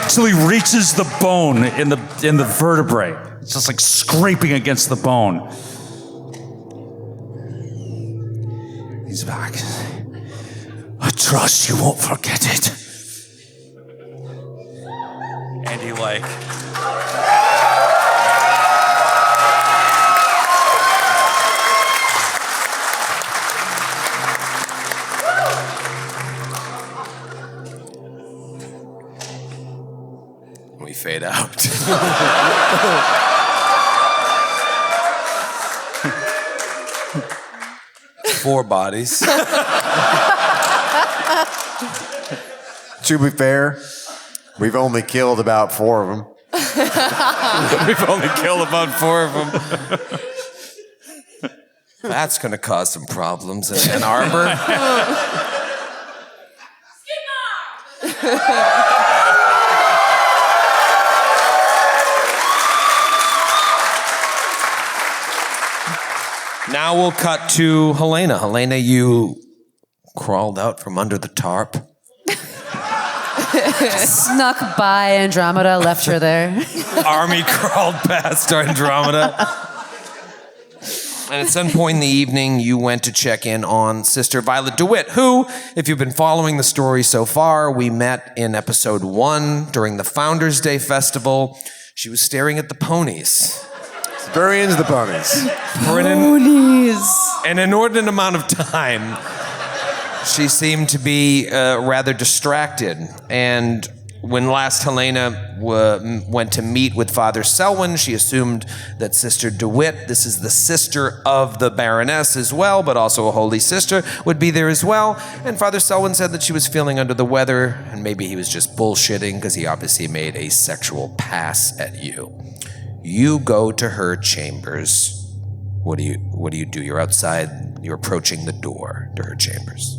until he reaches the bone in the vertebrae. It's just like scraping against the bone. He's back. I trust you won't forget it. And he like We fade out. 4 bodies. To be fair, we've only killed about 4 of them. We've only killed about 4 of them. That's going to cause some problems in Ann Arbor. Now we'll cut to Helena. Helena, you crawled out from under the tarp. Snuck by Andromeda, left her there. Army crawled past Andromeda. And at some point in the evening, you went to check in on Sister Violet DeWitt, who, if you've been following the story so far, we met in episode 1 during the Founders Day Festival. She was staring at the ponies. Very into the ponies. For an inordinate amount of time, she seemed to be rather distracted. And when last Helena went to meet with Father Selwyn, she assumed that Sister DeWitt, this is the sister of the Baroness as well, but also a holy sister, would be there as well. And Father Selwyn said that she was feeling under the weather, and maybe he was just bullshitting because he obviously made a sexual pass at you. You go to her chambers. What do you do? You're outside. You're approaching the door to her chambers.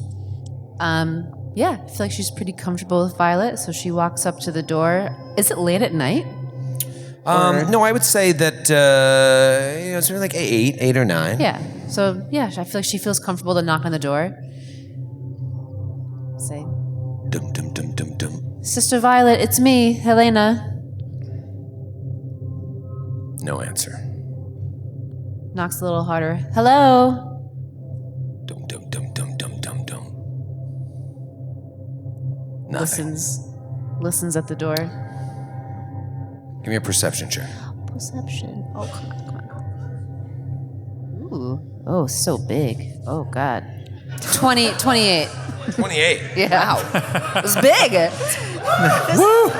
Yeah, I feel like she's pretty comfortable with Violet, so she walks up to the door. Is it late at night? No, I would say that it's sort of like 8 or 9. Yeah. So yeah, I feel like she feels comfortable to knock on the door. Say, Dum dum dum dum dum. Sister Violet, it's me, Helena. No answer. Knocks a little harder. Hello. Dum dum dum dum dum dum dum. Nothing. Listens at the door. Give me a perception check. Perception. Oh, come on. Ooh. Oh, so big. Oh, God. 28. 28. Yeah. Wow. It's big. Woo!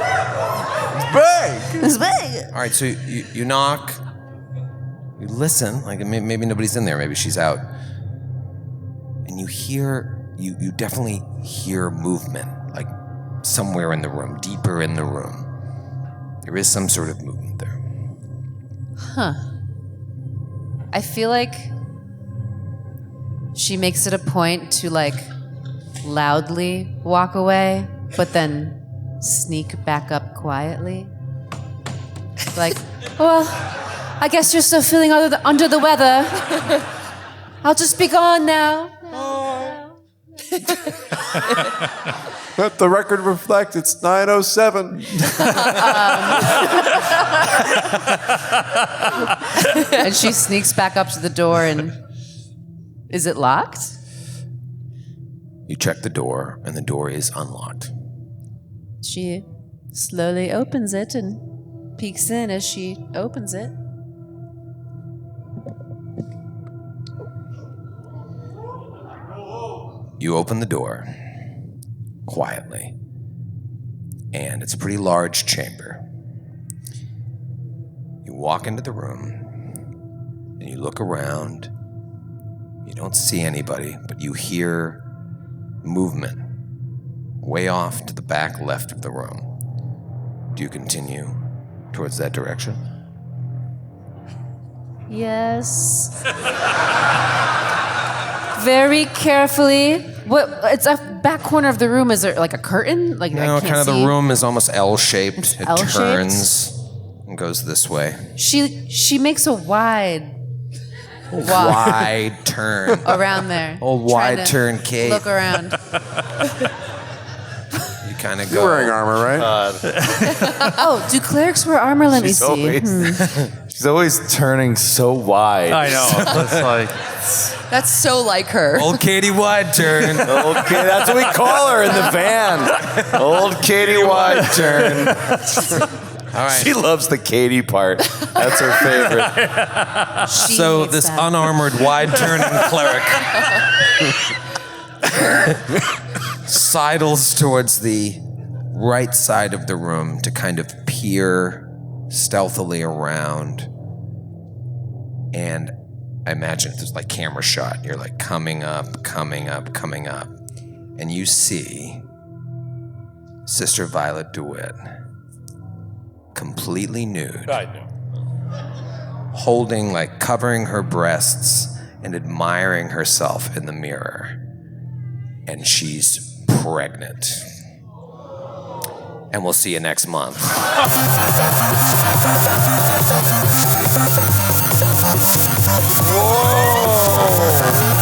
Big! It's big. All right, so you knock. You listen. Like maybe nobody's in there. Maybe she's out. And you hear. You definitely hear movement. Like somewhere in the room, deeper in the room. There is some sort of movement there. Huh. I feel like she makes it a point to like loudly walk away, but then sneak back up quietly. Like, well, I guess you're still feeling under the weather. I'll just be gone now. Let the record reflect it's 9:07. And she sneaks back up to the door and is it locked? You check the door, and the door is unlocked. She slowly opens it and peeks in as she opens it. You open the door quietly, and it's a pretty large chamber. You walk into the room, and you look around. You don't see anybody, but you hear movement way off to the back left of the room. Do you continue towards that direction? Yes. Very carefully. What? It's a back corner of the room. Is there like a curtain? Like I No, can't kind of see. the room is almost L-shaped. It's It L-shaped? turns and goes this way. She makes a wide Wide turn. around there. Old Trying wide to turn, Kate. Look around. You kind of You're go. wearing armor, right? Oh, do clerics wear armor? Let me She's see. always, she's always turning so wide. I know. It's like That's so like her. Old Katie wide turn. Okay, that's what we call her in the van. Old Katie Wide Turn. All right. She loves the Katie part. That's her favorite. She So hates this that. unarmored wide turning cleric sidles towards the right side of the room to kind of peer stealthily around. And I imagine if there's like camera shot, you're like coming up. And you see Sister Violet DeWitt completely nude. I know. Holding, like covering her breasts and admiring herself in the mirror. And she's pregnant. And we'll see you next month. Whoa!